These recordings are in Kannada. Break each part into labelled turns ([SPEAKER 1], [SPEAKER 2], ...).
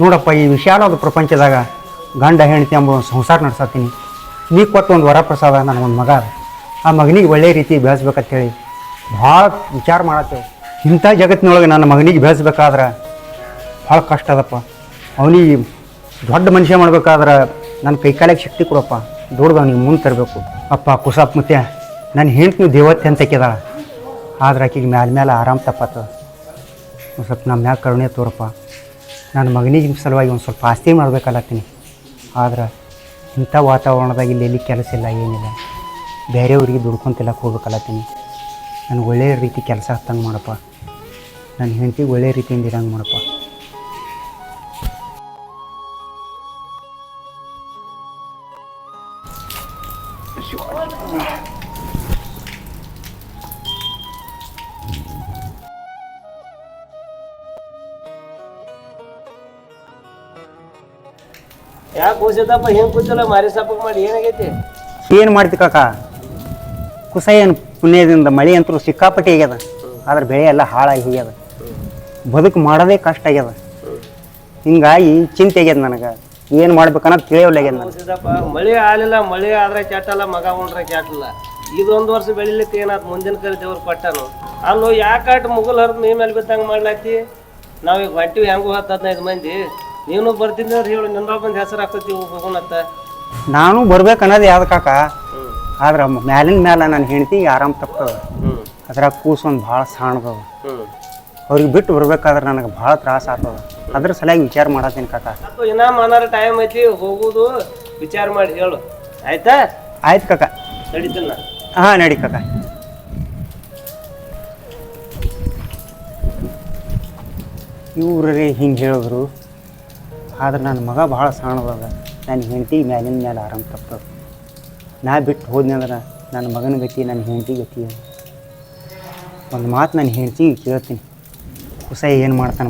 [SPEAKER 1] ನೋಡಪ್ಪ, ಈ ವಿಶಾಲವಾದ ಪ್ರಪಂಚದಾಗ ಗಂಡ ಹೆಂಡತಿ ಎಂಬ ಒಂದು ಸಂಸಾರ ನಡೆಸತ್ತೀನಿ. ನೀ ಕೊಟ್ಟು ಒಂದು ವರಪ್ರಸಾದ ನನಗೊಂದು ಮಗ ಅದ. ಆ ಮಗನಿಗೆ ಒಳ್ಳೆಯ ರೀತಿ ಬೆಳೆಸ್ಬೇಕಂತೇಳಿ ಭಾಳ ವಿಚಾರ ಮಾಡತ್ತೇವೆ. ಇಂಥ ಜಗತ್ತಿನೊಳಗೆ ನನ್ನ ಮಗನಿಗೆ ಬೆಳೆಸ್ಬೇಕಾದ್ರೆ ಭಾಳ ಕಷ್ಟ ಅದಪ್ಪ. ಅವನಿಗೆ ದೊಡ್ಡ ಮನುಷ್ಯ ಮಾಡ್ಬೇಕಾದ್ರೆ ನನ್ನ ಕೈಕಾಲಿಗೆ ಶಕ್ತಿ ಕೊಡಪ್ಪ. ದೊಡ್ಡದು ಅವನಿಗೆ ಮುಂದೆ ತರಬೇಕು. ಅಪ್ಪ ಕುಸಪ್ಪ ಮುತ್ಯ, ನನ್ನ ಹೆಂಡತಿ ದೇವತೆ ಅಂತ ಕೆದಾಳ. ಆದ್ರೆ ಆಕೆಗೆ ಮೇಲೆ ಆರಾಮ್ ತಪ್ಪತ್ತದ. ಒಂದು ಸ್ವಲ್ಪ ನಮ್ಮ ಮ್ಯಾಗ ಕರುಣೆ ತೋರಪ್ಪ. ನನ್ನ ಮಗನಿಗೆ ಸಲುವಾಗಿ ಒಂದು ಸ್ವಲ್ಪ ಆಸ್ತಿ ಮಾಡ್ಬೇಕಲ್ಲತ್ತೀನಿ. ಆದ್ರೆ ಇಂಥ ವಾತಾವರಣದಾಗ ಇಲ್ಲಿ ಕೆಲಸ ಇಲ್ಲ, ಏನಿಲ್ಲ. ಬೇರೆಯವ್ರಿಗೆ ದುಡ್ಕೊಂತಿಲ್ಲಕ್ಕೆ ಹೋಗ್ಬೇಕಲ್ಲತ್ತೀನಿ. ನನಗೆ ಒಳ್ಳೆಯ ರೀತಿ ಕೆಲಸ ಹತ್ತಂಗೆ ಮಾಡಪ್ಪ. ನನ್ನ ಹೆಂಡತಿಗೆ ಒಳ್ಳೆಯ ರೀತಿಯಿಂದ ಇರಂಗೆ ಮಾಡಪ್ಪ.
[SPEAKER 2] ಯಾಕೆ ಕೂಸಿದಪ್ಪ ಹೆಂಗೆ ಕೂತಿಲ್ಲ ಮಾರಿ ಸಾಪಕ್ ಮಾಡಿ ಏನಾಗೈತಿ?
[SPEAKER 1] ಏನು ಮಾಡ್ತಿ ಕಾಕ? ಕುಸ ಏನು ಪುಣ್ಯದಿಂದ ಮಳೆ ಅಂತೂ ಸಿಕ್ಕಾಪಟ್ಟೆ ಆಗ್ಯದ. ಆದ್ರೆ ಬೆಳೆ ಎಲ್ಲ ಹಾಳಾಗಿ ಹೋಗ್ಯದ. ಬದುಕು ಮಾಡೋದೇ ಕಷ್ಟ ಆಗ್ಯದ. ಹಿಂಗಾಗಿ ಚಿಂತೆ ಆಗ್ಯದ ನನಗೆ. ಏನು ಮಾಡ್ಬೇಕನ್ನೋದು ತಿಳಿಯವಲ್ಲಾಗ್ಯದ ನನಗೆ.
[SPEAKER 2] ಕೂಸಿದಪ್ಪ ಮಳೆ ಆಲಿಲ್ಲ, ಮಳೆ ಆದ್ರೆ ಕೆಟ್ಟಲ್ಲ, ಮಗ ಉಂಡ್ರೆ ಕೆಟ್ಟಲ್ಲ. ಇದೊಂದು ವರ್ಷ ಬೆಳಿಲಿಕ್ಕೆ ಏನಾಯ್ತು? ಮುಂದಿನ ಕರೆ ದೇವ್ರು ಕೊಟ್ಟನು. ಅಲ್ಲೋ ಯಾಕಾಟ ಮುಗುಲ್ ಹರಿದು ಮೇ ಮೇಲೆ ಬಿದ್ದಂಗೆ ಮಾಡ್ಲಾತಿ? ನಾವೀಗ ಹೊಂಟಿವಿ ಹೆಂಗು 10-15 ಮಂದಿ. ನೀನು ಬರ್ತೀನಿ ಅವ್ರು ಹೇಳು, ನನ್ನ ಬಂದು ಹೆಸರು ಹಾಕ್ತತಿ ಹೋಗೋಣತ್ತ.
[SPEAKER 1] ನಾನು ಬರ್ಬೇಕನ್ನೋದು ಯಾವ್ದು ಕಾಕ. ಆದ್ರೆ ಮ್ಯಾಲಿನ ಮ್ಯಾಲ ನನ್ನ ಹೆಂಡತಿ ಆರಾಮ್ ತಪ್ಪದ. ಅದ್ರಾಗ ಕೂಸೊಂದು ಭಾಳ ಸಾಣದವ. ಅವ್ರಿಗೆ ಬಿಟ್ಟು ಬರ್ಬೇಕಾದ್ರೆ ನನಗೆ ಭಾಳ ತ್ರಾಸ ಆಗ್ತದ. ಅದ್ರ ಸಲುವಾಗಿ ವಿಚಾರ ಮಾಡತ್ತೀನಿ ಕಾಕ.
[SPEAKER 2] ಇನ್ನ ಮನಾರ ಟೈಮ್ ಐತಿ, ಹೋಗುದು ವಿಚಾರ ಮಾಡಿ ಹೇಳು, ಆಯ್ತಾ?
[SPEAKER 1] ಆಯ್ತು ಕಾಕ,
[SPEAKER 2] ನಡೀತೀನಿ.
[SPEAKER 1] ಹಾಂ ನಡಿ ಕಾಕ. ಇವ್ರೇ ಹಿಂಗೆ ಹೇಳಿದ್ರು. ಆದ್ರೆ ನನ್ನ ಮಗ ಭಾಳ ಸಾಣದ. ನನ್ನ ಹೆಂಡತಿ ಮ್ಯಾಲಿನ ಮೇಲೆ ಆರಾಮ್ ತಪ್ಪದ. ನಾ ಬಿಟ್ಟು ಹೋದ್ನಿ ಅಂದ್ರೆ ನನ್ನ ಮಗನ ಗತಿ, ನನ್ನ ಹೆಂಡತಿ ಗತಿ. ಒಂದು ಮಾತು ನನ್ನ ಹೆಂಡತಿಗೆ ಕೇಳ್ತೀನಿ. ಕುಸ ಏನು ಮಾಡ್ತಾನೆ.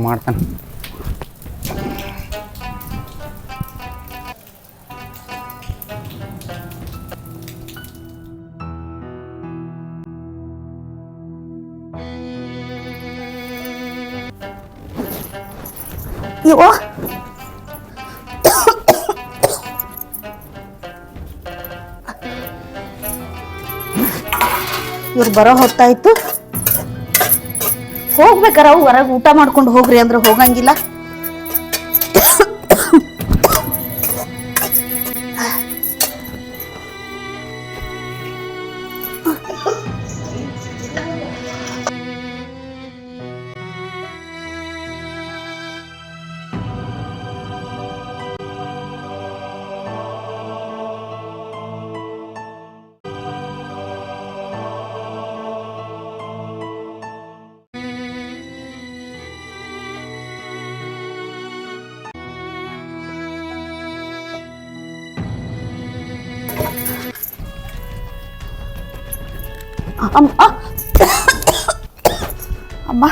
[SPEAKER 3] ಇವ್ರು ಬರೋ ಹೊತ್ತಾಯ್ತು. ಹೋಗ್ಬೇಕಾರ ಹೊರಗೆ ಊಟ ಮಾಡ್ಕೊಂಡು ಹೋಗ್ರಿ ಅಂದ್ರೆ ಹೋಗಂಗಿಲ್ಲ. ಅಮ್ಮ ಅಮ್ಮ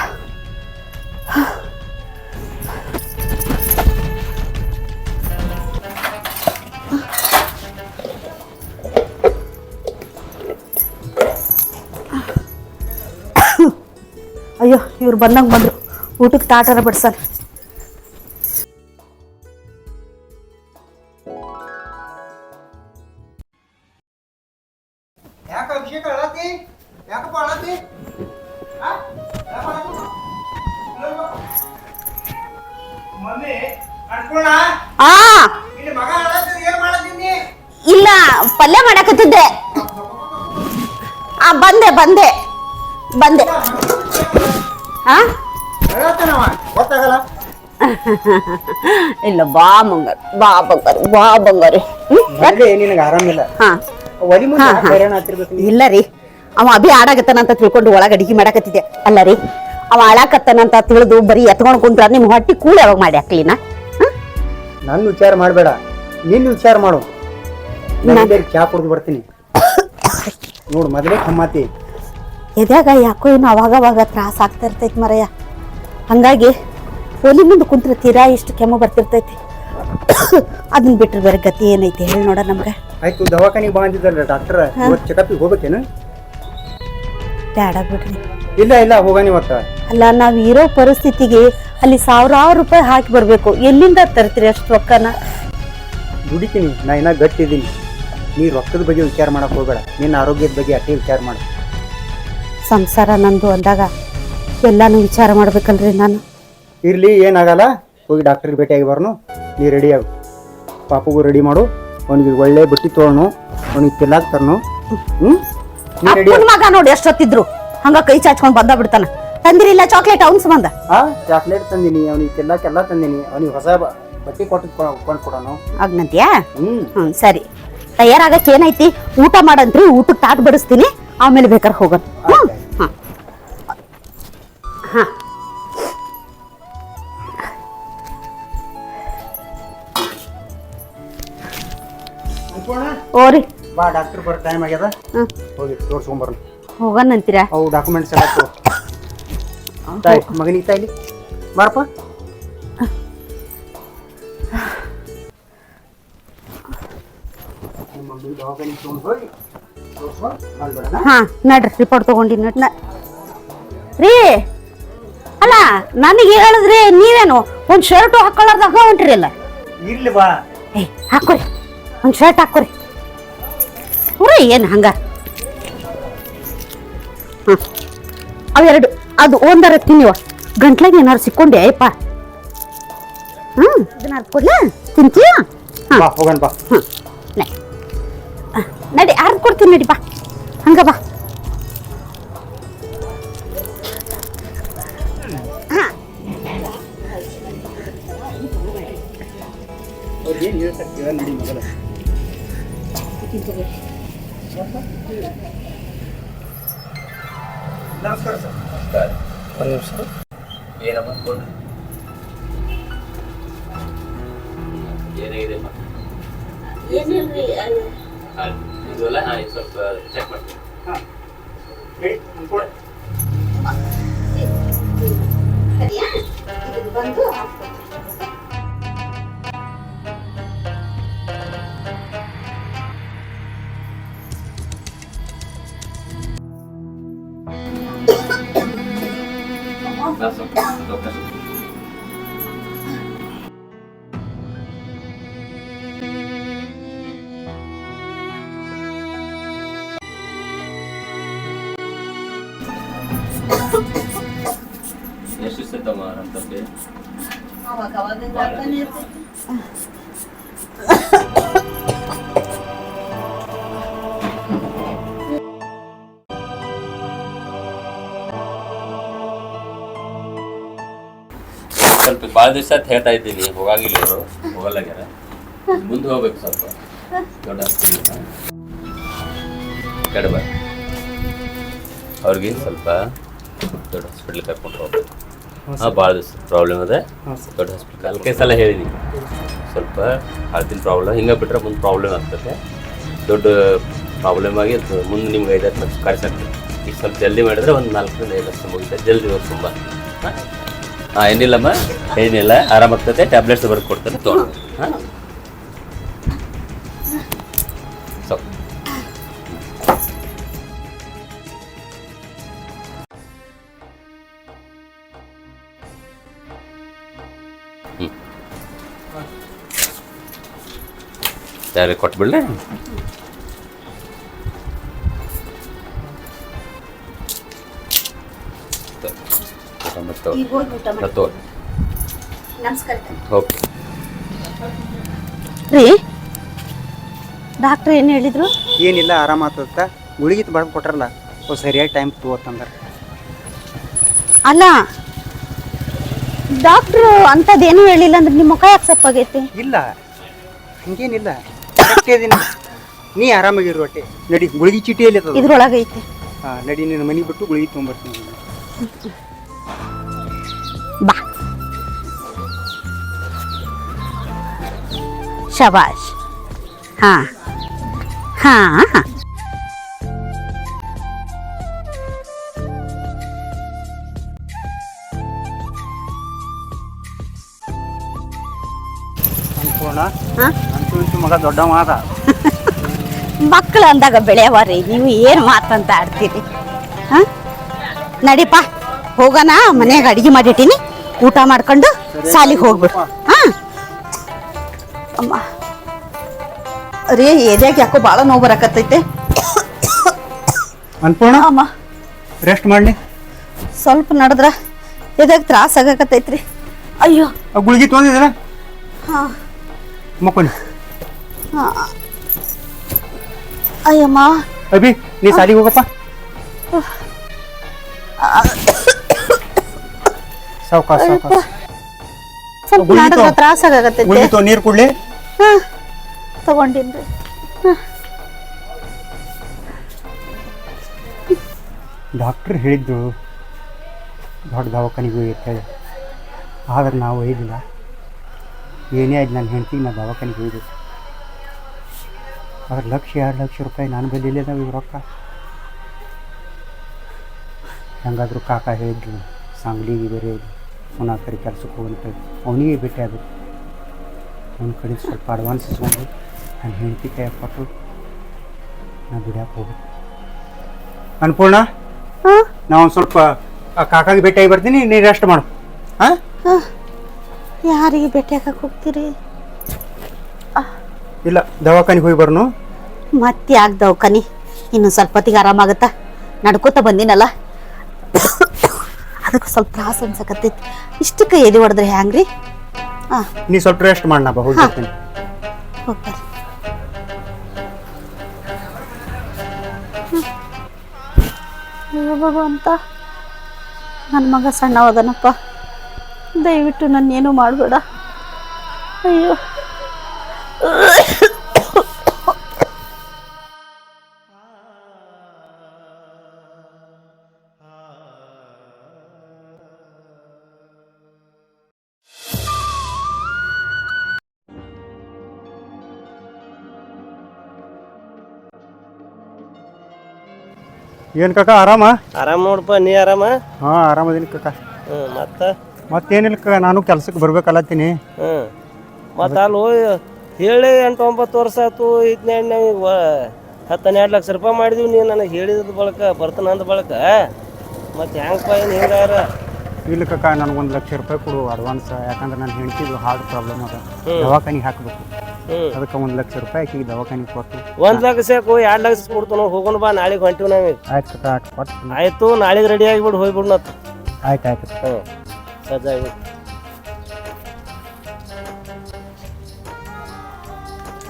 [SPEAKER 3] ಅಯ್ಯೋ, ಇವ್ರು ಬಂದಂಗೆ ಬಂದರು. ಊಟಕ್ಕೆ ತಾಟಾರ ಬಡ್ಸಲ್ಲ. ಇಲ್ಲ, ಪಲ್ಯ ಮಾಡಕತ್ತಿದ್ದೆ. ಬಂದೆ. ಇಲ್ಲ, ಬಾ ಬಂಗಾರಿ.
[SPEAKER 1] ಆರಾಮಿಲ್ಲ.
[SPEAKER 3] ಇಲ್ಲ ರೀ, ಅವ ಅಭಿ ಆಡಾಕತ್ತಾನಂತ ತಿಳ್ಕೊಂಡು ಒಳಗ ಅಡಿಗೆ ಮಾಡಾಕತ್ತಿದ್ದೆ. ಅಲ್ಲ ರೀ, ಅವ ಆಡಾಕತ್ತಾನಂತ ತಿಳಿದು ಬರೀ ಎತ್ಕೊಂಡ್ ಕುಂತ್ರ ನಿಮ್ ಹೊಟ್ಟಿ ಕೂಳಿ ಯಾವಾಗ ಮಾಡಿ ಹಾಕ್ಲಿನ?
[SPEAKER 1] ನನ್ನ ವಿಚಾರ ಮಾಡಬೇಡ, ನಿನ್ನ ವಿಚಾರ ಮಾಡು. ಚಾ ಕುಡ್ದು ಬರ್ತೀನಿ ನೋಡು. ಮೊದಲೇ ಕಮ್ಮಾತಿ
[SPEAKER 3] ಎದ್ಯಾಗ ಯಾಕೋ ಏನು ಅವಾಗವಾಗ ತ್ರಾಸ ಆಗ್ತಾ ಇರ್ತೈತಿ ಮರಯ್ಯ. ಹಂಗಾಗಿ ಒಲಿ ಮುಂದೆ ಕುಂತ್ರ ತೀರಾ ಇಷ್ಟು ಕೆಮ್ಮು ಬರ್ತಿರ್ತೈತಿ. ಅದನ್ನ ಬಿಟ್ರೆ ಬೇರೆ ಗತಿ ಏನೈತಿ ಹೇಳಿ ನೋಡ ನಮ್ಗೆ.
[SPEAKER 1] ಆಯ್ತು, ದವಾಖಾನಿಗೆ ಬಂದಿದ್ದಲ್ಲ ಡಾಕ್ಟರ್, ಚೆಕಪ್ಪಿಗೆ ಹೋಗ್ಬೇಕೇನು?
[SPEAKER 3] ಬೇಡ ಬಿಡ್ರಿ.
[SPEAKER 1] ಇಲ್ಲ ಹೋಗಾನಿ ಇವತ್ತ.
[SPEAKER 3] ಅಲ್ಲ, ನಾವ್ ಇರೋ ಪರಿಸ್ಥಿತಿಗೆ ಅಲ್ಲಿ ಸಾವಿರಾರು ರೂಪಾಯಿ ಹಾಕಿ ಬರಬೇಕು. ಎಲ್ಲಿಂದ ತರ್ತೀರಿ ಅಷ್ಟು ರೊಕ್ಕನ?
[SPEAKER 1] ದುಡಿತೀನಿ, ನಾ ಇನ್ನೂ ಗಟ್ಟಿದ್ದೀನಿ. ನೀ ರೊಕ್ಕದ ಬಗ್ಗೆ ವಿಚಾರ ಮಾಡಕ್ಕೆ ಹೋಗಬೇಡ, ನಿನ್ನ ಆರೋಗ್ಯದ ಬಗ್ಗೆ ಅಷ್ಟೇ ವಿಚಾರ ಮಾಡು.
[SPEAKER 3] ಸಂಸಾರ ನಂದು ಅಂದಾಗ ಎಲ್ಲಾನು ವಿಚಾರ ಮಾಡ್ಬೇಕಲ್ರಿ ನಾನು.
[SPEAKER 1] ಇರಲಿ, ಏನಾಗಲ್ಲ. ಹೋಗಿ ಡಾಕ್ಟ್ರಿಗೆ ಭೇಟಿಯಾಗಿ ಬರ್ನು. ನೀ ರೆಡಿ ಆಗು, ಪಾಪಗೂ ರೆಡಿ ಮಾಡು. ಅವನಿಗೆ ಒಳ್ಳೆ ಬಟ್ಟೆ ತೊಗೊಳ್ನು, ಅವನಿಗೆ ತಿನ್ನಾಕ ತರ್ನು. ನೀ ರೆಡಿ
[SPEAKER 3] ಅಪ್ಪನ ಮಗ ನೋಡಿ ಎಷ್ಟೊತ್ತಿದ್ರು ಹಂಗ ಕೈ ಚಾಚ್ಕೊಂಡ್ ಬಂದ ಬಿಡ್ತಾನ. ತಂದಿರಿಲ್ಲ ಚಾಕ್ಲೇಟ್ ಅವನ್ ಸಂಬಂಧ?
[SPEAKER 1] ಚಾಕ್ಲೇಟ್ ತಂದಿನಿ, ಅವನಿಗೆ ತಿನ್ನಾಕೆಲ್ಲ ತಂದಿನಿ. ಅವನಿಗೆ ಹೊಸ ಬಟ್ಟೆ ಕೊಂಡು ಕೊಡೋನು.
[SPEAKER 3] ಆಗ್ನಂತ್ಯಾ? ಸರಿ, ತಯಾರಾಗಕ್ಕೆ ಏನೈತಿ? ಊಟ ಮಾಡಂತ್ರಿ, ಊಟಕ್ಕೆ ತಾಟ್ ಬಡಿಸ್ತೀನಿ, ಆಮೇಲೆ ಬೇಕಾದ್ರೆ ಹೋಗೋಣ. ಓರಿ
[SPEAKER 1] ಬಾ, ಡಾಕ್ಟರ್ ಬರೋ ಟೈಮ್ ಆಗ್ಯದ. ಹೋಗಿ ತೋರ್ಸ್ಕೊಂಬರ್ನು.
[SPEAKER 3] ಹೋಗೋಣಂತೀರಾ?
[SPEAKER 1] ಅವು ಡಾಕ್ಯುಮೆಂಟ್ಸ್ ಎಲ್ಲ ಮಗನಿಗೆ ತಾಯಿಲಿ ಬಾರಪ್ಪ.
[SPEAKER 3] ಹಾ ನಡ್ರಿ, ರಿಪೋರ್ಟ್ ತಗೊಂಡಿ ರೀ. ಅಲ್ಲ, ನನಗೆ ಹೇಳಿದ್ರಿ ನೀವೇನು ಒಂದ್ ಶರ್ಟ್ ಹಾಕೊಳ್ಳೋದಾಗ ಹೊಂಟ್ರಿ ಅಲ್ಲ?
[SPEAKER 1] ಇರ್ಲಿ ಬಾ.
[SPEAKER 3] ಹಾಕೋರಿ, ಒಂದ್ ಶರ್ಟ್ ಹಾಕೋರಿ. ಹುರಿ ಏನ್ ಹಂಗ? ಅವೆರಡು ಅದು ಒಂದರ ತಿನ್ನಿವ. ಗಂಟ್ಲಾಗ ಏನಾರು ಸಿಕ್ಕೊಂಡೆ ಅಯ್ಯಪ್ಪ. ಇದನ್ನ ಕೊಡ್ಲ, ತಿಂತೀಯ?
[SPEAKER 1] ಹೋಗೋಣ ಬಾ.
[SPEAKER 3] ನಡಿ, ಅರ್ಧ ಕೊಡ್ತೀನಿ, ನಡಿ ಬಾ. ಹಂಗ ಬಾ.
[SPEAKER 1] ನಮಸ್ಕಾರ ಸರ್.
[SPEAKER 4] ಒಂದು ನಿಮಿಷ. ಏನಮ್ಮ ಕೊಡ್ರಿ. ಏನಾಗಿದೆ ಇದೆಲ್ಲ ಸ್ವಲ್ಪ ಚೆಕ್ ಮಾಡ್ತೀನಿ. ಎಷ್ಟು ಸಿದ್ಧಮ್ಮ ಅಂತಂದ್ರೆ ಸ್ವಲ್ಪ ಭಾಳ ದಿವಸ ಅಂತ ಹೇಳ್ತಾ ಇದ್ದೀನಿ, ಹೋಗಾಗಿಲ್ಲ ಅವರು, ಹೋಗಲ್ಲಾಗ್ಯಾರ. ಮುಂದೆ ಹೋಗ್ಬೇಕು ಸ್ವಲ್ಪ ದೊಡ್ಡ ಕಡೆ ಬರ. ಅವ್ರಿಗೆ ಸ್ವಲ್ಪ ದೊಡ್ಡ ಹಾಸ್ಪಿಟ್ಲ್ ಕರ್ಕೊಂಡು ಹೋಗ್ಬೇಕು. ಭಾಳ ದಿವಸ ಪ್ರಾಬ್ಲಮ್ ಅದ, ದೊಡ್ಡ ಹಾಸ್ಪಿಟ್ಲ್. ಅಲ್ಕೆ ಸಲ ಹೇಳಿದ್ದೀನಿ, ಸ್ವಲ್ಪ ಹಾರ್ಟಿನ ಪ್ರಾಬ್ಲಮ್ ಹಿಂಗೆ ಬಿಟ್ರೆ ಮುಂದೆ ಪ್ರಾಬ್ಲಮ್ ಆಗ್ತದೆ. ದೊಡ್ಡ ಪ್ರಾಬ್ಲಮ್ ಆಗಿ ಮುಂದೆ ನಿಮ್ಗೆ 5-10 ಲಕ್ಷ ಖರ್ಚಾಗ್ತದೆ. ಈಗ ಸ್ವಲ್ಪ ಜಲ್ದಿ ಮಾಡಿದ್ರೆ ಒಂದು 4-5 ಲಕ್ಷ ಮುಗಿತದೆ. ಜಲ್ದಿ ಹೋಗಿ ತುಂಬ. ಹಾಂ, ಏನಿಲ್ಲಮ್ಮ, ಏನಿಲ್ಲ, ಆರಾಮಾಗ್ತದೆ. ಟ್ಯಾಬ್ಲೆಟ್ಸ್ ಬರ್ದು ಕೊಡ್ತಾರೆ, ತೊಗೊಂಡು. ಹಾಂ, ಸೊ ಯಾರಿಗೆ ಕೊಟ್ಬಿಡ್ಲೆ? ಓಕೆ
[SPEAKER 3] ರೀ, ಡಾಕ್ಟ್ರ್ ಏನು ಹೇಳಿದ್ರು?
[SPEAKER 1] ಏನಿಲ್ಲ, ಆರಾಮಾಗ್ತದ. ಗುಳಿಗೆ ಬರ್ದು ಕೊಟ್ರಲ್ಲ, ಸರಿಯಾಗಿ ಟೈಮ್ ತಗೋತಂದ್ರೆ.
[SPEAKER 3] ಅಲ್ಲ, ಡಾಕ್ಟ್ರು ಅಂಥದ್ದೇನು ಹೇಳಿಲ್ಲ ಅಂದ್ರೆ ನಿಮ್ಮ ಮುಖ ಯಾಕೆ ಸಪ್ಪಾಗೈತಿ?
[SPEAKER 1] ಇಲ್ಲ, ಹಂಗೇನಿಲ್ಲ, ಕರೆಕ್ಟ್ ಇದೀನಿ. ನೀ ಆರಾಮಾಗಿರು ಒಟ್ಟೆ. ನಡಿ, ಗುಳಿಗೆ ಚೀಟಿಯಲ್ಲಿ
[SPEAKER 3] ಇದ್ರೊಳಗೈತಿ.
[SPEAKER 1] ಹಾಂ, ನಡಿ, ನಿನ್ನ ಮನೆಗೆ ಬಿಟ್ಟು ಗುಳಿಗೆ ತೊಗೊಂಬರ್ತೀನಿ.
[SPEAKER 3] ಬಾ. ಶಬಾಷ್. ಹಾಂ ಹಾಂ.
[SPEAKER 1] ಅಂತೂ ಮಗ ದೊಡ್ಡವ ಅದ.
[SPEAKER 3] ಮಕ್ಕಳು ಅಂದಾಗ ಬೆಳೆಯವಾರಿ, ನೀವು ಏನು ಮಾತಂತ ಆಡ್ತೀರಿ? ಹಾಂ, ನಡಿಪ್ಪ ಹೋಗೋಣ. ಮನ್ಯಾಗ ಅಡಿಗೆ ಮಾಡಿಟ್ಟಿನಿ, ಊಟ ಮಾಡ್ಕೊಂಡು ಸಾಲಿಗೆ ಹೋಗ್ಬಿಡು ಹಾ ಅಮ್ಮ ರೀ ಎದ್ಯಾಗ ಯಾಕೋ ಭಾಳ ನೋವು ಬರಕತ್ತೈತೆ
[SPEAKER 1] ಅನ್ಪೂರ್ಣ
[SPEAKER 3] ಅಮ್ಮ
[SPEAKER 1] ರೆಸ್ಟ್ ಮಾಡಿ.
[SPEAKER 3] ಸ್ವಲ್ಪ ನಡೆದ್ರ ಎದ್ಯಾಗ ತ್ರಾಸ ಆಗಕತ್ತೈತ್ರಿ. ಅಯ್ಯೋ
[SPEAKER 1] ಆ ಗುಳಿಗೆ ತೊಗೊಂಡಿದ್ದೀರ
[SPEAKER 3] ಹಾ
[SPEAKER 1] ಮಕ್ಕೊನಿ.
[SPEAKER 3] ಅಯ್ಯಮ್ಮ
[SPEAKER 1] ಅಭಿ ನೀ ಸಾಲಿಗೆ ಹೋಗಪ್ಪ. ಸಾವ್ಕಾಸ್ ಸಾವ್ಕಾಸ್.
[SPEAKER 3] ಸ್ವಲ್ಪ
[SPEAKER 1] ಗುಳಿಗೆ
[SPEAKER 3] ನಡೆದ್ರ
[SPEAKER 1] ತಗೋ.
[SPEAKER 3] ತ್ರಾಸ ಆಗಕತ್ತೈತೆ.
[SPEAKER 1] ಗುಳಿಗೆ ತಗೋ, ನೀರು ಕುಡ್ಲಿ.
[SPEAKER 3] ಹಾ ತಗೊಂಡಿನ್ರಿ.
[SPEAKER 1] ಡಾಕ್ಟ್ರ್ ಹೇಳಿದ್ದು ದೊಡ್ಡ ದವಾಖಾನಿಗೆ ಹೋಗಿ ಅಂತ ಹೇಳಿ. ಆದ್ರೆ ನಾವು ಒಯ್ದಿಲ್ಲ. ಏನೇ ಆಯ್ತು ನನ್ನ ಹೆಂಡ್ತಿಗೆ ನಾ ದವಾಖಾನಿಗೆ ಹೋಗ್ಬೇಕು. ಆದ್ರೆ 1,00,000-2 ಲಕ್ಷ ರೂಪಾಯಿ ನಾನು ಬಲ್ಲಿ ಇಲ್ಲದ ಇವ್ ರೊಕ್ಕ. ಹೆಂಗಾದ್ರೂ ಕಾಕ ಹೇಳಿದ್ರು ಸಾಂಗ್ಲಿಗೆ ಬೇರೆ ಅವನ ಕಡೆ ಕೆಲ್ಸಕ್ಕೆ ಹೋಗಂತ ಅವನಿಗೆ ಭೇಟಿ ಆಗಬೇಕು. ಅವನ ಕಡೆ ಸ್ವಲ್ಪ ಅಡ್ವಾನ್ಸ್ ಇಸ್ಕೊಂಡು ನನ್ನ ಹೆಂಡತಿ ಕೈ ಕೊಟ್ಟು ನಾ ದುಡಿಯಕ್ಕೆ ಹೋಗ್ಬೇಕು. ಅನ್ಪೂರ್ಣ ನಾ ಒಂದು ಸ್ವಲ್ಪ ಆ ಕಾಕಾಗೆ ಭೇಟಿಯಾಗಿ ಬರ್ತೀನಿ, ನೀನು ರೆಸ್ಟ್ ಮಾಡು. ಹಾಂ
[SPEAKER 3] ಯಾರಿಗೆ ಭೇಟಿ ಹಾಕಕ್ಕೆ ಹೋಗ್ತೀರಿ?
[SPEAKER 1] ಇಲ್ಲ ದವಾಖಾನಿಗೆ ಹೋಗಿ ಬರ್ನು.
[SPEAKER 3] ಮತ್ತೆ ಯಾಕೆ ದವಾಖಾನಿ? ಇನ್ನು ಸ್ವಲ್ಪ ಹೊತ್ತಿಗೆ ಆರಾಮಾಗತ್ತಾ? ನಡ್ಕೋತ ಬಂದಿನಲ್ಲ ಅದಕ್ಕೆ ಸ್ವಲ್ಪ ತ್ರಾಸ ಅನ್ಸಕತ್ತೈತಿ. ಇಷ್ಟಕ್ಕೆ ಎದೆ ಹೊಡೆದ್ರೆ ಹ್ಯಾಂಗ್ರಿ? ಹಾಂ
[SPEAKER 1] ನೀ ಸ್ವಲ್ಪ ರೆಸ್ಟ್ ಮಾಡಿ, ನಾ ಹೋಗಿ ಬರ್ತೀನಿ.
[SPEAKER 3] ಹೋಗ್ಬರ್ರಿ. ಅಯ್ಯೋ ಭಗವಂತ, ನನ್ನ ಮಗ ಸಣ್ಣವದನಪ್ಪ, ದಯವಿಟ್ಟು ನನ್ನೇನು ಮಾಡಬೇಡ. ಅಯ್ಯೋ
[SPEAKER 1] ಏನು ಕಾಕ ಆರಾಮ?
[SPEAKER 2] ಆರಾಮ್ ನೋಡಪ್ಪ, ನೀ ಆರಾಮ?
[SPEAKER 1] ಹಾಂ ಆರಾಮದೀನಿ ಕಾಕ.
[SPEAKER 2] ಮತ್ತೇನಿಲ್ಲ
[SPEAKER 1] ಕಾಕ, ನಾನು ಕೆಲ್ಸಕ್ಕೆ ಬರ್ಬೇಕಲ್ಲತ್ತೀನಿ.
[SPEAKER 2] ಮತ್ತು ಅಲ್ಲಿ ಹೋಗಿ ಹೇಳಿ 8-9 ವರ್ಷ ಆಯ್ತು. ಇದನ್ನ ನಾವು 10-12 ಲಕ್ಷ ರೂಪಾಯಿ ಮಾಡಿದ್ವಿ. ನೀನು ನನಗೆ ಹೇಳಿದ ಬಳಕ ಬರ್ತಾನ ಅಂದ ಬಳಕ ಮತ್ತು ಹೆಂಗಪ್ಪ ಏನು ಹಿಂಗಾರ?
[SPEAKER 1] ಇಲ್ಲ ಕಾಕ, ನನಗೆ 1 ಲಕ್ಷ ರೂಪಾಯಿ ಕೊಡು ಅಡ್ವಾನ್ಸ್. ಯಾಕಂದ್ರೆ ನನ್ನ ಹೆಂಡತಿದು ಹಾರ್ಟ್ ಪ್ರಾಬ್ಲಮ್ ಅದ, ದವಾಖಾನಿಗೆ ಹಾಕಬೇಕು. ಅದಕ್ಕೆ 1 ಲಕ್ಷ ರೂಪಾಯಿ ಆಕಿಗೆ ದವಾಖಾನಿಗೆ ಕೊಟ್ಟು.
[SPEAKER 2] 1 ಲಕ್ಷ ಸಾಕು, 2 ಲಕ್ಷ ಕೊಡ್ತು. ಹೋಗೋಣ ಬಾ, ನಾಳೆಗೆ ಹೊಂಟಿವಿ ನಾವೀಗ.
[SPEAKER 1] ಆಯ್ತು ಕಾಕ, ಕೊಟ್ಟು.
[SPEAKER 2] ಆಯಿತು, ನಾಳೆಗೆ ರೆಡಿ ಆಗಿಬಿಡು, ಹೋಗ್ಬಿಡು ನತ್ತು.
[SPEAKER 1] ಆಯ್ತು ಆಯ್ತು.
[SPEAKER 2] ಹ್ಞೂ ಸಜ್ಜಾಗ್ಬಿಡು.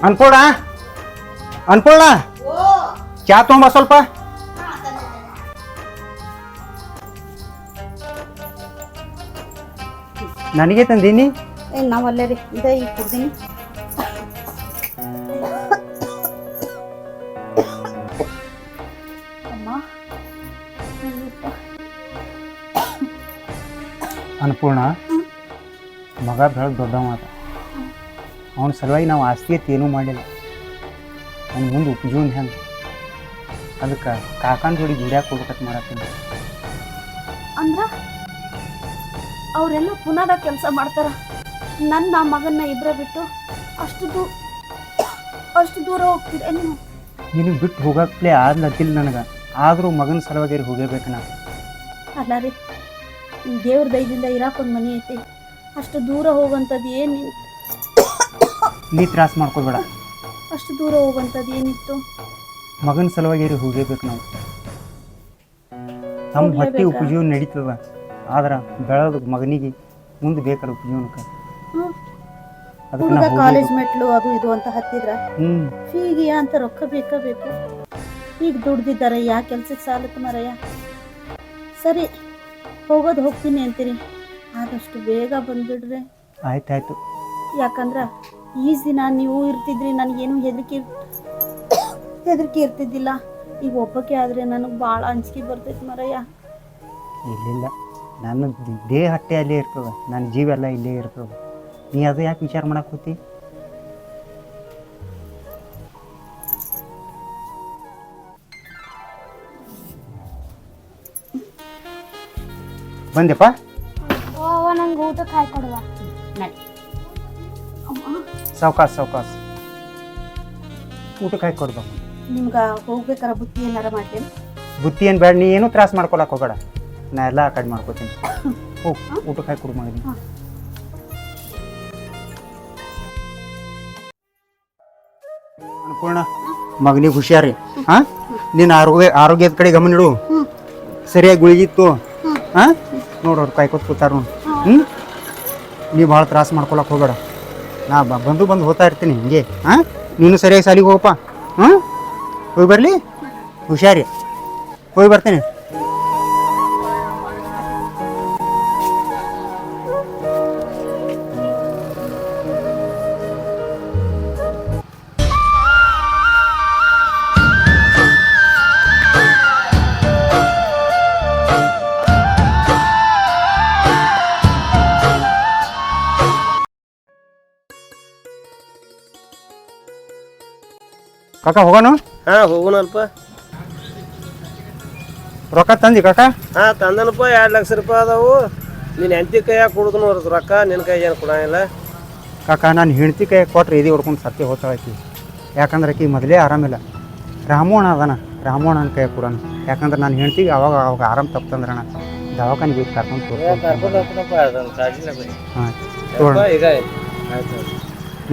[SPEAKER 1] ಅನ್ಪೂರ್ಣ ಅನ್ಪೂರ್ಣ ಚಾ ತೊಗೊಂಬ ಸ್ವಲ್ಪ. ನನಗೆ ತಂದೀನಿ.
[SPEAKER 3] ನಾವಲ್ಲೇ ರೀ ಇದೇ ಈಗ ಕುಡ್ದೀನಿ. ಅಮ್ಮ
[SPEAKER 1] ಅನ್ಪೂರ್ಣ ಮಗ ಬೆಳೆದು ದೊಡ್ಡವ ಮಾತ. ಅವನ ಸಲುವಾಗಿ ನಾವು ಆಸ್ತಿ ಐತಿ ಏನೂ ಮಾಡಿಲ್ಲ. ಅವ್ನ ಮುಂದೆ ಉಪಜೀವನ ಹೆಂಗೆ, ಅದಕ್ಕೆ ಕಾಕನ ಜೋಡಿ ದುಡ್ಯಾಕೆ ಹೋಗ್ಬೇಕಂತ ಮಾಡತ್ತೀನಿ.
[SPEAKER 3] ಅಂದ್ರ ಅವರೆಲ್ಲ ಪುನಃ ಕೆಲಸ ಮಾಡ್ತಾರ. ನನ್ನ ಮಗನ್ನ ಇಬ್ಬರ ಬಿಟ್ಟು ಅಷ್ಟು ದೂರ ಹೋಗ್ತೀರ ನೀವು?
[SPEAKER 1] ನಿನಗೆ ಬಿಟ್ಟು ಹೋಗಕ್ಲೇ ಆಗ್ಲತ್ತಿಲ್ಲ ನನಗೆ. ಆದರೂ ಮಗನ ಸಲುವಾಗಿ ಹೋಗಬೇಕು ನಾ.
[SPEAKER 3] ಅಲ್ಲ ರೀ, ದೇವ್ರ ದಯದಿಂದ ಇರಾಕೊಂದು ಮನೆ ಐತಿ. ಅಷ್ಟು ದೂರ ಹೋಗುವಂಥದ್ದು ಏನು?
[SPEAKER 1] ನೀ ತ್ರಾಸ ಮಾಡ್ಕೋಬೇಡ.
[SPEAKER 3] ಅಷ್ಟು ದೂರ ಹೋಗುವಂಥದ್ದು ಏನಿತ್ತು?
[SPEAKER 1] ಮಗನ ಸಲುವಾಗಿ ಹೋಗಬೇಕು ನಾವು. ನಮ್ಮ ಹೊಟ್ಟೆ ಉಪಜೀವನ ನಡೀತದ, ಆದ್ರೆ ಬೆಳೆದ ಮಗನಿಗೆ ಮುಂದೆ ಬೇಕಲ್ಲ ಉಪಜೀವನಕ್ಕೆ. ಅದಕ್ಕೆ
[SPEAKER 3] ಹುಡುಗ ಕಾಲೇಜ್ ಮೆಟ್ಲು ಅದು ಇದು ಅಂತ ಹತ್ತಿದ್ರ
[SPEAKER 1] ಹ್ಞೂ
[SPEAKER 3] ಫೀಗಿಯ ಅಂತ ರೊಕ್ಕ ಬೇಕು. ಈಗ ದುಡ್ದಿದ್ದಾರೆ, ಯಾ ಕೆಲ್ಸಕ್ಕೆ ಸಾಲತ್ತು ಮರಯ್ಯ. ಸರಿ, ಹೋಗೋದು ಹೋಗ್ತೀನಿ ಅಂತೀರಿ, ಆದಷ್ಟು ಬೇಗ ಬಂದ್ಬಿಡ್ರೆ.
[SPEAKER 1] ಆಯ್ತಾಯ್ತು.
[SPEAKER 3] ಯಾಕಂದ್ರೆ ಈ ದಿನ ನೀವು ಇರ್ತಿದ್ರಿ, ನನಗೇನು ಹೆದರಿಕೆ ಇರ್ತಿದ್ದಿಲ್ಲ. ಈಗ ಒಬ್ಬಕ್ಕೆ ಆದರೆ ನನಗೆ ಭಾಳ ಅಂಜಿಕೆ ಬರ್ತೈತಿ ಮರಯ್ಯ.
[SPEAKER 1] ಇಲ್ಲಿಲ್ಲ, ನನ್ನ ದೇಹ ಹಟ್ಟೆ ಅಲ್ಲೇ ಇರ್ತದೆ, ನನ್ನ ಜೀವ ಎಲ್ಲ ಇಲ್ಲೇ ಇರ್ತದೆ. ನೀ ಅದು ಯಾಕೆ ವಿಚಾರ ಮಾಡಕ್ಕೆ ಹೋತಿ? ಬಂದೆಪ್ಪ.
[SPEAKER 5] ನಂಗೆ ಊಟಕ್ಕೆ ಹಾಕಿ ಕೊಡುವ.
[SPEAKER 3] ನಡಿ
[SPEAKER 1] ಸಾವ್ಕಾಸ್ ಊಟಕ್ಕೆ ಹಾಕಿ ಕೊಡ್ಬೇಕು.
[SPEAKER 3] ನಿಮ್ಗೆ ಹೋಗ್ಬೇಕಾರ ಬುತ್ತಿ ಏನಾರ ಮಾಡ್ತೇನೆ?
[SPEAKER 1] ಬುತ್ತಿ ಏನು ಬೇಡ, ನೀ ಏನೂ ತ್ರಾಸ ಮಾಡ್ಕೊಳಕ್ಕೆ ಹೋಗಬೇಡ, ನಾ ಎಲ್ಲ ಆ ಕಡೆ ಮಾಡ್ಕೋತೀನಿ. ಹೋಗಿ ಊಟಕ್ಕೆ ಹಾಕಿ ಕೊಡು ಮಗನಿಗೆ. ಅನ್ಪೂರ್ಣ ಮಗನಿಗೆ ಹುಷಾರಿ ಹಾಂ, ನಿನ್ನ ಆರೋಗ್ಯದ ಕಡೆ ಗಮನ ಇಡು, ಸರಿಯಾಗಿ ಗುಳಿಗಿತ್ತು ಹಾಂ. ನೋಡೋರು ಕಾಯ್ಕೊತ ಕೂತಾರ ನೋಡಿ. ನೀ ಭಾಳ ತ್ರಾಸ ಮಾಡ್ಕೊಳಕ್ಕೆ ಹೋಗಬೇಡ, ನಾ ಬಂದು ಹೋಗ್ತಾ ಇರ್ತೀನಿ ಹಿಂಗೆ ಹಾಂ. ನೀನು ಸರಿಯಾಗಿ ಸಾಲಿಗೆ ಹೋಗಪ್ಪ ಹಾಂ. ಹೋಗಿ ಬರಲಿ, ಹುಷಾರಿ, ಹೋಗಿ ಬರ್ತೇನೆ. ಕಾಕ ಹೋಗೋಣ.
[SPEAKER 2] ಹಾ ಹೋಗೋಣಲ್ಪ.
[SPEAKER 1] ರೊಕ್ಕ ತಂದಿ ಕಾಕ?
[SPEAKER 2] ಹಾ ತಂದನಪ್ಪ, 2 ಲಕ್ಷ ರೂಪಾಯಿ ಅದಾವು. ನೀನು ಹೆಂಡತಿ ಕೈಯಾಗ ಕೊಡುದನು ರೊಕ್ಕ, ನಿನ್ನ ಕೈ ಏನು ಕೊಡಂಗಿಲ್ಲ.
[SPEAKER 1] ಕಾಕ ನಾನು ಹೆಂಡ್ತಿ ಕೈ ಕೊಟ್ರೆ ಎದೆ ಹೊಡ್ಕೊಂಡು ಸತ್ಯ ಹೋಗ್ತಾಳಕಿ. ಯಾಕಂದ್ರೆ ಆಕಿ ಮೊದಲೇ ಆರಾಮಿಲ್ಲ. ರಾಮೋಣ ಅದಾನ, ರಾಮೋಣನ ಕೈ ಕೊಡೋಣ. ಯಾಕಂದ್ರೆ ನಾನು ಹೆಂಡ್ತಿಗೆ ಅವಾಗ ಆರಾಮ್ ತಪ್ಪಂದ್ರೆ ಅಣ್ಣ ದವಾಖಾನಿಗೆ ಹೋಗಿ ಕರ್ಕೊಂಡು ಹಾಂ ನೋಡೋಣ.
[SPEAKER 2] ಈಗ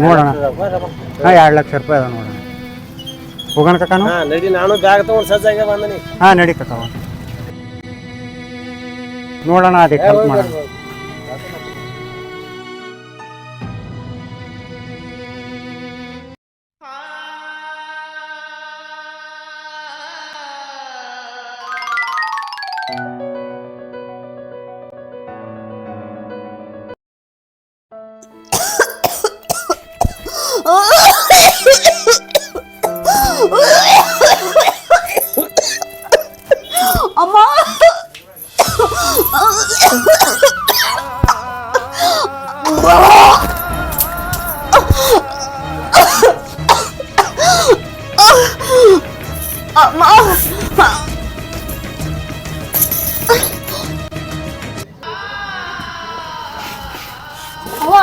[SPEAKER 1] ನೋಡೋಣ ಹಾಂ 2 ಲಕ್ಷ ರೂಪಾಯಿ ಅದ ನೋಡೋಣ. ಹೋಗೋಣ ಕಾಕನು?
[SPEAKER 2] ಹಾ ನಡಿ, ನಾನು ಬ್ಯಾಗ್ ತಗೊಂಡು ಸಜ್ಜಾಗೆ ಬಂದನಿ.
[SPEAKER 1] ಹಾಂ ನಡಿ ಕಾಕ ನೋಡೋಣ, ಅದಕ್ಕೆ ಹೆಲ್ಪ್ ಮಾಡೋಣ.
[SPEAKER 3] ಅಮ್ಮ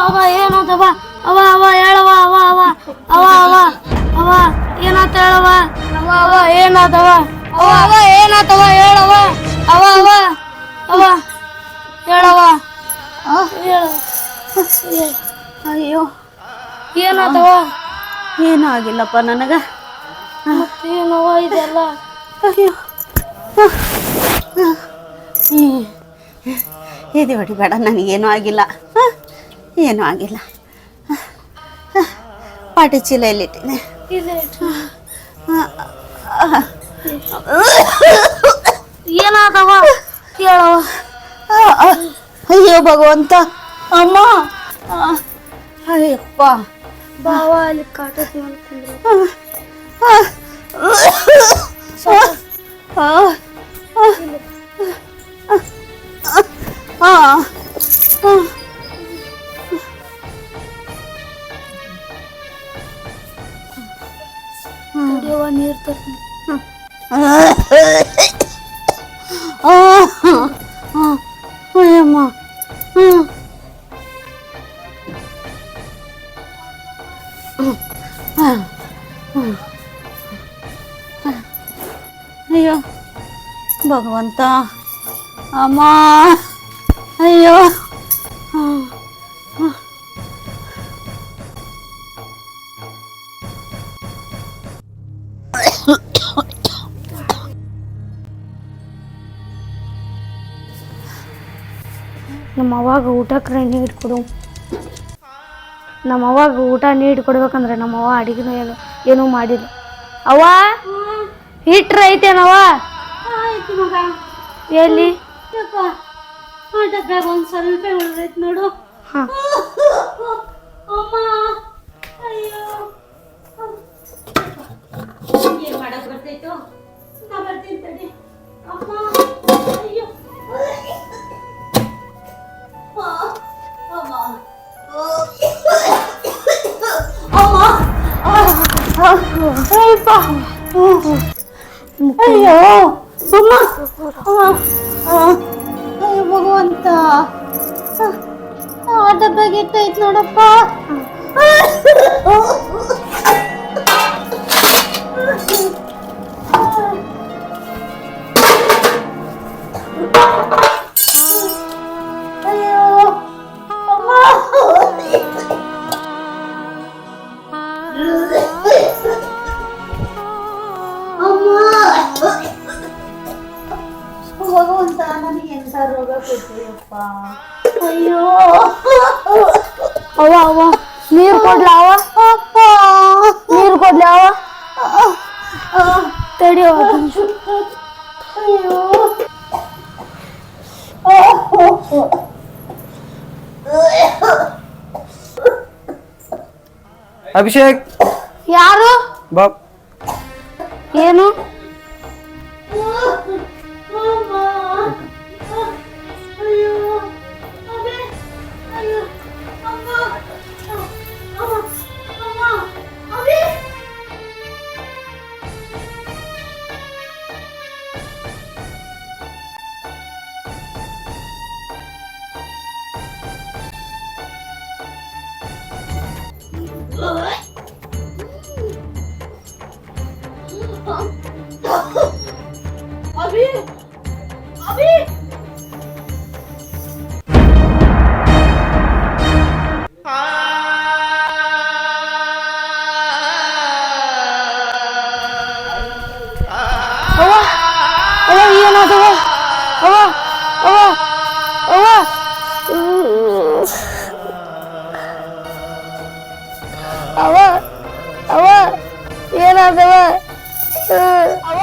[SPEAKER 5] ಅವ ಏನಾತವ? ಅವ ಹೇಳವ, ಅವ ಏನಾತ ಹೇಳವ? ಅವ ಏನಾತವ? ಅವ ಏನಾತವ ಹೇಳವ? ಅವ ಹೇಳವ,
[SPEAKER 3] ಅಯ್ಯೋ
[SPEAKER 5] ಏನಾತವ?
[SPEAKER 3] ಏನೂ ಆಗಿಲ್ಲಪ್ಪ ನನಗೆ.
[SPEAKER 5] ಮತ್ತೇನವ ಇದೆಲ್ಲ?
[SPEAKER 3] ಅಯ್ಯೋ ಇದು ಹೊಡಿಬೇಡ, ನನಗೇನೂ ಆಗಿಲ್ಲ, ಏನೂ ಆಗಿಲ್ಲ. ಪಾಟಿ ಚೀಲ ಎಲ್ಲಿಟ್ಟಿನಿ?
[SPEAKER 5] ಏನಾದವ ಹೇಳವ?
[SPEAKER 3] ಅಯ್ಯೋ ಭಗವಂತ, ಅಮ್ಮ, ಅಯ್ಯಪ್ಪ,
[SPEAKER 5] ಬಾವ ಅಲ್ಲಿ ಕಾಟತ್ ಮಾಡ್ಕೊಂಡ್ರು. ತಡಿಯವ್ವ, ನೀರ್ ತರ್ತೀನಿ.
[SPEAKER 3] ಅಯ್ಯಮ್ಮ, ಅಯ್ಯೋ ಭಗವಂತ, ಅಮ್ಮ, ಅಯ್ಯೋ
[SPEAKER 5] ನಮ್ಮ ಅವಾಗ ಊಟಕ್ಕೆ ನೀರು ಕೊಡು. ನಮ್ಮ ಅವಾಗ ಊಟ ನೀರು ಕೊಡ್ಬೇಕಂದ್ರೆ ನಮ್ಮ ಅವ್ವ ಅಡಿಗೆನೂ ಏನೂ ಮಾಡಿಲ್ಲ. ಅವ್ವ ಹಿಟ್ರ ಐತೇನವ? ಎಲ್ಲಿ?
[SPEAKER 3] ಡಬ್ಬ್ಯಾಗ ಒಂದು ಸ್ವಲ್ಪ ಉಳಿದೈತೆ ನೋಡು.
[SPEAKER 5] ಹಾಂ,
[SPEAKER 3] ಅಮ್ಮ, ಅಯ್ಯೋ, ಏನು ಮಾಡಕ್ ಬರ್ತೈತೋ? ನಾ ಬರ್ತೀನಿ ತಡಿ. ಅಮ್ಮ, ಅಯ್ಯೋ, ಅಮ್ಮ, ಅಯ್ಯೋ, ಅಯ್ಯೋ ಭಗವಂತ, ಡಬ್ಬಾಗ ಇಟ್ಟೈತ್ ನೋಡಪ್ಪ. ಅಯ್ಯೋ
[SPEAKER 5] ಅವ್ವ ಅವ್ವ ನೀರು ಕೊಡ್ಲ ಅವ ನೀರು ಕೊಡ್ಲ ಅವ ತಡಿ
[SPEAKER 3] ಅಯ್ಯೋ
[SPEAKER 1] ಅಭಿಷೇಕ್
[SPEAKER 5] ಯಾರು
[SPEAKER 1] ಬಾ
[SPEAKER 5] ಏನು ಏನಾದವ ಅವ ಅವ ಅವ ಅವ ಅವ ಏನಾದವ ಅವ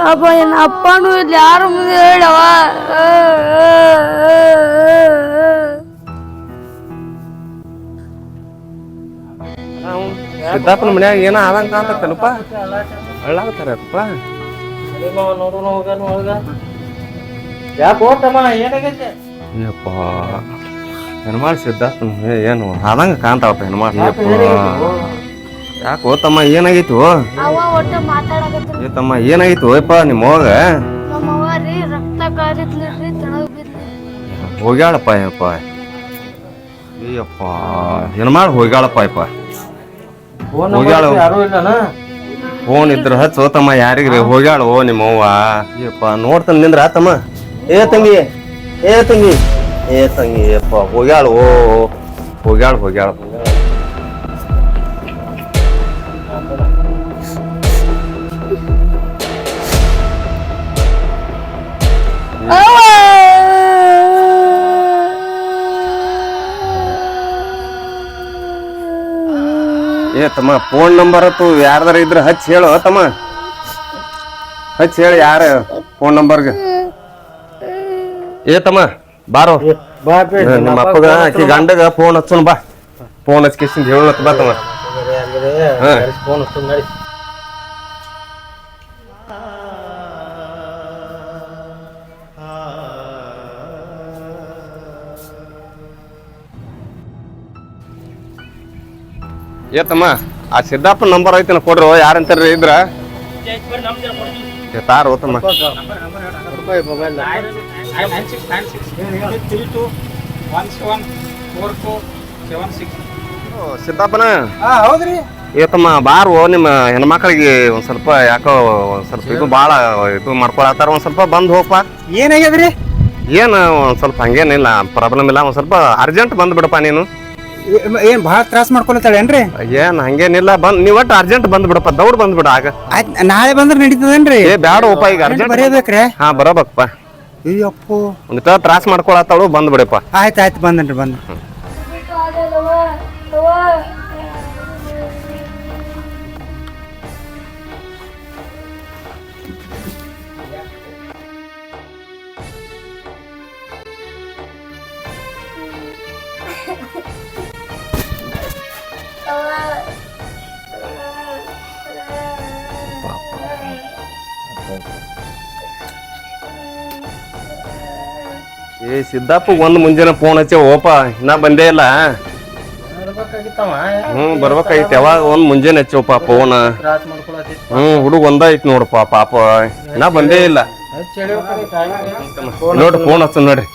[SPEAKER 5] ಅಪ್ಪ ಏನ್ ಅಪ್ಪನೂ ಇಲ್ಲಿ ಯಾರ ಮುಂದೆ ಹೇಳವ
[SPEAKER 6] ಸಿದ್ದಾಪನ ಮನ್ಯಾಗ ಏನೋ ಆದಂಗ ಕಾಣ್ತಪ್ಪ ಅಳ್ಳಾಗತ್ತಾರಪ್ಪ
[SPEAKER 2] ಯಾಕೆ ಹೋತಮ್ಮ ಏನಾಗೈತೆ
[SPEAKER 6] ಯಪ್ಪ ಹೆಣ್ಮಾಳ್ ಸಿದ್ದಾಪನ ಏನು ಆದಂಗ ಕಾಣ್ತಾವಪ್ಪ ಹೆಣ್ಮಾಳ್ ಯಾಕೆ ಹೋತಮ್ಮ ಏನಾಗೈತು
[SPEAKER 5] ಅವ ಒಟ್ಟು ಮಾತಾಡಕತ್ರಿ
[SPEAKER 6] ಏ ತಮ್ಮ ಏನಾಗೈತು ಯಪ್ಪ ನಿಮ್ಮ ಹೋಗ
[SPEAKER 5] ನಮ್ಮ ಅವ್ವ ರೀ ರಕ್ತ ಕಾರಿತ್ಲಿರಿ ತೆಳಗ್ ಬಿದ್ರಿ
[SPEAKER 6] ಹೋಗ್ಯಾಳಪ್ಪ ಯಪ್ಪ ಅಯ್ಯಪ್ಪ ಹೆಣ್ಮಾಳ್ ಹೋಗ್ಯಾಳಪ್ಪ ಯಪ್ಪ ಹೋಗ್ಯಾಳ
[SPEAKER 2] ಯಾರು ಇಲ್ಲನ
[SPEAKER 6] ಫೋನ್ ಇದ್ರ ಹಚ್ಚ ತಮ್ಮ ಯಾರಿಗ್ರಿ ಹೋಗ್ಯಾಳು ನಿಮ್ಮವ್ವ ಅಯ್ಯಪ್ಪ ನೋಡ್ತಾನ ನಿಂದ್ರ ಆತಮ್ಮ ಏ ತಂಗಿ ಏ ತಂಗಿ ಏ ತಂಗಿ ಯಪ್ಪ ಹೋಗ್ಯಾಳು ಹೋಗ್ಯಾಳು ಹೋಗ್ಯಾಳು ಏ ತಮ್ಮ ಫೋನ್ ನಂಬರ್ ಅತ್ತು ಯಾರ್ದಾರ ಇದ್ರ ಹಚ್ಚಿ ಹೇಳು ತಮ್ಮ ಹಚ್ಚಿ ಹೇಳಿ ಯಾರ ಫೋನ್ ನಂಬರ್ಗೆ ಏ ತಮ್ಮ ಬಾರೋ ನಿಮ್ಮ ಅಪ್ಪಗ ಆಕಿ ಗಂಡಗ ಫೋನ್ ಹಚ್ಚೋಣ ಬಾ ಫೋನ್ ಹಚ್ಕೇಸಿಂದ ಹೇಳತ್ ಬಾ ತಮ್ಮ
[SPEAKER 2] ಫೋನ್ ನಡಿ
[SPEAKER 6] ಏ ತಮ್ಮ ಆ ಸಿದ್ದಾಪನ ನಂಬರ್ ಐತನ ಕೊಡ್ರು ಯಾರಂತಾರ ಇದ್ರ ತಾರು ತಮ್ಮ ಸಿದ್ದಾಪನ
[SPEAKER 1] ಹೌದ್ರಿ
[SPEAKER 6] ಏ ತಮ್ಮ ಬಾರು ನಿಮ್ಮ ಹೆಣ್ಮಕ್ಳಿಗೆ ಒಂದ್ ಸ್ವಲ್ಪ ಯಾಕೋ ಒಂದ್ ಸ್ವಲ್ಪ ಇದು ಬಾಳ ಇದು ಮಾಡ್ಕೊಳತ್ತಾರ ಒಂದ್ ಸ್ವಲ್ಪ ಬಂದ್ ಹೋಗಪ್ಪ
[SPEAKER 1] ಏನಾಗ್ಯದ್ರಿ
[SPEAKER 6] ಏನ್ ಒಂದ್ ಸ್ವಲ್ಪ ಹಂಗೇನಿಲ್ಲ ಪ್ರಾಬ್ಲಮ್ ಇಲ್ಲ ಒಂದ್ ಸ್ವಲ್ಪ ಅರ್ಜೆಂಟ್ ಬಂದ್ ಬಿಡಪ್ಪ ನೀನು
[SPEAKER 1] ಏನ್ ಭಾಳ ತ್ರಾಸ ಮಾಡ್ಕೊಳತ್ತಾಳೇನ್ರಿ
[SPEAKER 6] ಏನ್ ಹಂಗೇನಿಲ್ಲ ಬಂದ್ ನೀವ್ ಒಟ್ಟು ಅರ್ಜೆಂಟ್ ಬಂದ್ ಬಿಡಪ್ಪ ದೌಡ್ ಬಂದ್ ಬಿಡ ಆಗ
[SPEAKER 1] ಆಯ್ತ್ ನಾಳೆ ಬಂದ್ರೆ ನಡೀತದೇನ್ರಿ
[SPEAKER 6] ಏ ಬ್ಯಾಡ ಓಪ ಈಗ ಅರ್ಜೆಂಟ್
[SPEAKER 1] ಬರೆಯಬೇಕ್ರಿ
[SPEAKER 6] ಹಾ ಬರೋಬಕ್ಪ
[SPEAKER 1] ಅಯ್ಯಪ್ಪೋ
[SPEAKER 6] ಒಂದಿಟ ತ್ರಾಸ ಮಾಡ್ಕೊಳತ್ತಾಳು ಬಂದ್ ಬಿಡಪ್ಪ
[SPEAKER 1] ಆಯ್ತು ಬಂದನ್ರಿ ಬಂದ
[SPEAKER 6] ಏ ಸಿದ್ದಪ್ಪ ಒಂದ್ ಮುಂಜಾನೆ ಫೋನ್ ಹಚ್ಚ ಓಪ ಇನ್ನ ಬಂದೇ ಇಲ್ಲ ಬರ್ಬೇಕಾಗಿತ್ತು ಯಾವಾಗ ಒಂದ್ ಮುಂಜಾನೆ ಹಚ್ಚೋಪ ಫೋನ್ ಹುಡುಗ ಒಂದ ಐತಿ ನೋಡಪ್ಪ ಪಾಪ ಇನ್ನ ಬಂದೇ ಇಲ್ಲ ನೋಡ್ರಿ ಫೋನ್ ಹಚ್ಚ ನೋಡ್ರಿ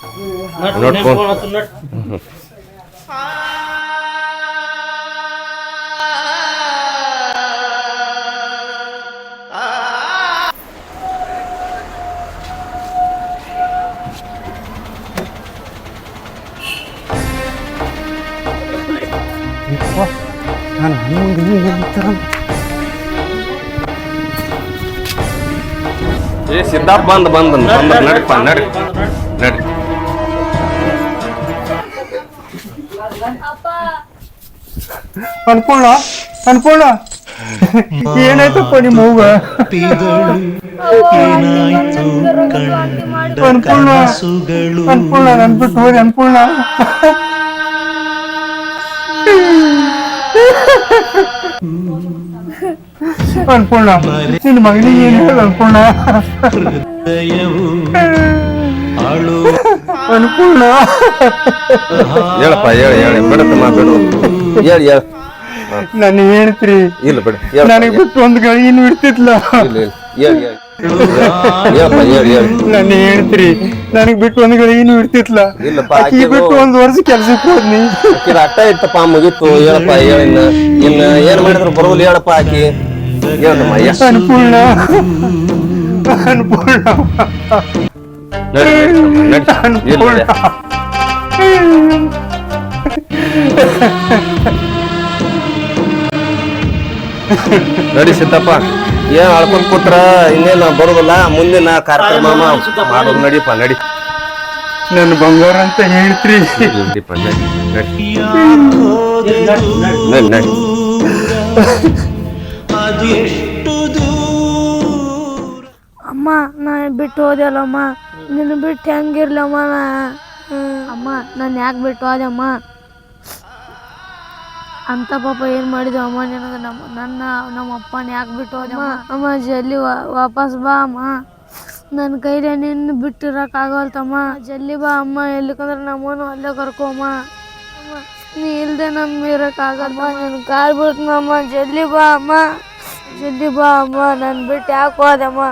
[SPEAKER 6] ನೋಡಿ ಫೋನ್
[SPEAKER 1] ನಾನು
[SPEAKER 6] ಏ ಸಿದ್ದಾಪ್ ಬಂದ್ ನಡಿಪ್ಪ ನಡಿ ನಡಿ
[SPEAKER 1] ಅನ್ಪೂರ್ಣ ಅನ್ಪೂರ್ಣ ಏನಾಯ್ತಪ್ಪ ನಿಮ್ಮ ಹೂವ ಅನ್ಪೂರ್ಣ ಅನ್ಪೂರ್ಣ ನನ್ ಬಿಟ್ಟು ಹೋಗಿ ಅನ್ಪೂರ್ಣ ಅನ್ಪೂರ್ಣ ನಿನ್ನ ಮಗನಿಗೆ ಏನ್ ಹೇಳ ಅನ್ಪೂರ್ಣ ಅನ್ಪೂರ್ಣ
[SPEAKER 6] ಹೇಳಪ್ಪ ಹೇಳಿ ಬಿಡತ್ತಮ್ಮ ಬಿಡು ಹೇಳಿ ಹೇಳ
[SPEAKER 1] ನನ್ನ ಹೇಳ್ತ್ರಿ
[SPEAKER 6] ಇಲ್ಲ ಬಿಡು
[SPEAKER 1] ನನಗೆ ಬಿಟ್ಟು ಒಂದ್ ಗಳಿಯನ್ನು ಇಡ್ತಿದ್ಲ ನನ್ನ ಹೇಳ್ತ್ರಿ ನನಗ್ ಬಿಟ್ಟು ಒಂದ್ ಗಳಿಯನ್ನು ಇಡ್ತಿದ್ಲ
[SPEAKER 6] ಇಲ್ಲಪ್ಪ
[SPEAKER 1] ಆಕಿ ಬಿಟ್ಟು ಒಂದ್ ವರ್ಷ ಕೆಲ್ಸಕ್ಕೆ ಹೋದ್ನಿ
[SPEAKER 6] ಅಟ್ಟ ಇತ್ತಪ್ಪ ಮುಗೀತು ಹೇಳಪ್ಪ ಹೇಳಿನ ಇನ್ನ ಏನ್ ಮಾಡಿದ್ರು ಬರೋಲ್ಲ ಹೇಳಪ್ಪ ಆಕಿ ಹೇಳಮ್ಮ
[SPEAKER 1] ಅನ್ಪೂರ್ಣ ಅನ್ಪೂರ್ಣ ಅನ್ಪೂರ್ಣ
[SPEAKER 6] ನಡಿ ಸಿದ್ದಪ್ಪ ಏನ್ ಆಳ್ಕೊಂಡ್ ಕೂತ್ರ ಇನ್ನೇನ ಬರೋದಿಲ್ಲ ಮುಂದಿನ ಕಾರ್ಯಕ್ರಮ ಮಾಡೋದು ನಡಿಪ್ಪ ನಡಿ
[SPEAKER 1] ನನ್ನ ಬಂಗಾರ ಅಂತ ಹೇಳ್ತ್ರಿ
[SPEAKER 6] ನಡಿಪ್ಪ ನಡಿ ನಡಿ ನಡಿ
[SPEAKER 5] ಅಮ್ಮ ನಾ ಬಿಟ್ಟು ಹೋದೆಲ್ಲಮ್ಮ ನಿನ್ನ ಬಿಟ್ಟು ಹೆಂಗಿರ್ಲಮ್ಮ ಅಮ್ಮ ನಾನು ಯಾಕೆ ಬಿಟ್ಟು ಹೋದೆ ಅಮ್ಮ ಅಂತ ಪಾಪ ಏನು ಮಾಡಿದೆ ಅಮ್ಮ ನಿನಗೆ ನಮ್ಮ ಅಪ್ಪನ ಯಾಕೆ ಬಿಟ್ಟು ಹೋದೆ ಅಮ್ಮ ಜಲ್ದಿ ವಾಪಸ್ ಬಾ ಅಮ್ಮ ನನ್ನ ಕೈಲಿ ನಿನ್ನ ಬಿಟ್ಟಿರೋಕ್ಕಾಗಲ್ತಮ್ಮ ಜಲ್ದಿ ಬಾ ಅಮ್ಮ ಎಲ್ಲಿಕಂದ್ರೆ ನಮ್ಮನ್ನು ಅಲ್ಲೇ ಕರ್ಕೊಮ್ಮ ಅಮ್ಮ ನೀ ಇಲ್ಲದೆ ನಮ್ಮ ಇರೋಕ್ಕಾಗಲ್ಲ ನನ್ನ ಕಾಲು ಬಿಡ್ತನಮ್ಮ ಜಲ್ದಿ ಬಾ ಅಮ್ಮ ನನ್ನ ಬಿಟ್ಟು ಯಾಕೆ ಹೋದಮ್ಮ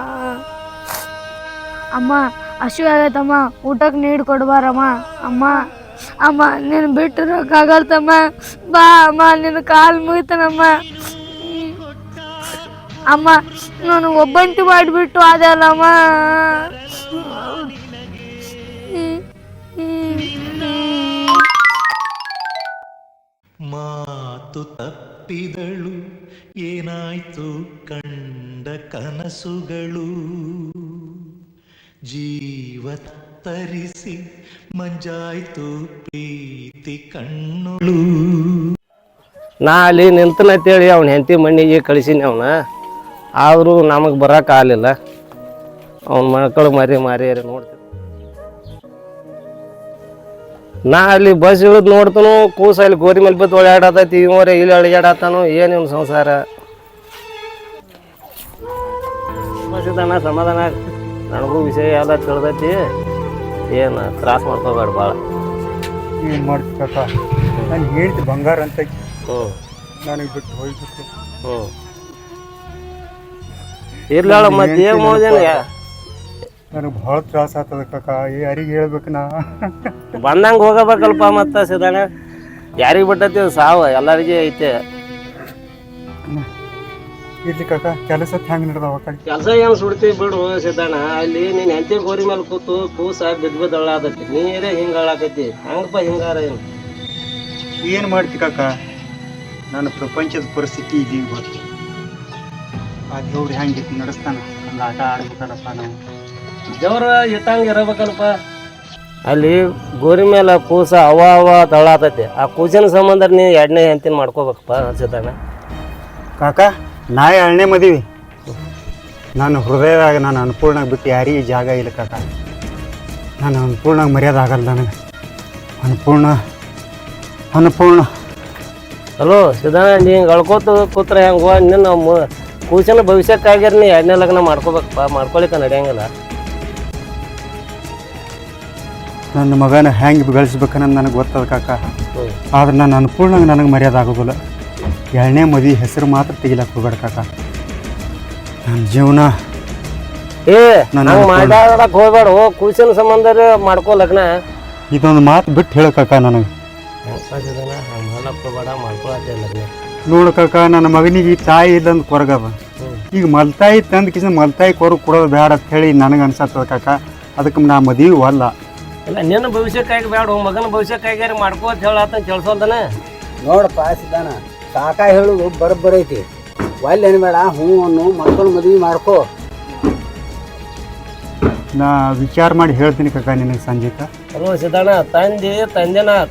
[SPEAKER 5] ಅಮ್ಮ ಹಸಿವು ಆಗೈತಮ್ಮ ಊಟಕ್ಕೆ ನೀರು ಕೊಡ್ಬಾರಮ್ಮ ಅಮ್ಮ ಅಮ್ಮ ನೀನು ಬಿಟ್ಟಿರೋಕ್ಕಾಗಲ್ತಮ್ಮ ಬಾ ಅಮ್ಮ ನಿನ್ನ ಕಾಲು ಮುಗಿತಾನಮ್ಮ ಅಮ್ಮ ನಾನು ಒಬ್ಬಂಟಿ ಮಾಡಿಬಿಟ್ಟು ಅದಲ್ಲಮ್ಮ
[SPEAKER 7] ಮಾತು ತಪ್ಪಿದಳು ಏನಾಯ್ತು ಕಂಡ ಕನಸುಗಳು ಜೀವ ತರಿಸಿ ಮಂಜಾಯ್ತು ಪ್ರೀತಿ ಕಣ್ಣುಳು
[SPEAKER 2] ನಾ ಅಲ್ಲಿ ನಿಂತನಂತೇಳಿ ಅವ್ನ ಹೆಂಡತಿ ಮಣ್ಣಿಗೆ ಕಳಿಸೀನಿ ಅವನ ಆದರೂ ನಮಗೆ ಬರೋಕ್ಕಾಗಲಿಲ್ಲ ಅವನ ಮಕ್ಕಳು ಮಾರಿ ನೋಡ್ತೀನಿ ನಾ ಅಲ್ಲಿ ಬಸ್ ಇಳಿದು ನೋಡ್ತಾನು ಕೂಸ ಅಲ್ಲಿ ಗೋರಿ ಮೇಲೆ ಬಿದ್ದು ಓಡಾಡತೈತಿ ಇವರೇ ಇಲ್ಲಿ ಅಳಿಗಾಡತ್ತಾನು ಏನು ಇವ್ನ ಸಂಸಾರ ಬಸ್ಸಿದ್ದಾನ ಸಮಾಧಾನ ನನಗೂ ವಿಷಯ ಎಲ್ಲ ತಿಳಿದೈತಿ ಏನು ತ್ರಾಸ ಮಾಡ್ಕೋಬೇಡ ಭಾಳ
[SPEAKER 1] ಏನ್ ಮಾಡ್ತಿ ಕಾಕ ನಾನು ಹೇಳ್ತಿ ಬಂಗಾರ ಅಂತ ನನಗೆ ಬಿಟ್ಟು ಹೋಗ್ಬಿಟ್ಟು
[SPEAKER 2] ಇರ್ಲಾಳ ಮತ್ತೆ ಏನು ಮಾಡೋದೇನು
[SPEAKER 1] ನನಗೆ ಭಾಳ ತ್ರಾಸ ಆಗ್ತದ ಕಾಕ ಯಾರಿಗೆ ಹೇಳ್ಬೇಕು ನಾ
[SPEAKER 2] ಬಂದಂಗೆ ಹೋಗಬೇಕಲ್ಪ ಮತ್ತೆ ಸಿದಾಣ ಯಾರಿಗೆ ಬಿಟ್ಟತಿ ಸಾವು ಎಲ್ಲರಿಗೆ ಐತೆ
[SPEAKER 1] ಇರ್ಲಿ ಕಾಕ ಕೆಲಸ ಹೆಂಗೆ ನಡೆದವ ಕಡೆ
[SPEAKER 2] ಕೆಲಸ ಏನು ಸುಡ್ತೀವಿ ಬಿಡು ಸಿದ್ದಣ್ಣ ಅಲ್ಲಿ ನೀನು ಹೆಂಡತಿ ಗೋರಿ ಮೇಲೆ ಕೂತು ಕೂಸ ಬಿದ್ದು ಅಳ್ಳಾದತಿ ನೀರೇ ಹಿಂಗೆ ಅಳ್ಳಾಕೈತಿ ಹಂಗಪ್ಪ ಹಿಂಗಾರ ಏನು
[SPEAKER 1] ಏನು ಮಾಡ್ತಿ ಕಾಕ ನನ್ನ ಪ್ರಪಂಚದ ಪರಿಸ್ಥಿತಿ ಇದೀಗ ಗೊತ್ತು ಆ ದೇವ್ರು ಹೆಂಗೆ ನಡೆಸ್ತಾನ ಹಂಗೆ ಆಟ ಆಡ್ಬೇಕಲ್ಲಪ್ಪ ನಾವು
[SPEAKER 2] ದೇವ್ರ ಇಟ್ಟಂಗೆ ಇರಬೇಕಲ್ಪ ಅಲ್ಲಿ ಗೋರಿ ಮೇಲೆ ಕೂಸ ಅವ ತಳ್ಳಾತೈತಿ ಆ ಕೂಸಿನ ಸಂಬಂಧ ನೀ ಎರಡನೇ ಹೆಂಡತಿನ ಮಾಡ್ಕೋಬೇಕಪ್ಪ ಸಿದ್ದಣ್ಣ
[SPEAKER 1] ಕಾಕ ನಾ ಎರಡನೇ ಮದುವೆ ನಾನು ಹೃದಯದಾಗ ನಾನು ಅನ್ಪೂರ್ಣಾಗ ಬಿಟ್ಟು ಯಾರಿಗೆ ಜಾಗ ಇಲ್ಲ ಕಾಕ ನಾನು ಅನ್ಪೂರ್ಣಾಗ ಮರ್ಯಾದೆ ಆಗಲ್ಲ ನನಗೆ ಅನ್ಪೂರ್ಣ
[SPEAKER 2] ಹಲೋ ಸಿದ್ದಣ್ಣ ನೀ ಹಿಂಗೆ ಅಳ್ಕೋತ ಕೂತ್ರ ಹೆಂಗೆ ನಿನ್ನ ಕೂಸಿನ ಭವಿಷ್ಯಕ್ಕಾಗ್ಯಾರ ನೀ ಎರಡನೇ ಲಗ್ನ ಮಾಡ್ಕೋಬೇಕಪ್ಪ ಮಾಡ್ಕೊಳಿಕ ನಡೆಯಂಗಿಲ್ಲ
[SPEAKER 1] ನನ್ನ ಮಗನ ಹೆಂಗೆ ಬೆಳೆಸ್ಬೇಕನ್ನೋದು ನನಗೆ ಗೊತ್ತದ ಕಾಕ ಆದ್ರೆ ನಾನು ಅನ್ಪೂರ್ಣಾಗ ನನಗೆ ಮರ್ಯಾದೆ ಆಗೋದಿಲ್ಲ ಎರಡನೇ ಮದುವೆ ಹೆಸರು ಮಾತ್ರ ತೆಗಿಲಕ್ಕೆ ಹೋಗ್ಬೇಡ ಕಾಕ ನನ್ನ ಜೀವನ
[SPEAKER 2] ಹಂಗ ಮಾತಾಡಕ್ ಹೋಗ್ಬೇಡ. ಕೂಸಿನ ಸಂಬಂಧ ಮಾಡ್ಕೋ ಲಗ್ನ.
[SPEAKER 1] ಇದೊಂದು ಮಾತು ಬಿಟ್ಟು ಹೇಳು ಕಾಕ ನನಗೆ.
[SPEAKER 2] ಮಾಡ್ಕೊಳತ್ತೆ ಲಗ್ನ.
[SPEAKER 1] ನೋಡು ಕಾಕ, ನನ್ನ ಮಗನಿಗೆ ತಾಯಿ ಇಲ್ಲಂದು ಕೊರಗದ. ಈಗ ಮಲ್ತಾಯಿ ತಂದು ಕಿಸ ಮಲ್ತಾಯಿ ಕೊರಗು ಕೊಡೋದು ಬೇಡ ಅಂತ ಹೇಳಿ ನನಗೆ ಅನ್ಸತ್ತದ ಕಾಕ. ಅದಕ್ಕೆ ನಾ ಮದುವೆ ಅಲ್ಲ.
[SPEAKER 2] ಇಲ್ಲ, ನಿನ್ನ ಭವಿಷ್ಯಕ್ಕಾಗಿ ಬೇಡ, ಮಗನ ಭವಿಷ್ಯಕ್ಕಾಗಿ ಮಾಡ್ಕೋ ಅಂತ ಹೇಳತ್ತ ಕೇಳ್ಸೋಲ್ದನ.
[SPEAKER 8] ನೋಡಪ್ಪ ಸಿದ್ದಾನ, ಕಾಕ ಹೇಳುದು ಬರಬ್ಬರೈತಿ. ಒಲ್ಲೆ ಅನ್ಬೇಡ, ಹ್ಞೂ ಅನ್ನು ಮಕ್ಕಳು ಮದುವೆ ಮಾಡ್ಕೋ.
[SPEAKER 1] ನಾ ವಿಚಾರ ಮಾಡಿ ಹೇಳ್ತೀನಿ ಕಾಕ ನಿನಗೆ ಸಂಜೆಕ.
[SPEAKER 2] ಅಲ್ವ ಸಿದ್ದಣ್ಣ,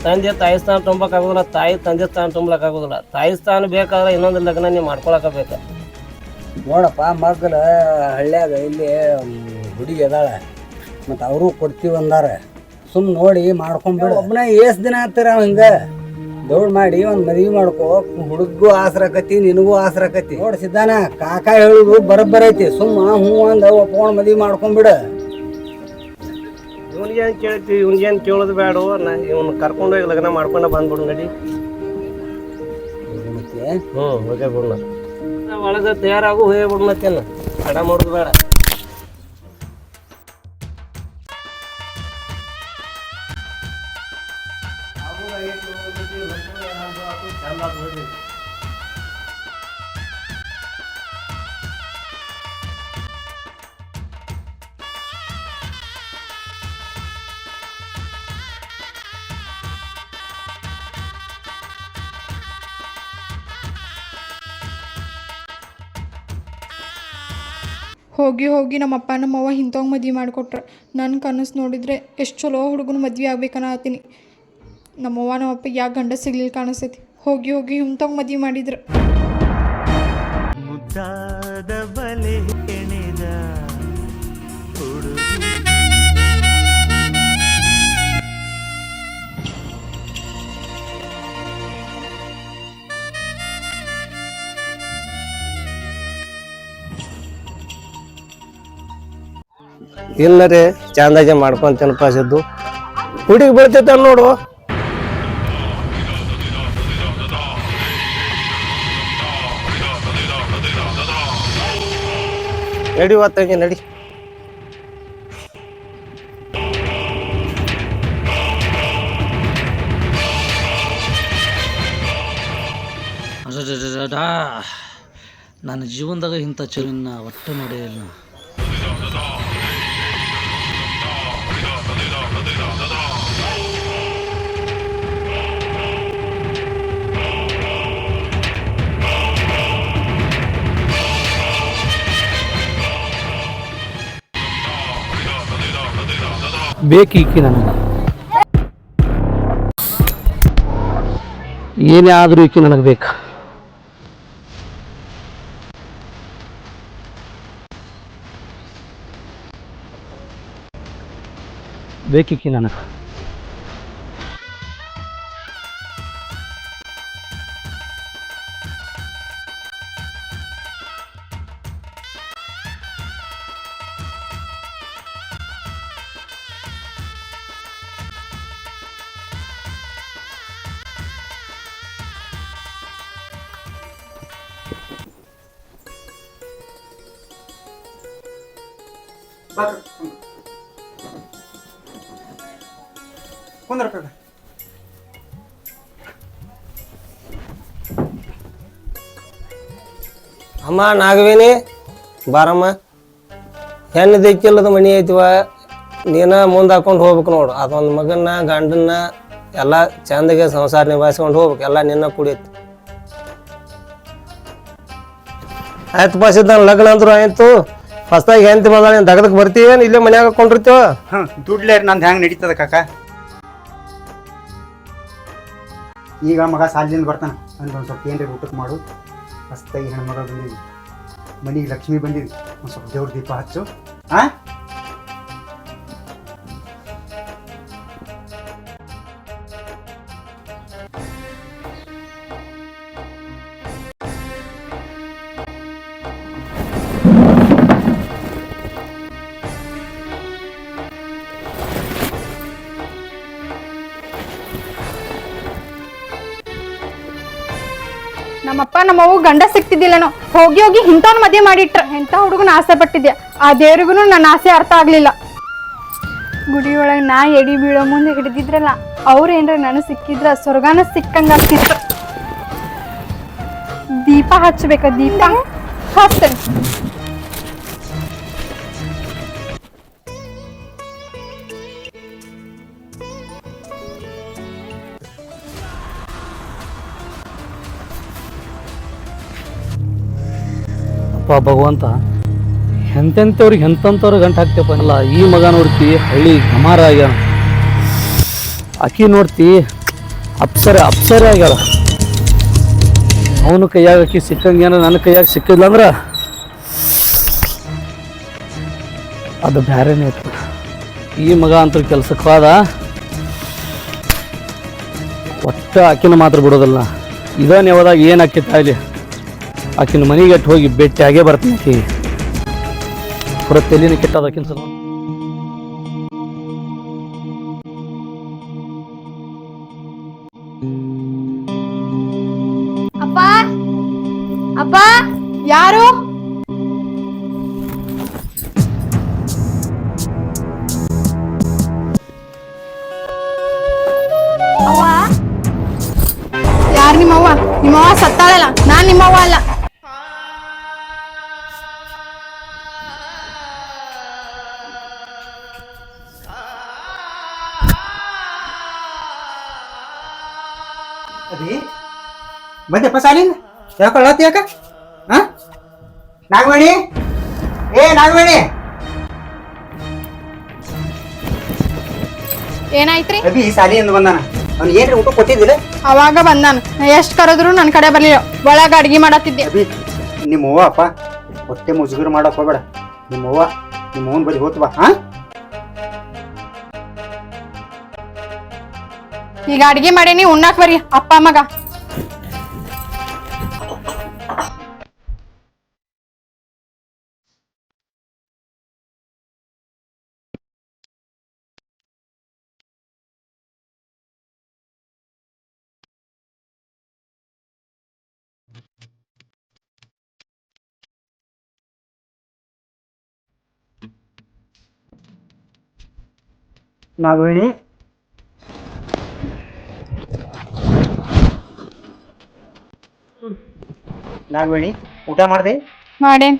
[SPEAKER 2] ತಂದೆ ತಾಯಿ ಸ್ಥಾನ ತುಂಬಕ್ಕಾಗೋದಿಲ್ಲ, ತಾಯಿ ತಂದೆ ಸ್ಥಾನ ತುಂಬಲಕ್ಕಾಗೋದಿಲ್ಲ. ತಾಯಿ ಸ್ಥಾನ ಬೇಕಾದ್ರೆ ಇನ್ನೊಂದು ಲಗ್ನ ನೀವು ಮಾಡ್ಕೊಳಕಬೇಕ.
[SPEAKER 8] ನೋಡಪ್ಪ, ಮಗ್ಗಲ ಹಳ್ಳ್ಯಾಗ ಇಲ್ಲಿ ಹುಡುಗಿ ಅದಾಳ, ಮತ್ತು ಅವರು ಕೊಡ್ತೀವಿ ಅಂದಾರ. ಸುಮ್ ನೋಡಿ ಮಾಡ್ಕೊಂಡ್ಬಿಡು. ಒಬ್ಬನ ಏಸ್ ದಿನ ಆಗ್ತಾರ ಹಿಂಗೆ ದೌಡ್ ಮಾಡಿ ಒಂದು ಮದುವೆ ಮಾಡ್ಕೋ. ಹುಡುಗೂ ಆಸರಾಕತಿ, ನಿನಗೂ ಆಸರಾಕತಿ. ನೋಡಿ ಸಿದ್ದಾನ, ಕಾಕ ಹೇಳುದು ಬರಬ್ಬರೈತಿ. ಸುಮ್ಮ ಹ್ಞೂ ಅಂದ ಒಪ್ಕೊಂಡು ಮದುವೆ ಮಾಡ್ಕೊಂಡ್ಬಿಡು.
[SPEAKER 2] ಇವ್ನಿಗೇನು ಕೇಳ್ತೀವಿ, ಇವ್ನಿಗೇನು ಕೇಳೋದು ಬೇಡ. ಇವ್ನು ಕರ್ಕೊಂಡೋಗಿ ಲಗ್ನ ಮಾಡ್ಕೊಂಡು ಬಂದ್ಬಿಡು ನಡಿ. ಹೋಗೇ ಬಿಡ್ನ ಒಳಗೆ ತಯಾರಾಗು, ಹೋಗೇ ಬಿಡ್ನತ್ತೇನು ಅಡ ಮಾಡೋದು ಬೇಡ.
[SPEAKER 9] ಹೋಗಿ ಹೋಗಿ ನಮ್ಮಪ್ಪ ನಮ್ಮವ್ವ ಇಂಥವಂಗೆ ಮದ್ವೆ ಮಾಡಿಕೊಟ್ರೆ ನನ್ನ ಕನಸು ನೋಡಿದರೆ ಎಷ್ಟು ಚಲೋ ಹುಡುಗನ ಮದ್ವೆ ಆಗ್ಬೇಕನ್ನತ್ತೀನಿ. ನಮ್ಮವ್ವ ನಮ್ಮಪ್ಪ ಯಾಕೆ ಗಂಡ ಸಿಗ್ಲಿಲ್ಲ ಕಾಣಿಸ್ತೈತಿ. ಹೋಗಿ ಹೋಗಿ ಇಂಥವಂಗೆ ಮದ್ವೆ ಮಾಡಿದ್ರೆ.
[SPEAKER 7] ಮುದ್ದಾದ ಬಲೆ ಹೆಣೆದ ಹುಡುಗಿ
[SPEAKER 2] ಇಲ್ಲರೇ ಚಂದಾಗೆ ಮಾಡ್ಕೊಂತ ನೆನಪಾಸಿದ್ದು ಹುಡುಗಿ ಬೀಳ್ತೈತ ನೋಡು. ನಡಿ ಹೊತ್ತಂಗೆ ನಡಿ.
[SPEAKER 10] ನನ್ನ ಜೀವನದಾಗ ಇಂಥ ಚಲನ ಒಟ್ಟು ನಡೆಯಲ್ಲ.
[SPEAKER 2] ಬೇಕೀಕಿ ನನಗೆ, ಏನೇ ಆದರೂ ಈಕಿ ನನಗೆ ಬೇಕು. ಬೇಕೀಕಿ ನನಗೆ.
[SPEAKER 1] ಕುಂದ್ರ ಕಾಕ.
[SPEAKER 2] ಅಮ್ಮ ನಾಗವೇಣಿ ಬಾರಮ್ಮ. ಹೆಣ್ಣು ದಿಕ್ಕಿಲ್ಲದ ಮನಿ ಐತಿವ, ನೀನ ಮುಂದೆ ಹಾಕೊಂಡು ಹೋಗ್ಬೇಕು ನೋಡು. ಅದೊಂದು ಮಗನ್ನ ಗಂಡನ್ನ ಎಲ್ಲ ಚಂದಗೆ ಸಂಸಾರ ನಿಭಾಯಿಸ್ಕೊಂಡು ಹೋಗ್ಬೇಕು. ಎಲ್ಲ ನಿನ್ನ ಕುಡಿಯೈತಿ. ಆಯ್ತು ಪಾಸಿದ್ದ ಲಗ್ನ ಅಂದ್ರು ಆಯ್ತು. ಹೊಸ್ದಾಗಿ ಹೆಂಡತಿ ಬಂದ ನೀನು ದಗದಕ್ಕೆ ಬರ್ತೀವೇನು ಇಲ್ಲೇ ಮನ್ಯಾಗ ಹಾಕೊಂಡಿರ್ತೀವ?
[SPEAKER 1] ಹಾಂ, ದುಡ್ಲೇ ನಂದು ಹೆಂಗೆ ನಡೀತದ ಕಾಕ. ಈಗ ಮಗ ಸಾಲಿಂದ ಬರ್ತಾನೆ, ನನಗೆ ಒಂದು ಸ್ವಲ್ಪ ಏನ್ರಿ ಊಟಕ್ಕೆ ಮಾಡು. ಹೊಸ್ದಾಗಿ ಹೆಣ್ಮಗ ಬಂದಿದ್ವಿ, ಮನೆಗೆ ಲಕ್ಷ್ಮಿ ಬಂದಿದ್ವಿ, ಒಂದು ಸ್ವಲ್ಪ ದೇವ್ರ ದೀಪ ಹಚ್ಚು. ಹಾಂ,
[SPEAKER 9] ನಮ್ಮಪ್ಪ ನಮ್ಮವು ಗಂಡ ಸಿಕ್ತಿದ್ದಿಲ್ಲನೋ ಹೋಗಿ ಹೋಗಿ ಇಂಥವ್ನ ಮದುವೆ ಮಾಡಿಟ್ರ ಎಂಥ ಹುಡುಗನ ಆಸೆ ಪಟ್ಟಿದ್ದೆ ಆ ದೇವ್ರಿಗೂ ನನ್ನ ಆಸೆ ಅರ್ಥ ಆಗ್ಲಿಲ್ಲ. ಗುಡಿ ಒಳಗೆ ನಾ ಎಡಿ ಬೀಳೋ ಮುಂದೆ ಹಿಡಿದಿದ್ರಲ್ಲ ಅವ್ರು ಏನ್ರ ನನಗೆ ಸಿಕ್ಕಿದ್ರ ಸ್ವರ್ಗಾನ ಸಿಕ್ಕಂಗ ಆಗ್ತಿತ್ತು. ದೀಪ ಹಚ್ಚಬೇಕ, ದೀಪ ಹಚ್ತೇನೆ.
[SPEAKER 10] ಅಪ್ಪ ಭಗವಂತ ಎಂತೆಂಥವ್ರಿಗೆ ಎಂಥವ್ರಿಗೆ ಗಂಟು ಹಾಕ್ತೇಪ್ಪ. ಅಲ್ಲ ಈ ಮಗ ನೋಡ್ತಿ ಹಳ್ಳಿ ಗಮಾರ ಆಗ್ಯಾನ, ಅಕ್ಕಿ ನೋಡ್ತಿ ಅಪ್ಸರೆ ಆಗ್ಯಾಳ. ಅವನು ಕೈಯಾಗ ಅಕ್ಕಿ ಸಿಕ್ಕಂಗೇನ ನನ್ನ ಕೈಯಾಗ ಸಿಕ್ಕಿಲ್ಲ ಅಂದ್ರೆ ಅದು ಬ್ಯಾರೇನೇ ಇತ್ತು. ಈ ಮಗ ಅಂತೂ ಕೆಲ್ಸಕ್ಕೆ ಹೋದ, ಒಟ್ಟ ಆಕಿನ ಮಾತ್ರ ಬಿಡೋದಿಲ್ಲ. ಇದ ನೇವದಾಗ ಏನು ಆಕಿತ್ತ ಅಲ್ಲಿ ಆಕಿನ ಮನೆಗೆ ಅಟ್ಟು ಹೋಗಿ ಭೇಟಿ ಆಗೇ ಬರ್ತೀನಿ. ಆಕಿ ಪುರ ತೆಲಿನ ಕೆಟ್ಟದಕ್ಕಿನ ಸಲ
[SPEAKER 9] ಅಪ್ಪ ಅಪ್ಪ ಯಾರು? ಯಾರು ನಿಮ್ಮವ್ವ? ನಿಮ್ಮವ್ವ ಸತ್ತಾಳಲ್ಲ, ನಾನ್ ನಿಮ್ಮವ್ವ ಅಲ್ಲ.
[SPEAKER 1] ಅಭಿ ಬಂದೆಪ್ಪ ಸಾಲಿಂದ ಯಾಕೆ ಅಳತ್ತಿ ಯಾಕ? ಹಾಂ ನಾಗವೇಣಿ, ಏ ನಾಗವೇಣಿ.
[SPEAKER 9] ಏನಾಯ್ತ್ರಿ?
[SPEAKER 1] ಅಭಿ ಸಾಲಿಯಿಂದ ಬಂದಾನ, ಅವ್ನು ಏನ್ರಿ ಊಟ ಕೊಟ್ಟಿದ್ದಿಲ್ಲ?
[SPEAKER 9] ಅವಾಗ ಬಂದಾನ, ಎಷ್ಟ್ ಕರೆದ್ರು ನನ್ ಕಡೆ ಬರ್ಲಿಲ್ಲ. ಒಳಗ ಅಡ್ಗಿ ಮಾಡತ್ತಿದ್ದೆ.
[SPEAKER 1] ಅಭಿ ನಿಮ್ಮವ್ವ ಅಪ್ಪ ಹೊಟ್ಟೆ ಮುಜುಗರ ಮಾಡಕ್ ಹೋಗ್ಬೇಡ. ನಿಮ್ಮವ್ವನ್ ಬಳಿ ಹೋತ್ ಬಾ. ಹಾ
[SPEAKER 9] ಈಗ ಅಡ್ಗಿ ಮಾಡೀನಿ, ಉಣ್ಣಾಕ್ ಬರ್ರಿ ಅಪ್ಪ ಮಗ.
[SPEAKER 1] ನಾಗವೇಣಿ, ನಾಗವೇಣಿ ಊಟ ಮಾಡ್ದೆ?
[SPEAKER 9] ಮಾಡೇನ್.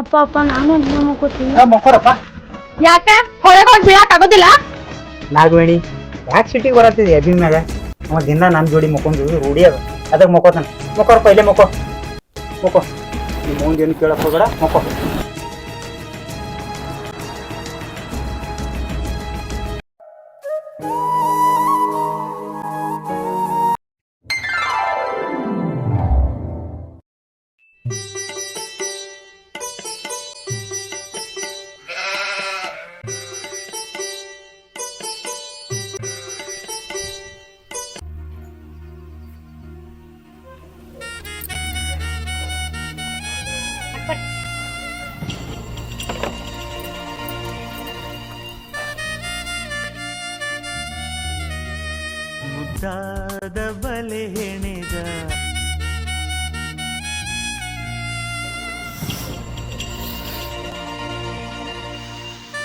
[SPEAKER 5] ಅಪ್ಪ ಅಪ್ಪ ನಾನು ಮಕ್ಕೋತೀನಿ.
[SPEAKER 1] ಮಕ್ಕೋರಪ್ಪ.
[SPEAKER 9] ಯಾಕ ಹೊರಗೆ ಹೋಗಿ ಬೀಳಾಕ್ ಆಗೋದಿಲ್ಲ?
[SPEAKER 1] ನಾಗವೇಣಿ ಯಾಕೆ ಸಿಟಿಗೆ ಬರತ್ತಿದೆ ಅಭಿ ಮ್ಯಾಗ? ಅವ ದಿನ ನನ್ನ ಜೋಡಿ ಮಕ್ಕೊಂಡು ರೂಢಿ ಅದ, ಅದಕ್ಕೆ ಮಕ್ಕೋತಾನ. ಮಕ್ಕೋರಪ್ಪ, ಇಲ್ಲೇ ಮಕ್ಕೋ. ನಿಮ್ಮ ಮುಂದೆ ಏನು ಕೇಳಕ್ ಹೋಗ್ಬೇಡ, ಮಕ್ಕೋ.
[SPEAKER 7] ಮುದ್ದಾದ ಬಲೆ ಹೆಣೆದ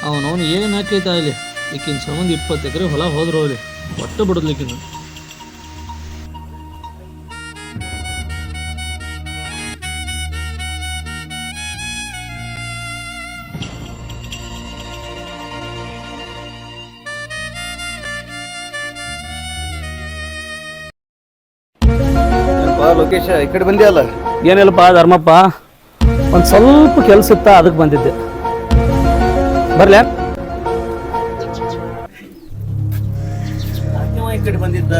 [SPEAKER 10] ಅವನವನು ಏನು ಹಾಕೈತ ಅಲ್ಲಿ ಈಕಿನ ಸಂಬಂಧ 20 ಎಕರೆ ಹೊಲ ಹೋದ್ರು ಅಲ್ಲಿ ಒಟ್ಟು ಬಿಡೋದ್ಲಿಕ್ಕಿನ.
[SPEAKER 6] ಲೋಕೇಶ ಈ ಕಡೆ ಬಂದಿ ಅಲ್ಲ?
[SPEAKER 10] ಏನಿಲ್ಲಪ್ಪ ಧರ್ಮಪ್ಪ, ಒಂದು ಸ್ವಲ್ಪ ಕೆಲಸ ಇತ್ತ, ಅದಕ್ಕೆ ಬಂದಿದ್ದೆ. ಬರ್ಲ್ಯಾ?
[SPEAKER 6] ಈ ಕಡೆ ಬಂದಿದ್ದ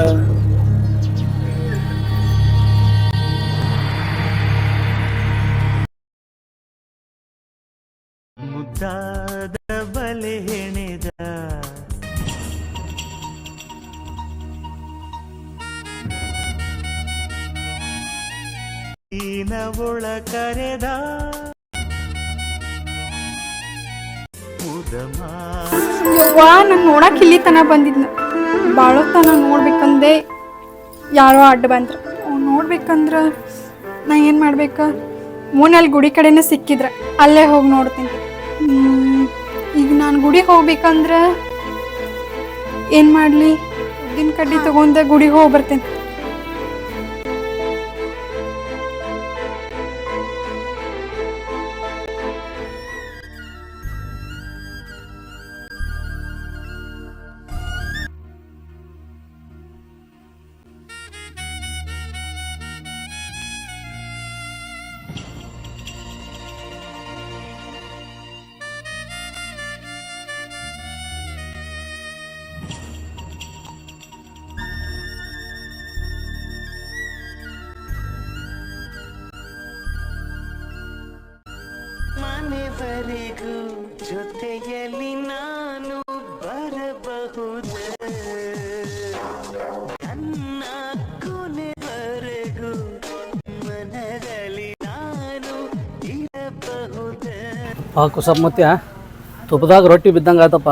[SPEAKER 7] ಮುದ್ದಾದ ಬಲೆ ಹೆಣೆದ ತೋಳ ಕರೆದ ಮುದಮಾ
[SPEAKER 9] ಯವ್ವ ನಾನು ನೋಡಕ್ಕೆ ಇಲ್ಲಿ ತನ ಬಂದಿದ್ನ ಬಾಳೋತನ ನೋಡ್ಬೇಕಂದೆ ಯಾರೋ ಅಡ್ಡ ಬಂದ್ರು ಅವ್ನು ನೋಡ್ಬೇಕಂದ್ರೆ ನಾ ಏನು ಮಾಡ್ಬೇಕು ಮೂನಲ್ಲಿ ಗುಡಿ ಕಡೆನೇ ಸಿಕ್ಕಿದ್ರೆ ಅಲ್ಲೇ ಹೋಗಿ ನೋಡ್ತೀನಿ. ಈಗ ನಾನು ಗುಡಿಗೆ ಹೋಗ್ಬೇಕಂದ್ರೆ ಏನು ಮಾಡಲಿ? ಉದ್ದಿನ ಕಡ್ಡಿ ತಗೊಂಡ ಗುಡಿಗೆ ಹೋಗಿ ಬರ್ತೇನೆ.
[SPEAKER 7] ಮನೆವರೆಗೂ ಜೊತೆಯಲ್ಲಿ ನಾನು ಬರಬಹುದು ನನ್ನ ಕೊನೆವರೆಗೂ ಮನದಲ್ಲಿ ನಾನು ಇರಬಹುದು.
[SPEAKER 10] ಕುಸಮ್ಮತ್ಯ ತುಪ್ಪದಾಗ ರೊಟ್ಟಿ ಬಿದ್ದಂಗೆ ಆಯ್ತಪ್ಪ.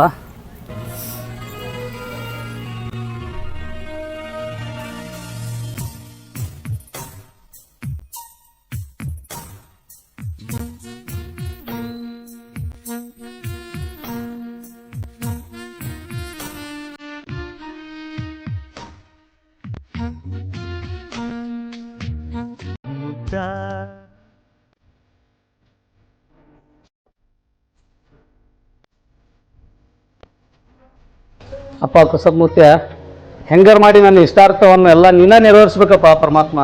[SPEAKER 10] ಅಪ್ಪ ಕುಸಮ್ಮತ್ಯ ಹೆಂಗಾರ ಮಾಡಿ ನನ್ನ ಇಷ್ಟಾರ್ಥವನ್ನು ಎಲ್ಲ ನೀನ ನೆರವೇರಿಸ್ಬೇಕಪ್ಪ ಪರಮಾತ್ಮ.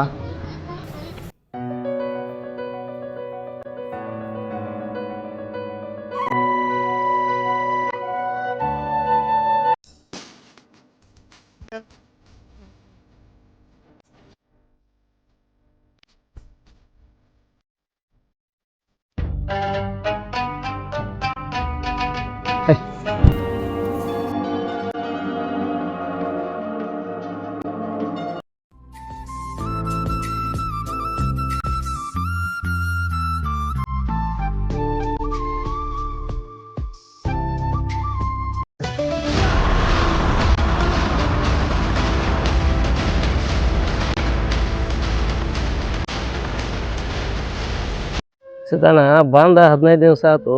[SPEAKER 11] ಸಿದ್ಧಾನ ಬಂದ 15 ದಿವಸ ಆಯ್ತು.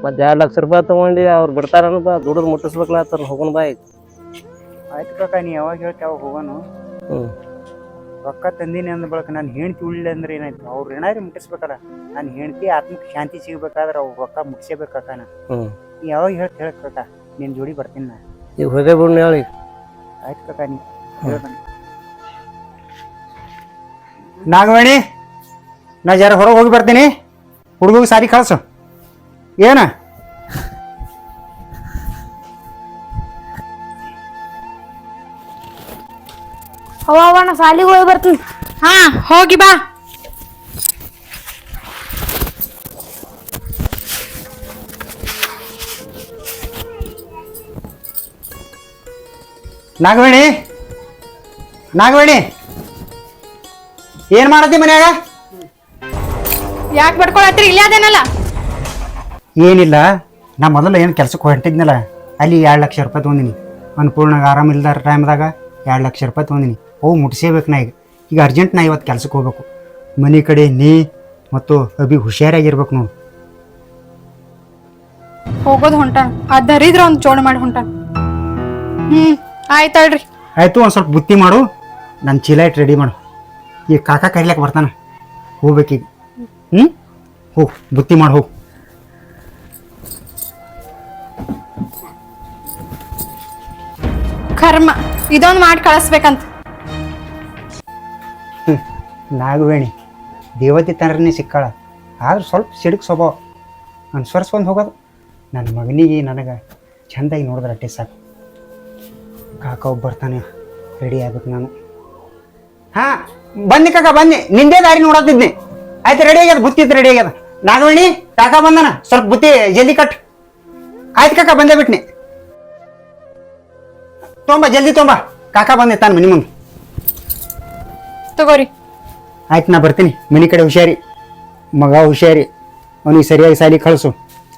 [SPEAKER 11] ಮತ್ತೆ 2 ಲಕ್ಷ ರೂಪಾಯಿ ತೊಗೊಂಡು ಅವ್ರು ಬಿಡ್ತಾರನ ಬಾ ದುಡ್ಡು ಮುಟ್ಟಿಸ್ಬೇಕಲ್ಲ ಹೋಗೋಣ ಬಾ ಈಗ.
[SPEAKER 1] ಆಯ್ತು ಕಾಕ, ನೀ ಯಾವಾಗ ಹೇಳ್ತಿ ಅವಾಗ ಹೋಗೋನು. ರೊಕ್ಕ ತಂದೀನಿ ಅಂದ ಬಳಕ ನಾನು ಹೆಂಡ್ತಿ ಉಳ್ಳಿ ಅಂದ್ರೆ ಏನಾಯ್ತು? ಅವ್ರು ಏನಾದ್ರು ಮುಟ್ಟಿಸ್ಬೇಕಲ್ಲ. ನಾನು ಹೆಂಡ್ತಿ ಆತ್ಮಕ್ಕೆ ಶಾಂತಿ ಸಿಗ್ಬೇಕಾದ್ರೆ ಅವ್ರು ರೊಕ್ಕ ಮುಟ್ಟಿಸೇಬೇಕಾಕ. ನೀ ಯಾವಾಗ ಹೇಳ್ತಿ ಹೇಳಕ್ ಕಾಕ, ನಿನ್ನ ಜೋಡಿ ಬರ್ತೀನಿ ನಾ.
[SPEAKER 11] ಈಗ ಹೋದೇ ಬಿಡ್ನಿ ಹೇಳಿ.
[SPEAKER 1] ಆಯ್ತು ಕಾಕ, ನೀ ಹೇಳ್ತಾನೆ. ನಾಗವೇಣಿ, ನಾ ಜರ ಹೊರಗೆ ಹೋಗಿ ಬರ್ತೀನಿ. ಹುಡುಗಿಗೆ ಸಾರಿ ಕಳ್ಸು. ಏನ
[SPEAKER 5] ಅವ್ವ ನಾ ಸಾಲಿಗೆ ಹೋಗಿ ಬರ್ತೀನಿ.
[SPEAKER 9] ಹಾ ಹೋಗಿ ಬಾ.
[SPEAKER 1] ನಾಗವೇಣಿ, ನಾಗವೇಣಿ, ಏನ್ ಮಾಡತ್ತಿ ಮನ್ಯಾಗ?
[SPEAKER 9] ಯಾಕೆ ಬಡ್ಕೊಳತ್ರಿ? ಇಲ್ಲೇ ಅದೇನಲ್ಲ.
[SPEAKER 1] ಏನಿಲ್ಲ, ನಾ ಮೊದಲು ಏನು ಕೆಲ್ಸಕ್ಕೆ ಹೊಂಟಿದ್ನಲ್ಲ, ಅಲ್ಲಿ 2 ಲಕ್ಷ ರೂಪಾಯಿ ತೊಗೊಂಡಿನಿ. ಅನ್ಪೂರ್ಣಾಗ ಆರಾಮಿಲ್ದಾರ ಟೈಮ್ದಾಗ 2 ಲಕ್ಷ ರೂಪಾಯಿ ತೊಗೊಂಡಿನಿ. ಹೋಗಿ ಮುಟ್ಟಿಸೇಬೇಕು ನಾ. ಈಗ ಅರ್ಜೆಂಟ್ ನಾ ಇವತ್ತು ಕೆಲ್ಸಕ್ಕೆ ಹೋಗ್ಬೇಕು. ಮನೆ ಕಡೆ ನೀ ಮತ್ತು ಅಭಿ ಹುಷಾರಾಗಿರ್ಬೇಕು ನೋಡು.
[SPEAKER 9] ಹೋಗೋದು ಹೊಂಟಾನ, ಆ ದರಿದ್ರ ಒಂದು ಜೋಡ ಮಾಡಿ ಹೊಂಟಾನ. ಆಯ್ತಾಳ್ರಿ.
[SPEAKER 1] ಆಯಿತು, ಒಂದು ಸ್ವಲ್ಪ ಬುತ್ತಿ ಮಾಡು, ನನ್ನ ಚೀಲ ಇಟ್ಟು ರೆಡಿ ಮಾಡು. ಈಗ ಕಾಕ ಕರಿಲಕ್ಕೆ ಬರ್ತಾನೆ, ಹೋಗ್ಬೇಕೀಗ. ಹೋಗು, ಬುತ್ತಿ ಮಾಡಿ ಹೋಗು.
[SPEAKER 9] ಕರ್ಮ, ಇದೊಂದು ಮಾಡಿ ಕಳಿಸ್ಬೇಕಂತ.
[SPEAKER 1] ನಾಗವೇಣಿ ದೇವತೆ ತನರನೇ ಸಿಕ್ಕಾಳ, ಆದ್ರೆ ಸ್ವಲ್ಪ ಸಿಡುಕು ಸ್ವಭಾವ, ಅನುಸರಿಸ್ಕೊಂಡು ಹೋಗೋದು. ನನ್ನ ಮಗನಿಗೆ ನನಗೆ ಚೆಂದಾಗಿ ನೋಡಿದ್ರೆ ಅಟ್ಟೆ ಸಾಕು. ಕಾಕ ಒಬ್ಬ ಬರ್ತಾನೆ, ರೆಡಿ ಆಗ್ಬೇಕು ನಾನು. ಹಾಂ ಬನ್ನಿ ಕಾಕ, ಬನ್ನಿ. ನಿಂದೇ ದಾರಿ ನೋಡತ್ತಿದ್ನಿ. ಆಯ್ತು, ರೆಡಿ ಆಗ್ಯದ, ಬುತ್ತಿ ಇತ್ತು ರೆಡಿ ಆಗ್ಯದ. ನಾಗವೇಣಿ, ಕಾಕ ಬಂದನ, ಸ್ವಲ್ಪ ಬುತ್ತಿ ಜಲ್ದಿ ಕಟ್. ಆಯ್ತು ಕಾಕ, ಬಂದೇ ಬಿಟ್ನಿ. ತೊಂಬ ಜಲ್ದಿ ತೊಂಬ, ಕಾಕ ಬಂದೆ ತಾನು ಮನೆ ಮುಂದೆ.
[SPEAKER 9] ತಗೋರಿ.
[SPEAKER 1] ಆಯ್ತು, ನಾ ಬರ್ತೀನಿ. ಮನೆ ಕಡೆ ಹುಷಾರಿ. ಮಗ ಹುಷಾರಿ, ಅವನಿಗೆ ಸರಿಯಾಗಿ ಸಾಲಿ ಕಳಿಸು.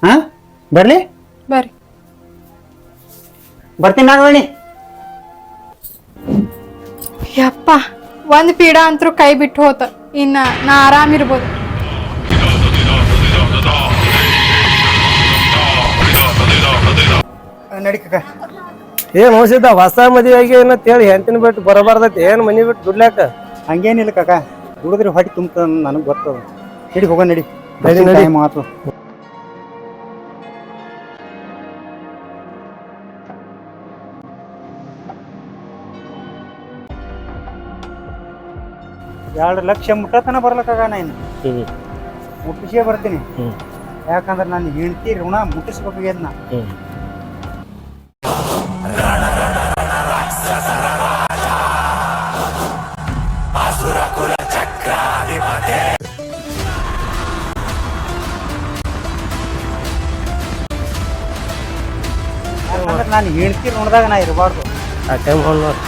[SPEAKER 1] ಹಾಂ, ಬರಲಿ?
[SPEAKER 9] ಬರ್ರಿ.
[SPEAKER 1] ಬರ್ತೀನಿ ನಾಗವಣಿ.
[SPEAKER 9] ಯಪ್ಪ, ಒಂದ್ ಪೀಡ ಅಂತರೂ ಕೈ ಬಿಟ್ಟು ಹೋತ. ಇನ್ನ ನಾ ಆರಾಮಿರ್ಬೋದು.
[SPEAKER 1] ನಡಿ ಕಕ್ಕ.
[SPEAKER 11] ಏನ್ ಹೋಸಿದ್ದ ಹೊಸ ಮದುವೆ ಆಗಿ ಅಂತೇಳಿ ಹೆಂಡತಿನ ಬಿಟ್ಟು ಬರಬಾರ್ದೈತಿ ಏನ್ ಮನಿ ಬಿಟ್ಟು ದುಡ್ಲಾಕ?
[SPEAKER 1] ಹಂಗೇನಿಲ್ಲ ಕಕ್ಕ, ದುಡಿದ್ರೆ ಹೊಟ್ಟೆ ತುಂಬ ನನಗೆ ಗೊತ್ತದ. ನಡಿ ಹೋಗೋಣ, ನಡಿ ಮಾತು. $2 ಲಕ್ಷ ಮುಟ್ಟತನ ಬರ್ಲಕ್ಕಾಗ ನಾನು ಮುಟ್ಟಿಸೇ ಬರ್ತೀನಿ. ಯಾಕಂದ್ರೆ ನಾನು ಹೆಂಡತಿ ಋಣ ಮುಟ್ಟಿಸ್ಬೇಕಾಗ್ಯದ ನಾ. ಯಾಕಂದ್ರೆ ನಾನು ಹೆಂಡತಿ ಋಣದಾಗ ನಾ ಇರಬಾರ್ದು.
[SPEAKER 11] ಆ ಟೈಮ್ ನೋಡಿ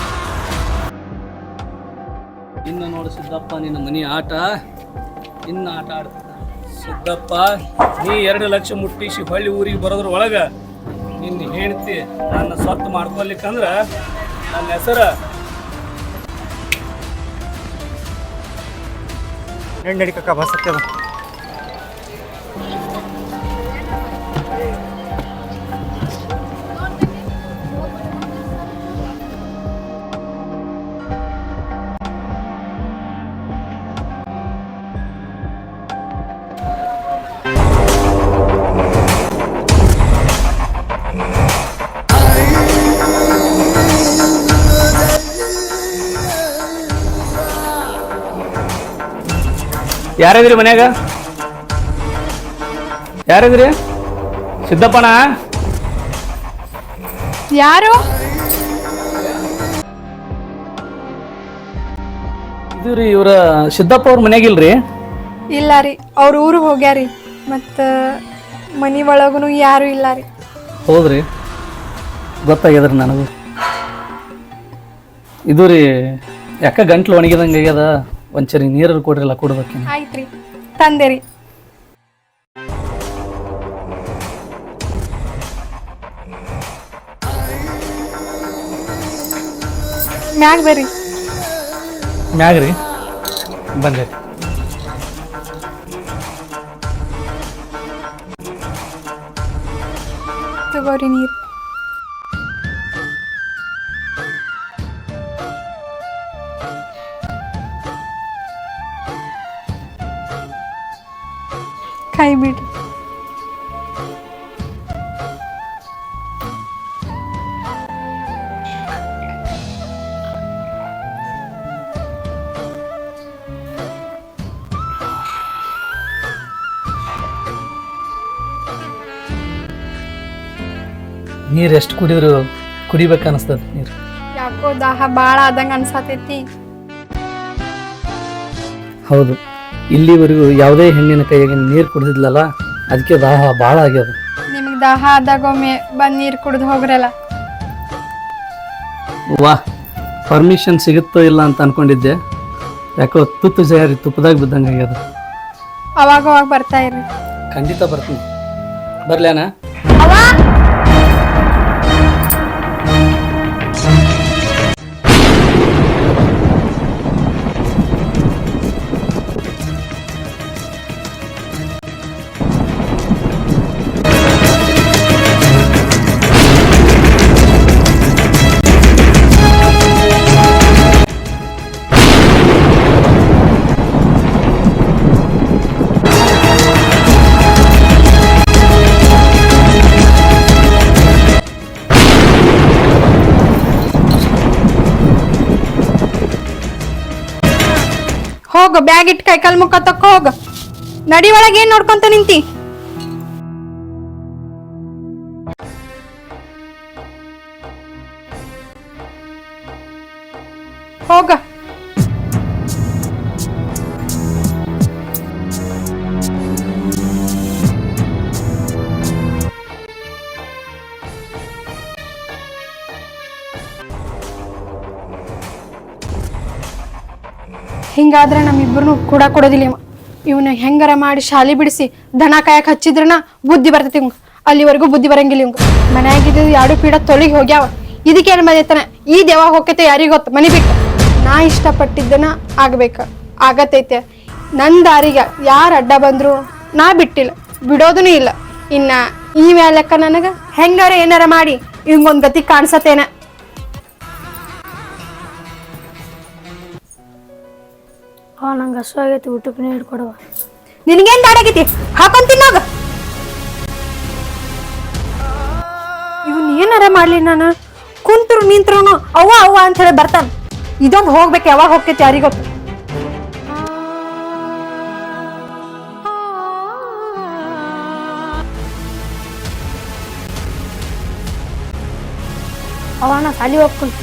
[SPEAKER 10] ಇನ್ನು ನೋಡು ಸಿದ್ದಪ್ಪ, ನಿನ್ನ ಮನಿ ಆಟ ಇನ್ನು ಆಟ ಆಡ್ತಿದ್ದ. ಸಿದ್ದಪ್ಪ, ನೀ 2 ಲಕ್ಷ ಮುಟ್ಟಿಸಿ ಹೊಳ್ಳಿ ಊರಿಗೆ ಬರೋದ್ರ ಒಳಗ ನಿನ್ನ ಹೆಂಡತಿ ನನ್ನ ಸ್ವತ್ತು ಮಾಡ್ಕೊಲಿಕ್ಕಂದ್ರ ನನ್ನ ಹೆಸರ
[SPEAKER 1] ನಡಿ ಕಕ್ಕ, ಬಸ್ ಹತ್ತದ.
[SPEAKER 10] ಯಾರಿದ್ರಿ ಮನ್ಯಾಗ? ಯಾರಿದ್ರಿ? ಸಿದ್ದಪ್ಪಣ?
[SPEAKER 9] ಯಾರು?
[SPEAKER 10] ಇದು ರೀ, ಇವ್ರ ಸಿದ್ದಪ್ಪ ಅವ್ರ ಮನ್ಯಾಗಿಲ್ರಿ?
[SPEAKER 9] ಇಲ್ಲ ರೀ, ಅವ್ರ ಊರಿಗೆ ಹೋಗ್ಯಾರಿ. ಮತ್ತು ಮನಿ ಒಳಗೂ ಯಾರು ಇಲ್ಲ ರೀ.
[SPEAKER 10] ಹೌದ್ರಿ, ಗೊತ್ತಾಗ್ಯದ್ರಿ ನನಗೂ. ಇದು ರೀ, ಯಾಕ ಗಂಟ್ಲು ಒಣಗಿದಂಗೆ ಆಗ್ಯದ, ಒಂಚರಿ ನೀರಲ್ಲಿ ಕೊಡ್ರಿಲ್ಲ ಕುಡ್ಬೇಕೇನು?
[SPEAKER 9] ಆಯ್ತ್ರಿ, ತಂದೆ ರೀ. ಮ್ಯಾಗ ಬರ್ರಿ.
[SPEAKER 10] ಮ್ಯಾಗ್ರಿ ಬಂದೆ.
[SPEAKER 9] ತಗೋರಿ ನೀರು. ಕೈ ಬಿಡ್ರಿ.
[SPEAKER 10] ನೀರು ಎಷ್ಟು ಕುಡಿದ್ರು ಕುಡಿಬೇಕು ಅನಿಸ್ತದ ನೀರು.
[SPEAKER 9] ಯಾಕೋ ದಾಹ ಭಾಳ ಆದಂಗೆ ಅನ್ಸತೈತಿ.
[SPEAKER 10] ಹೌದು, ಇಲ್ಲಿವರೆಗೂ ಯಾವುದೇ ಹೆಣ್ಣಿನ ಕೈಯಾಗ ನೀರು ಕುಡಿದಿದ್ಲಲ್ಲ, ಅದಕ್ಕೆ ದಾಹ ಭಾಳ ಆಗ್ಯದ.
[SPEAKER 9] ನಿಮಗೆ ದಾಹ ಆದಾಗೊಮ್ಮೆ ಬಂದು ನೀರು ಕುಡಿದು ಹೋಗ್ರಲ್ಲ.
[SPEAKER 10] ವಾ, ಪರ್ಮಿಷನ್ ಸಿಗುತ್ತೋ ಇಲ್ಲ ಅಂತ ಅನ್ಕೊಂಡಿದ್ದೆ. ಯಾಕೋ ತುತ್ತು ಜಾರಿ ತುಪ್ಪದಾಗ ಬಿದ್ದಂಗೆ ಆಗ್ಯದ.
[SPEAKER 9] ಅವಾಗ ಬರ್ತಾ ಇರ್ರಿ.
[SPEAKER 10] ಖಂಡಿತ ಬರ್ತೀನಿ. ಬರ್ಲೇನಾ?
[SPEAKER 9] ಹೋಗ, ಬ್ಯಾಗ್ ಇಟ್ಟು ಕೈಕಾಲ್ ಮುಖ ತಕ್ಕ ಹೋಗ. ನಡಿ ಒಳಗೆ ಏನ್ ನೋಡ್ಕೊಂತ ನಿಂತಿ? ಹೋಗ. ಹಿಂಗಾದ್ರೆ ನಮ್ಮಿಬ್ಬರನ್ನು ಕೂಡ ಕೊಡೋದಿಲ್ಲ. ಇವನ ಹೆಂಗಾರ ಮಾಡಿ ಶಾಲಿ ಬಿಡಿಸಿ ದನ ಕಾಯಕ್ ಹಚ್ಚಿದ್ರನ ಬುದ್ಧಿ ಬರ್ತೈತಿ ಇವಂಗ. ಅಲ್ಲಿವರೆಗೂ ಬುದ್ಧಿ ಬರಂಗಿಲ್ಲ ಇವಂಗ. ಮನ್ಯಾಗಿದ್ದು ಎರಡು ಪೀಡ ತೊಳಿಗೆ ಹೋಗ್ಯಾವ. ಇದಕ್ಕೇನು ಬಂದೈತನ ಈ ದೇವಾಗ ಹೋಗ್ತೈತೆ ಯಾರಿಗ ಗೊತ್ತ. ಮನಿ ಬಿಟ್ಟು ನಾ ಇಷ್ಟಪಟ್ಟಿದ್ದನ ಆಗ್ಬೇಕ, ಆಗತೈತೆ. ನನ್ನ ದಾರಿಗ ಯಾರು ಅಡ್ಡ ಬಂದ್ರು ನಾ ಬಿಟ್ಟಿಲ್ಲ, ಬಿಡೋದೂ ಇಲ್ಲ. ಇನ್ನ ಈ ಲೆಕ್ಕ ನನಗ ಹೆಂಗಾರ ಏನಾರ ಮಾಡಿ ಇವಂಗೊಂದ್ ಗತಿ ಕಾಣಿಸತೇನ.
[SPEAKER 5] ನಂಗೆ ಹಸು ಆಗೈತಿ, ಊಟಕ್ಕೆ ನೀರು ಕೊಡವ.
[SPEAKER 9] ನಿನಗೇನ್ ದಾಡಾಗೈತಿ? ಹಾಕೊಂಡ್ ತಿನ್ನೋಗ. ಇವನ್ ಏನಾರ ಮಾಡ್ಲಿ, ನಾನು ಕುಂತ್ರು ನಿಂತ್ರು ಅವ್ವ ಅವ್ವ ಅಂತ ಹೇಳಿ ಬರ್ತಾನ. ಇದೊಂದು ಹೋಗ್ಬೇಕು, ಯಾವಾಗ ಹೋಗ್ತೈತಿ ಯಾರಿಗೊತ್ತು.
[SPEAKER 5] ಅವ ನಾ ಸಾಲಿ ಹೋಗ್ಕೊಂಡು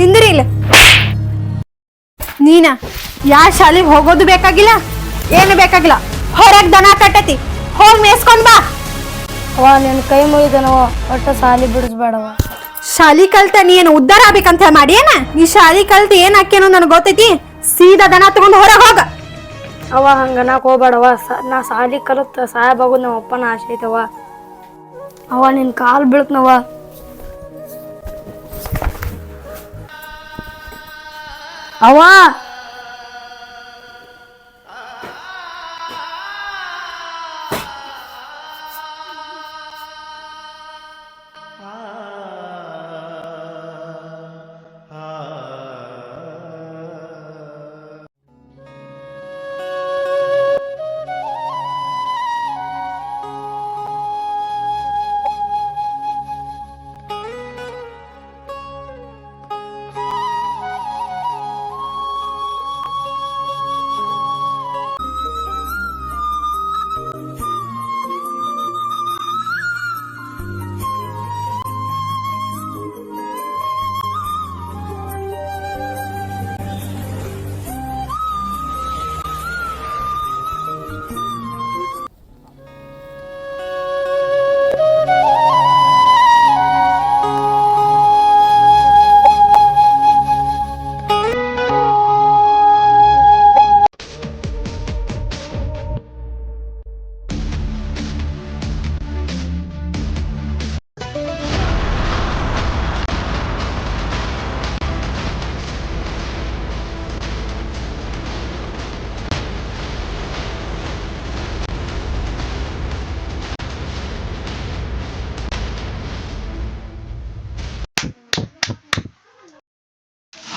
[SPEAKER 9] ನಿಂದ್ರಿ ಇಲ್ಲ. ನೀನ ಯಾವ ಶಾಲೆಗೆ ಹೋಗೋದು ಬೇಕಾಗಿಲ್ಲ, ಏನು ಬೇಕಾಗಿಲ್ಲ. ಹೊರಗ್ ದನ ಕಟ್ಟತಿ, ಹೋಗಿ ಮೇಸ್ಕೊಂಡ್ ಬಾ.
[SPEAKER 5] ಅವ ನಿನ್ನ ಕೈ ಮುಗಿದನವ, ಒಟ್ಟ ಸಾಲಿ ಬಿಡಿಸ್ಬೇಡವ.
[SPEAKER 9] ಶಾಲಿ ಕಲ್ತ ನೀ ಏನು ಉದ್ದಾರ ಆಗ್ಬೇಕಂತ ಹೇಳಿ ಮಾಡಿ ಏನ? ನೀ ಶಾಲಿ ಕಲ್ತ ಏನ್ ಹಾಕೇನೋ ನನಗೆ ಗೊತ್ತೈತಿ. ಸೀದಾ ದನ ತಗೊಂಡು ಹೊರಗೆ ಹೋಗ.
[SPEAKER 5] ಅವ ಹಂಗನಕ್ ಹೋಗ್ಬೇಡವ. ನಾ ಸಾಲಿ ಕಲಿತ ಸಾಯಬಾಗೋದು ನಮ್ಮ ಅಪ್ಪನ ಆಸೆ ಐತವ. ಅವ ನಿನ್ ಕಾಲ್ ಬೀಳ್ತನವ. ಅವ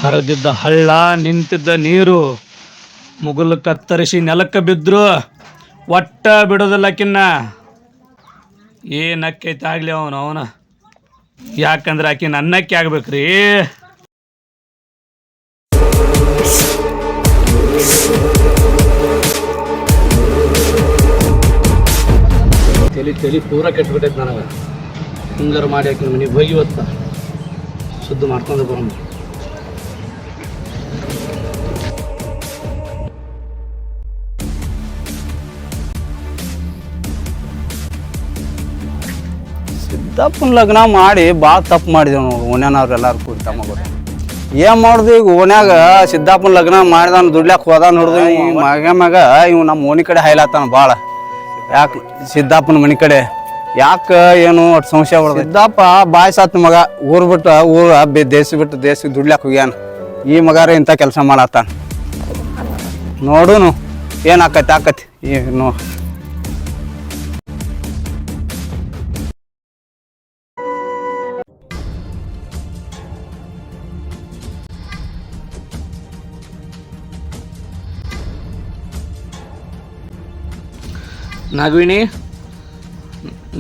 [SPEAKER 10] ಹರಿದಿದ್ದ ಹಳ್ಳ, ನಿಂತಿದ್ದ ನೀರು, ಮುಗುಲು ಕತ್ತರಿಸಿ ನೆಲಕ್ಕೆ ಬಿದ್ರು ಒಟ್ಟ ಬಿಡೋದಿಲ್ಲಕಿನ್ನ. ಏನಕ್ಕೈತೆ ಆಗ್ಲಿ ಅವನ ಯಾಕಂದ್ರೆ ಆಕಿ ನನ್ನಕ್ಕೆ ಆಗ್ಬೇಕ್ರಿ. ತಲೆ ಪೂರ ಕೆಟ್ಬಿಟ್ಟೈತೆ ನನಗೆ. ಹಿಂಗಾರ ಮಾಡಿ ಆಕಿನ ಮನೆಗೆ ಹೋಗಿ ಇವತ್ತ ಶುದ್ಧ ಮಾಡ್ಕೊಂಡು ಬರೋಣ.
[SPEAKER 6] ಸಿದ್ದಪ್ಪನ ಲಗ್ನ ಮಾಡಿ ಭಾಳ ತಪ್ಪು ಮಾಡಿದೆವು ನೋಡು. ಓನ್ಯಾನವ್ರು ಎಲ್ಲಾರು ಕೂಡಿ ತಮ್ಮ ಏನು ಮಾಡುದು ಈಗ? ಓನ್ಯಾಗ ಸಿದ್ದಪ್ಪನ ಲಗ್ನ ಮಾಡಿದಾನ, ದುಡ್ಲಾಕ ಹೋದಾನ ನೋಡ್ದು. ಮಗ ಇವ್ ನಮ್ಮ ಓಣಿ ಕಡೆ ಹೈಲಾತಾನ ಭಾಳ. ಯಾಕೆ ಸಿದ್ದಪ್ಪನ ಮನೆ ಕಡೆ ಯಾಕೆ ಏನು ಒಟ್ಟು ಸಂಶಯ ಬರ್ತದೆ. ಸಿದ್ದಪ್ಪ ಬಾಯ್ ಸಾತ್ ಮಗ, ಊರು ಬಿಟ್ಟು ದೇಶ ಬಿಟ್ಟು ದೇಶಕ್ಕೆ ದುಡ್ಲಾಕ ಹೋಗ್ಯಾನ. ಈ ಮಗಾರ ಇಂಥ ಕೆಲಸ ಮಾಡತ್ತಾನ. ನೋಡುನು ಏನು ಆಕತಿ ಈ ನೋ.
[SPEAKER 10] ನಾಗವೇಣಿ,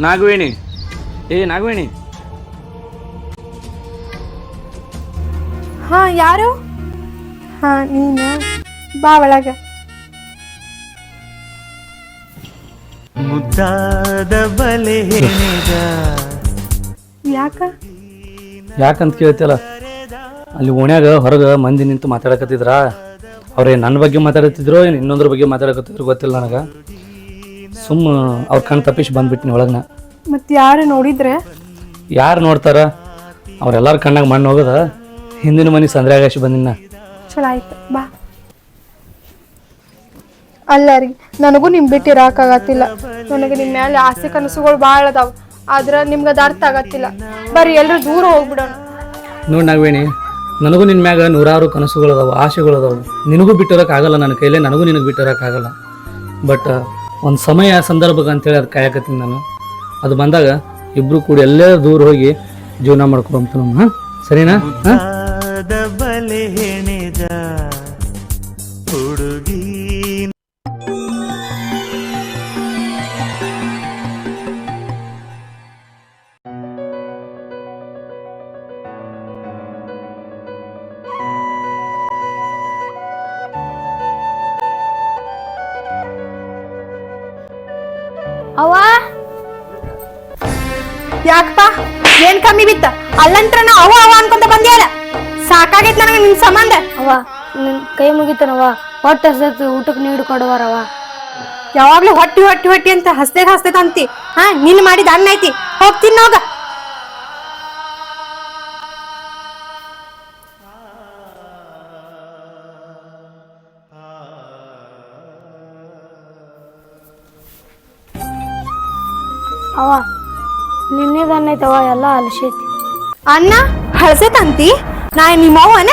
[SPEAKER 10] ನಾಗವೇಣಿ, ನಾಗವೇಣಿ.
[SPEAKER 9] ಹಾ, ಯಾರು? ಹಾ, ನೀನ ಬಾ ಒಳಗ.
[SPEAKER 7] ಮುದ್ದಾದ ಬಲೆ ಹೆಣೆದ.
[SPEAKER 10] ಯಾಕಂತ ಕೇಳ್ತಿಯಲ್ಲ, ಅಲ್ಲಿ ಓಣ್ಯಾಗ ಹೊರಗೆ ಮಂದಿ ನಿಂತು ಮಾತಾಡಕತ್ತಿದ್ರ. ಅವ್ರೇ ನನ್ನ ಬಗ್ಗೆ ಮಾತಾಡತ್ತಿದ್ರು, ಏನು ಇನ್ನೊಂದ್ರ ಬಗ್ಗೆ ಮಾತಾಡಕತ್ತಿದ್ರು ಗೊತ್ತಿಲ್ಲ ನನಗೆ. ಸುಮ್ಮ ಅವ್ರ ಕಣ್ ತಪ್ಪಿಸಿ ಬಂದ್ಬಿಟ್ಟಿನಿ ಒಳಗನ.
[SPEAKER 9] ಮತ್ತೆ ಯಾರು ನೋಡಿದ್ರೆ?
[SPEAKER 10] ಯಾರು ನೋಡ್ತಾರ? ಅವ್ರೆಲ್ಲರ ಕಣ್ಣಾಗ ಮಣ್ಣು ಹೋಗದ. ಹಿಂದಿನ ಮನೆ ಸಂದ್ರಾಗಾಶಿ ಬಂದಿನ.
[SPEAKER 9] ಚಲೋ ಆಯ್ತು, ಬಾ. ಅಲ್ಲ ರೀ, ನನಗೂ ನಿಮ್ ಬಿಟ್ಟು ಇರಾಕಾಗತ್ತಿಲ್ಲ. ನನಗೆ ನಿಮ್ಮ ಮೇಲೆ ಆಸೆ ಕನಸುಗಳು ಭಾಳ ಅದಾವ. ಆದ್ರೆ ನಿಮ್ಗೆ ಅದು ಅರ್ಥ ಆಗತ್ತಿಲ್ಲ. ಬರ್ರಿ ಎಲ್ಲರೂ ದೂರ ಹೋಗ್ಬಿಡೋಣ.
[SPEAKER 10] ನೋಡಿ ನಾಗವೇಣಿ, ನನಗೂ ನಿನ್ನ ಮ್ಯಾಗ ನೂರಾರು ಕನಸುಗಳದಾವು, ಆಸೆಗಳದಾವು. ನಿನಗೂ ಬಿಟ್ಟಿರೋಕ್ಕಾಗಲ್ಲ ನನ್ನ ಕೈಲೇ, ನನಗೂ ನಿನಗೆ ಬಿಟ್ಟಿರೋಕ್ಕಾಗಲ್ಲ. ಬಟ್ ಒಂದು ಸಮಯ ಸಂದರ್ಭಕ್ಕೆ ಅಂತೇಳಿ ಅದು ಕಾಯಕತ್ತೀನಿ ನಾನು. ಅದು ಬಂದಾಗ ಇಬ್ಬರು ಕೂಡಿ ಎಲ್ಲೇ ದೂರ ಹೋಗಿ ಜೀವನ ಮಾಡ್ಕೊಬಂತ ನಮ್ಮ. ಹಾಂ ಸರಿನಾ? ಹಾಂ
[SPEAKER 7] ಬಲೆ ಹೆಣೆದ ಹುಡುಗಿ.
[SPEAKER 5] ಅವ್ವ
[SPEAKER 9] ಯಾಕಪ್ಪ, ಏನ್ ಕಮ್ಮಿ ಬಿತ್ತ? ಅಲ್ಲಂತ್ರ ನಾ ಅವ ಅವ ಅನ್ಕೊಂತ ಬಂದಿಯಲ್ಲ. ಸಾಕಾಗೈತ್ ನನಗೆ ನಿನ್ ಸಂಬಂಧ.
[SPEAKER 5] ಅವ್ವ ನಿನ್ ಕೈ ಮುಗಿತಾನವ್ವ, ಹೊಟ್ಟೆ ಹಸ್ತೈತಿ, ಊಟಕ್ಕೆ ನೀಡು ಕೊಡವಾರವ್ವ.
[SPEAKER 9] ಯಾವಾಗ್ಲೂ ಹೊಟ್ಟಿ ಹೊಟ್ಟಿ ಹೊಟ್ಟಿ ಅಂತ ಹಸ್ತೈತ್ ಅಂತಿ. ಹಾ, ನಿನ್ ಮಾಡಿದ ಅನ್ನ ಐತಿ, ಹೋಗ್ತೀನಿ ಹೋಗ.
[SPEAKER 5] ಅವ್ವ ನಿನ್ನೇದ ಅನ್ನ ಐತವ್ವ, ಎಲ್ಲ ಹಲಸೈತಿ.
[SPEAKER 9] ಅನ್ನ ಹಳಸೈತಂತಿ? ನಾ ನಿಮ್ಮ ಅವ್ವನ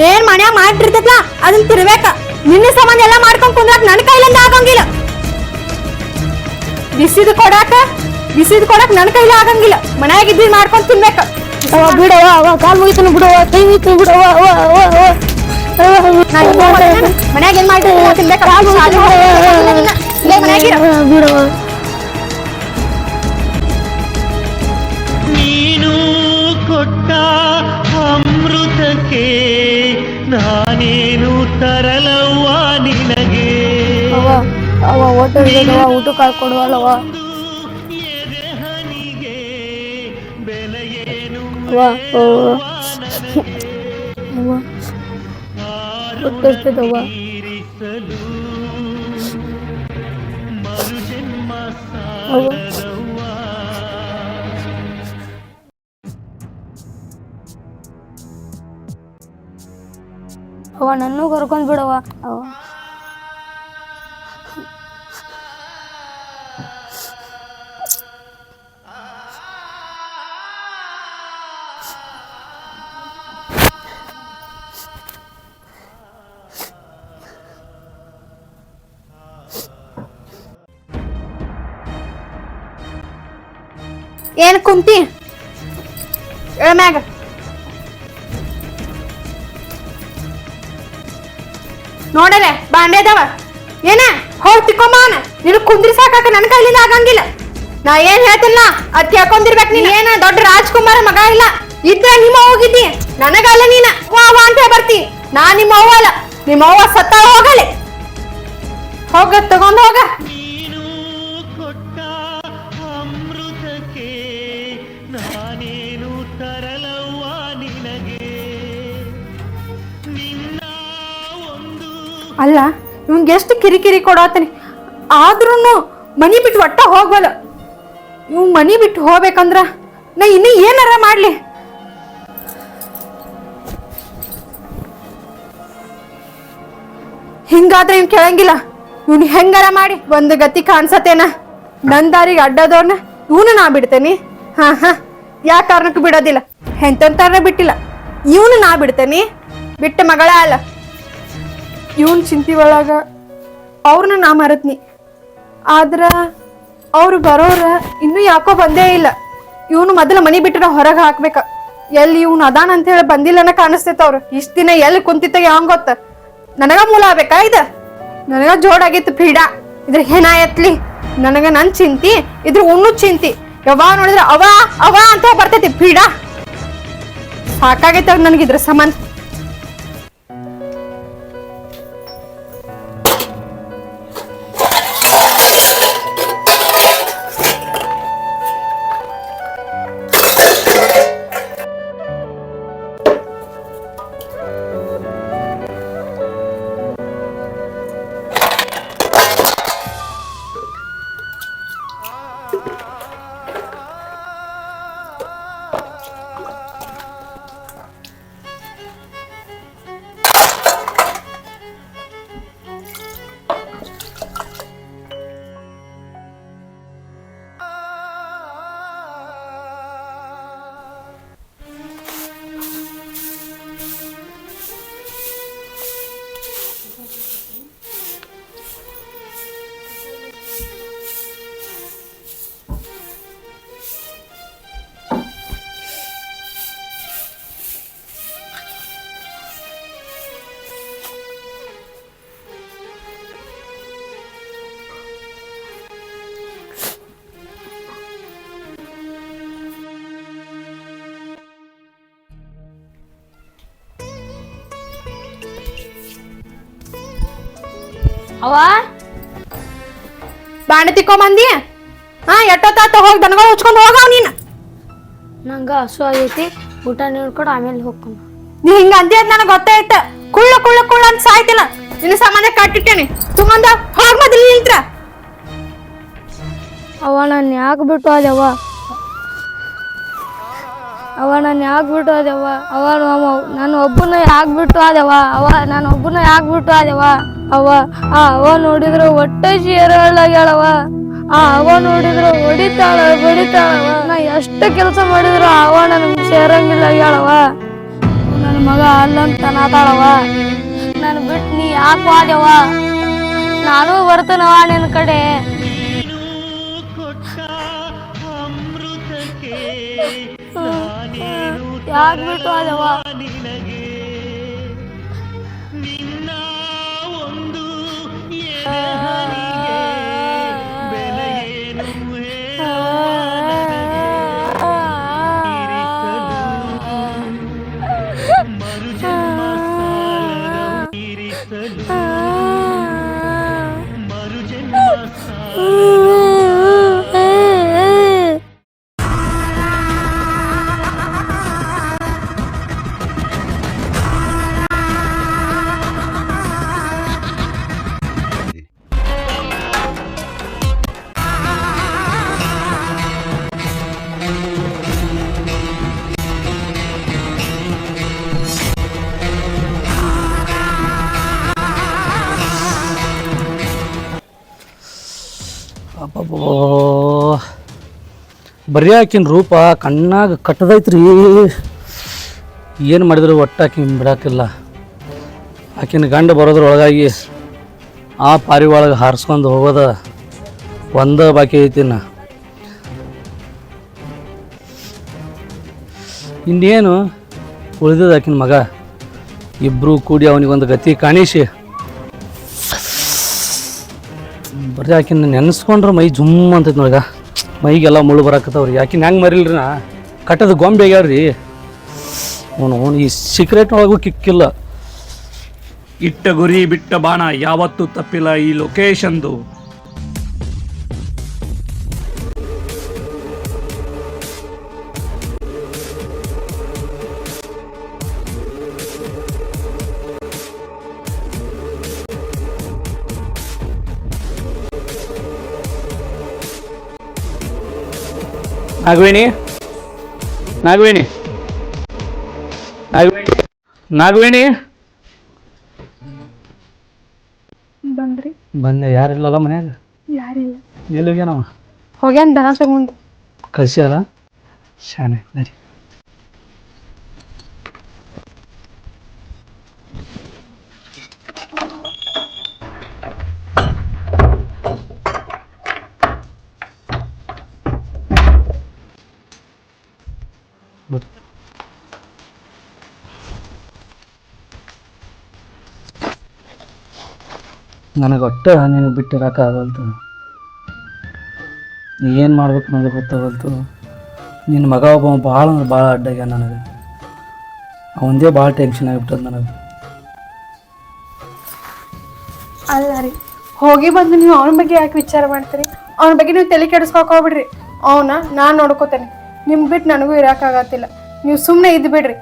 [SPEAKER 9] ಏನ್ ಮನ್ಯಾಗ ಮಾಡಿರ್ತೈತ್ಲಾ ಅದನ್ನ ತಿರ್ಬೇಕ. ನಿನ್ನ ಸಂಬಂಧ ಎಲ್ಲ ಮಾಡ್ಕೊಂಡ್ ಕುಂದ್ರಾಕ ನನ್ನ ಕೈಲಿಂದ ಆಗಂಗಿಲ್ಲ. ಬಿಸಿದು ಕೊಡಾಕ ನನ್ನ ಕೈಲಿ ಆಗಂಗಿಲ್ಲ. ಮನ್ಯಾಗ ಇದ್ದಿ ಮಾಡ್ಕೊಂಡ್ ತಿನ್ಬೇಕ.
[SPEAKER 5] ಅವ್ವ ಬಿಡವ್ವ, ಅವ್ವ ಕಾಲ್ ಮುಗಿತಾನ ಬಿಡವ್ವ, ಕೈ ಮುಗಿತಾನ ಬಿಡವ್ವ.
[SPEAKER 9] ಮನ್ಯಾಗ ಏನ್ ಮಾಡಿ ತಿನ್ಬೇಕ. ಮನ್ಯಾಗಿರ
[SPEAKER 5] ಬಿಡವ್ವ.
[SPEAKER 7] ನೀನು ಕೊಟ್ಟ ಅಮೃತಕ್ಕೆ ನಾನೇನು ತರಲವ್ವ ನಿನಗೆ.
[SPEAKER 5] ಅವ್ವ ಊಟ ಹಿಡಿದವ, ಊಟಕ್ಕೆ ಹಾಕೊಡುವಲ್ಲವ್ವ. ಅವ್ವ ಹೊಟ್ಟಿರ್ತದವ್ವ. ಅವ್ವ ಅವ್ವ ನನ್ನೂ ಕರ್ಕೊಂಡ್ ಬಿಡವ್ವ. ಅವ್ವ
[SPEAKER 9] ಏನ್ ಕುಂತಿ ಮ್ಯಾಗ? ನೋಡಲೆ ಬಾಂಡೆ ಅದಾವ ಏನ, ಹೋಗಿ ತಿಕ್ಕೊಂಬಾನ. ನಿನ್ ಕುಂದ್ರಿ ಸಾಕಾಕ ನನ್ನ ಕೈಲಿಂದ ಆಗಂಗಿಲ್ಲ. ನಾ ಏನ್ ಹೇಳ್ತಿಲ್ಲ ಅದ್ ಕೇಳ್ಕೊಂಡಿರ್ಬೇಕು. ನೀನ್ ಏನ ದೊಡ್ಡ ರಾಜ್ಕುಮಾರ ಮಗ ಇಲ್ಲ. ಇದ್ರ ನಿಮ್ಮ ಹೋಗಿದ್ದಿ, ನನಗಲ್ಲ ನೀನ ಅವ ಅಂತ ಬರ್ತಿ. ನಾ ನಿಮ್ಮ ಅವ್ವ ಅಲ್ಲ, ನಿಮ್ಮ ಅವ್ವ ಸತ್ತ ಹೋಗಲೆ. ಹೋಗ ತಗೊಂಡ್ ಹೋಗ.
[SPEAKER 7] ನಾನೇನು ತರಲವ್ವ ನಿನಗೆ.
[SPEAKER 9] ಅಲ್ಲ ಇವಂಗೆ ಎಷ್ಟು ಕಿರಿಕಿರಿ ಕೊಡಾತನಿ, ಆದ್ರೂ ಮನಿ ಬಿಟ್ಟು ಒಟ್ಟ ಹೋಗ್ವಲ್ಲ. ಇವ್ ಮನಿ ಬಿಟ್ಟು ಹೋಗ್ಬೇಕಂದ್ರ ನಾ ಇನ್ನು ಏನಾರ ಮಾಡ್ಲಿ. ಹಿಂಗಾದ್ರೆ ಇವ್ ಕೇಳಂಗಿಲ್ಲ. ಇವ್ನ ಹೆಂಗಾರ ಮಾಡಿ ಒಂದು ಗತಿ ಕಾಣ್ಸತ್ತೇನ. ನನ್ ದಾರಿಗೆ ಅಡ್ಡದವ್ರನ್ನ ಇವನು ನಾ ಬಿಡ್ತೇನಿ. ಹಾ ಯಾ ಕಾರಣಕ್ಕೂ ಬಿಡೋದಿಲ್ಲ. ಎಂತಾರ ಬಿಟ್ಟಿಲ್ಲ, ಇವನು ನಾ ಬಿಡ್ತೇನಿ. ಬಿಟ್ಟ ಮಗಳ ಅಲ್ಲ. ಇವನ್ ಚಿಂತಿ ಒಳಗ ಅವ್ರನ್ನ ನಾ ಮರತ್ನಿ. ಆದ್ರ ಅವ್ರು ಬರೋರ ಇನ್ನೂ ಯಾಕೋ ಬಂದೇ ಇಲ್ಲ. ಇವನು ಮೊದಲ ಮನಿ ಬಿಟ್ಟರ ಹೊರಗೆ ಹಾಕ್ಬೇಕ. ಎಲ್ಲಿ ಇವ್ನು ಅದಾನ ಅಂತ ಹೇಳಿ ಬಂದಿಲ್ಲನ ಕಾಣಿಸ್ತೈತ. ಅವ್ರು ಇಷ್ಟ ದಿನ ಎಲ್ಲಿ ಕುಂತಿತ್ತ ಯಾವ ಗೊತ್ತ. ನನಗ ಮೂಲ ಆಗ್ಬೇಕಾ ಇದ? ನನಗ ಜೋಡಾಗಿತ್ತು ಪೀಡ. ಇದ್ರ ಹೆಣ ಎತ್ಲಿ, ನನಗ ನನ್ ಚಿಂತಿ, ಇದ್ರ ಉಣ್ಣು ಚಿಂತಿ. ಯಾವಾಗ ನೋಡಿದ್ರ ಅವ ಅವ ಅಂತ ಬರ್ತೈತಿ ಪೀಡ. ಸಾಕಾಗೈತೆ ನನಗಿದ್ರ ಸಂಬಂಧ.
[SPEAKER 5] ಅವ
[SPEAKER 9] ಬಾಂಡೆ ತಿಕ್ಕೊಂಬಂದಿ ಹಾ ಎಷ್ಟೊತ್ತಾತ ಹೋಗಿ ದನಗಳು ಹುಚ್ಕೊಂಡು ಹೋಗವ್ ನೀನು
[SPEAKER 5] ನಂಗೆ ಹಸು ಆಗೈತಿ ಊಟ ನೀಡ್ಕೊಡು ಆಮೇಲೆ ಹೋಗ್ಕೊಂಡು
[SPEAKER 9] ನೀ ಹಿಂಗ ಅಂದಿ ಅದ್ ನನಗೆ ಗೊತ್ತಾಯ್ತ ಕುಳ್ಳ ಕುಳ್ಳ ಕುಳ್ಳ ಅಂತ ಸಾಯ್ತಿಲ್ಲ ನಿನ್ನ ಸಾಮಾನ್ಯ ಕಟ್ಟಿಟ್ಟೇನಿ ಸುಮ್ಮಂದ ಹೋಗ್ ಮೊದಲು ನಿಂತ್ರ
[SPEAKER 5] ಅವ ನಾನು ಯಾಕೆ ಬಿಟ್ಟು ಹೋದೆವ್ವ ನಾನು ಯಾಕೆ ಬಿಟ್ಟು ಹೋದೆವ್ವ ನಾನು ಒಬ್ಬನ ಯಾಕೆ ಬಿಟ್ಟು ಹೋದೆವ್ವ ನಾನು ಒಬ್ಬನ ಯಾಕೆ ಬಿಟ್ಟು ಹೋದೆವ್ವ ಅವ ನೋಡಿದ್ರು ಹೊಟ್ಟೆ ಚೀರಳ್ಳಾಗ್ಯಾಳವ ಅವ ನೋಡಿದ್ರು ಹೊಡಿತಾಳವ ನಾ ಎಷ್ಟು ಕೆಲಸ ಮಾಡಿದ್ರು ಅವ ನನಗೆ ಸೇರಂಗಿಲ್ಲ ಆಗ್ಯಾಳವ ನನ್ನ ಮಗ ಅಲ್ಲಂತ ನಾತಾಳವ ನಾನು ಬಿಟ್ಟು ನೀ ಯಾಕೆ ಹೋದೆವ್ವ ನಾನು ಬರ್ತೇನವ ನಿನ್ನ ಕಡೆ ಯಾಕೆ ಬಿಟ್ಟು ಹೋದೆವ್ವ
[SPEAKER 10] ಅಬ್ಬಬ್ಬೋ ಬರೀ ಆಕಿನ ರೂಪ ಕಣ್ಣಾಗ ಕಟ್ಟದೈತ್ರಿ ಏನು ಮಾಡಿದ್ರು ಒಟ್ಟು ಆಕಿನ ಬಿಡಾಕಿಲ್ಲ ಆಕಿನ ಗಂಡ ಬರೋದ್ರೊಳಗಾಗಿ ಆ ಪಾರಿ ಒಳಗೆ ಹಾರಿಸ್ಕೊಂಡು ಹೋಗೋದ ಒಂದ ಬಾಕಿ ಐತಿನ ಇನ್ನೇನು ಉಳಿದದ ಆಕಿನ ಮಗ ಇಬ್ಬರು ಕೂಡಿ ಅವನಿಗೊಂದು ಗತಿ ಕಾಣಿಸಿ ಬರೀ ಆಕಿನ ನೆನೆಸ್ಕೊಂಡ್ರೆ ಮೈ ಜುಮ್ ಅಂತೈತಿ ನೋಡೀಗ ಮೈಗೆಲ್ಲ ಮುಳ್ಳು ಬರಾಕತ್ತವ್ರಿ ಆಕಿನ ಹೆಂಗೆ ಮರಿಲ್ರಿ ನಾ ಕಟ್ಟದ ಗೊಂಬೆ ಆಗ್ಯಾವ್ರಿ ಅವನು ಈ ಸೀಕ್ರೆಟ್ ಒಳಗೂ ಕಿಕ್ಕಿಲ್ಲ
[SPEAKER 12] ಇಟ್ಟ ಗುರಿ ಬಿಟ್ಟ ಬಾಣ ಯಾವತ್ತೂ ತಪ್ಪಿಲ್ಲ ಈ ಲೊಕೇಶನ್ದು
[SPEAKER 10] ನಾಗವೇಣಿ
[SPEAKER 9] ಬಂದ್ರಿ
[SPEAKER 10] ಬಂದೆ ಯಾರಿಲ್ಲಲ್ಲ ಮನ್ಯಾಗ
[SPEAKER 9] ಯಾರಿಲ್ಲ
[SPEAKER 10] ಎಲ್ಲಿ ಹೋಗ್ಯಾನವ
[SPEAKER 9] ಹೋಗ್ಯಾನ ದನ ತಗೊಂಡು
[SPEAKER 10] ಕಳ್ಸ್ಯಾರ ಶಾನೆ ನರಿ ನನಗೆ ಒಟ್ಟು ನೀನು ಬಿಟ್ಟಿರೋಕ್ಕಾಗಲ್ತು ಏನು ಮಾಡ್ಬೇಕು ನನಗೆ ಗೊತ್ತಾಗಲ್ತು ನಿನ್ನ ಮಗ ಒಬ್ಬ ಭಾಳ ಅಂದ್ರೆ ಭಾಳ ಅಡ್ಡಾಗ್ಯ ನನಗೆ ಅವಂದೇ ಭಾಳ ಟೆನ್ಷನ್ ಆಗಿಬಿಟ್ಟದ ನನಗೆ
[SPEAKER 9] ಅಲ್ಲ ರೀ ಹೋಗಿ ಬಂದು ನೀವು ಅವನ ಬಗ್ಗೆ ಯಾಕೆ ವಿಚಾರ ಮಾಡ್ತೀರಿ ಅವನ ಬಗ್ಗೆ ನೀವು ತಲೆ ಕೆಡಿಸ್ಕೊಕ್ ಹೋಗ್ಬಿಡ್ರಿ ಅವನ ನಾನು ನೋಡ್ಕೋತೇನೆ ನಿಮ್ ಬಿಟ್ಟು ನನಗೂ ಇರೋಕ್ಕಾಗತ್ತಿಲ್ಲ ನೀವು ಸುಮ್ಮನೆ ಇದ್ದು ಬಿಡ್ರಿ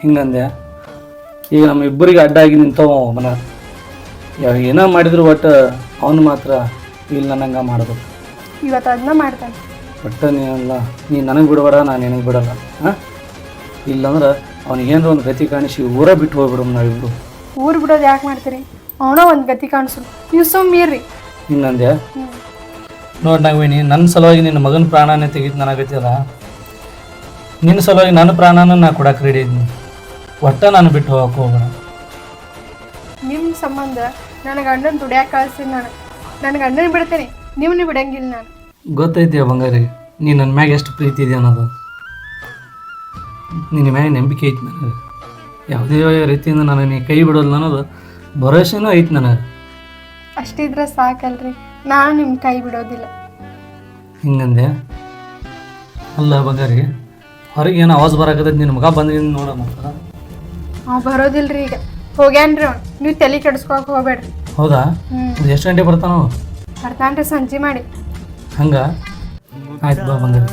[SPEAKER 10] ಹಿಂಗಂದೆ ಈಗ ನಮ್ಮ ಇಬ್ಬರಿಗೆ ಅಡ್ಡಾಗಿ ನಿಂತವ ಮನ ಏನೋ ಮಾಡಿದ್ರು ಒಟ್ಟು ಅವನು ಮಾತ್ರ ಇಲ್ಲ ನನಗೆ ಮಾಡಬೇಕು
[SPEAKER 9] ಇವತ್ತು ಅದನ್ನ ಮಾಡ್ತಾನೆ
[SPEAKER 10] ಒಟ್ಟು ನೀನಲ್ಲ ನೀನು ನನಗೆ ಬಿಡಬೇಡ ನಾನು ನಿನಗೆ ಬಿಡಲ್ಲ ಹಾಂ ಇಲ್ಲಾಂದ್ರೆ ಅವ್ನಿಗೇನಾರ ಒಂದು ಗತಿ ಕಾಣಿಸಿ ಊರ ಬಿಟ್ಟು ಹೋಗ್ಬಿಡು ನಾವಿಬ್ರು
[SPEAKER 9] ಊರು ಬಿಡೋದು ಯಾಕೆ ಮಾಡ್ತೀರಿ ಅವನ ಒಂದು ಗತಿ ಕಾಣಿಸು ನೀವು ಸುಮ್ಮೀರ್ರಿ
[SPEAKER 10] ಹಿಂಗಂದೆ ನೋಡಿ ನಾಗವೇಣಿ ನನ್ನ ಸಲುವಾಗಿ ನಿನ್ನ ಮಗನ ಪ್ರಾಣನೇ ತೆಗಿತು ನನಗತ್ತಲ್ಲ ನಿನ್ನ ಸಲುವಾಗಿ ನನ್ನ ಪ್ರಾಣನ ನಾ ಕೊಡಕ್ಕೆ ರೆಡಿ ಇದ್ದೀನಿ ಒಟ್ಟ ನಾನು ಬಿಟ್ಟು ಹೋಗಕ್ಕೆ ಹೋಗೋಣ
[SPEAKER 9] ನಿಮ್ಮ ಸಂಬಂಧ ನನ್ನ ಗಂಡನ ದುಡಿಯಾಕೆ ಕಳಿಸ್ತೀನಿ ನಾನು ನನ್ನ ಗಂಡನ ಬಿಡ್ತೀನಿ ನಿಮ್ಮನ್ನ ಬಿಡಂಗಿಲ್ಲ ನಾನು
[SPEAKER 10] ಗೊತ್ತೈತಿ ಬಂಗಾರಿ ನೀ ನನ್ನ ಮ್ಯಾಗ ಎಷ್ಟು ಪ್ರೀತಿ ಇದೆ ಅನ್ನೋದು ನಿನ್ನ ಮ್ಯಾಗ ನಂಬಿಕೆ ಐತಿ ನನಗೆ ಯಾವುದೇ ರೀತಿಯಿಂದ ನಾನು ನೀ ಕೈ ಬಿಡೋಲ್ಲ ಅನ್ನೋದು ಭರೋಸೆನೂ ಐತಿ ನನಗೆ
[SPEAKER 9] ಅಷ್ಟಿದ್ರೆ ಸಾಕಲ್ರಿ ನಾನು ನಿಮ್ಮ ಕೈ ಬಿಡೋದಿಲ್ಲ
[SPEAKER 10] ಹಿಂಗಂದೆ ಅಲ್ಲ ಬಂಗಾರಿ ಹೊರಗೆ ಏನು ಆವಾಜ್ ಬರಾಕತ್ತೈತಿ ನಿನ್ನ ಮಗ ಬಂದಿದ್ದೀನಿ ನೋಡಮ್ಮ
[SPEAKER 9] ಅವ್ ಬರೋದಿಲ್ರಿ ಈಗ ಹೋಗ್ಯಾನ್ರಿ ಅವ್ನು ನೀವು ತಲೆ ಕೆಡಿಸ್ಕೊಳಕ್ ಹೋಗ್ಬೇಡ್ರಿ
[SPEAKER 10] ಹೌದಾ ಎಷ್ಟು ಗಂಟೆ ಬರ್ತಾನೋ
[SPEAKER 9] ಬರ್ತಾನ್ರಿ ಸಂಜೆ ಮಾಡಿ.
[SPEAKER 10] ಹಂಗ ಆಯ್ತು ಬಾ ಬಂದ್ರಿ.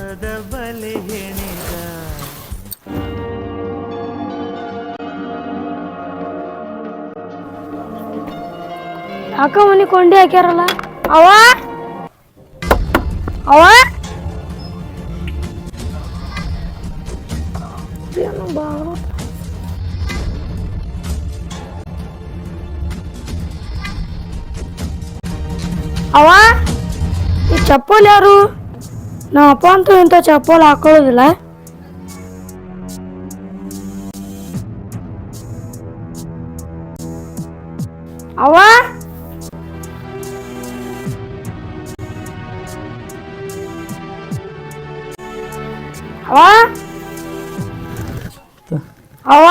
[SPEAKER 5] ಯಾಕ ಮನೆ ಕೊಂಡಿ ಹಾಕ್ಯಾರಲ್ಲ ಅವ ಅವ ಅವ ಈ ಚಪ್ಪಲ್ ಯಾರು? ನಮ್ಮ ಅಪ್ಪ ಅಂತೂ ಇಂಥ ಚಪ್ಪಲ್ ಹಾಕೊಳ್ಳೋದಿಲ್ಲ. ಅವ ಅವ ಅವ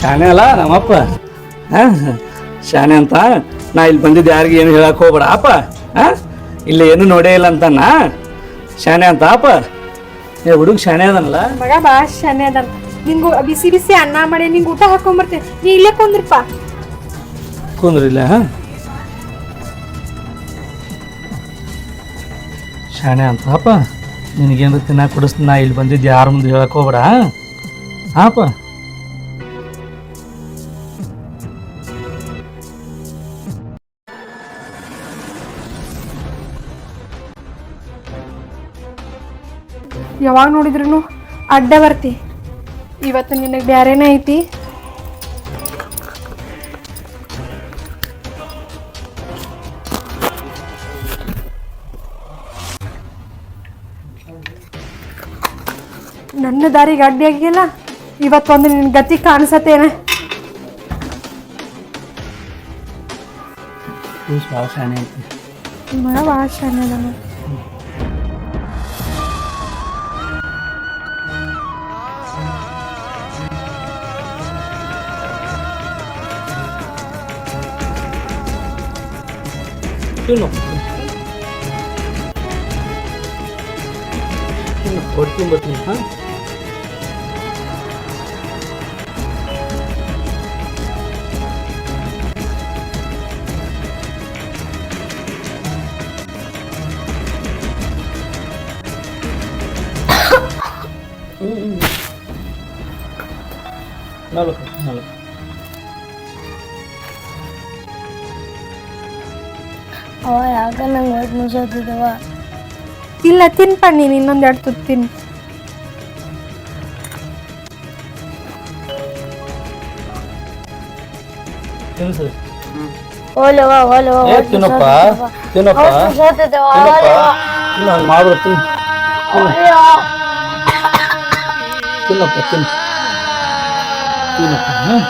[SPEAKER 10] ಶಾನೆ ಅಲ್ಲ ನಮ್ಮಪ್ಪ. ಶಾನೆ ಅಂತ ನಾ ಇಲ್ಲಿ ಬಂದಿದ್ದು ಯಾರಿಗೆ ಏನು ಹೇಳಕ್ ಹೋಗ್ಬೇಡ ಅಪ್ಪ. ಇಲ್ಲಿ ಏನು ನೋಡೇ ಇಲ್ಲ ಅಂತನ ಶಾನೆ ಅಂತ ಅಪ್ಪ. ಏ ಹುಡುಗ ಶಾನೆ ಅದನಲ್ಲ
[SPEAKER 9] ಮಗ ಭಾಳ ಶಾನೆ ಅದಂತ. ನಿಂಗು ಬಿಸಿ ಬಿಸಿ ಅನ್ನ ಮಾಡಿ ನಿಂಗೆ ಊಟ ಹಾಕೊಂಬರ್ತೇನೆ. ನೀ ಇಲ್ಲೇ ಕುಂದ್ರಪ್ಪ.
[SPEAKER 10] ಕುಂದ್ರಿಲ್ಲ ಶಾನೆ ಅಂತ ಅಪ್ಪ. ನಿನಗೇನು ತಿನ್ನಾಕ ಕೊಡಿಸ್ತೀನಿ. ನಾ ಇಲ್ಲಿ ಬಂದಿದ್ದು ಯಾರ ಮುಂದೆ ಹೇಳಕ್ ಹೋಗ್ಬೇಡ ಅಪ್ಪ.
[SPEAKER 9] ಯಾವಾಗ ನೋಡಿದ್ರು ಅಡ್ಡ ಬರ್ತಿ. ಇವತ್ತು ನಿನಗೆ ಬ್ಯಾರೇನ ಐತಿ. ನನ್ನ ದಾರಿಗೆ ಅಡ್ಡಿ ಆಗಿಲ್ಲ. ಇವತ್ತೊಂದು ನಿನ್ನ ಗತಿ ಕಾಣಿಸತ್ತೇನೆ.
[SPEAKER 10] ಭಾಳ ಶಾನೆ ಐತಿ
[SPEAKER 9] ಮಗ ಭಾಳ ಶಾನೆ ಅದ.
[SPEAKER 10] ಕೊಡ್ಕೊಂಬರ್ತೀನಿ. ಹಾಂ ನಾಲ್ಕು
[SPEAKER 5] ಅವ ಯಾಕ ನಂಗೆ ಹೊಟ್ಟೆ ಮುಸೋತಿದ್ದವ.
[SPEAKER 9] ಇಲ್ಲ ತಿನ್ಪ ನೀನು ಇನ್ನೊಂದು ಎರಡು ತುತ್ತು ತಿನ್ನು.
[SPEAKER 5] ಹೋಲವ ಹೋಲವ
[SPEAKER 10] ತಿನ್ನಪ್ಪ ತಿನ್ನಪ್ಪ ಹಂಗೆ ಮಾಡ್ಬಿಡ್ತು. ತಿನ್ನಪ್ಪ ತಿನ್ನು ತಿನ್ನಪ್ಪ. ಹಾಂ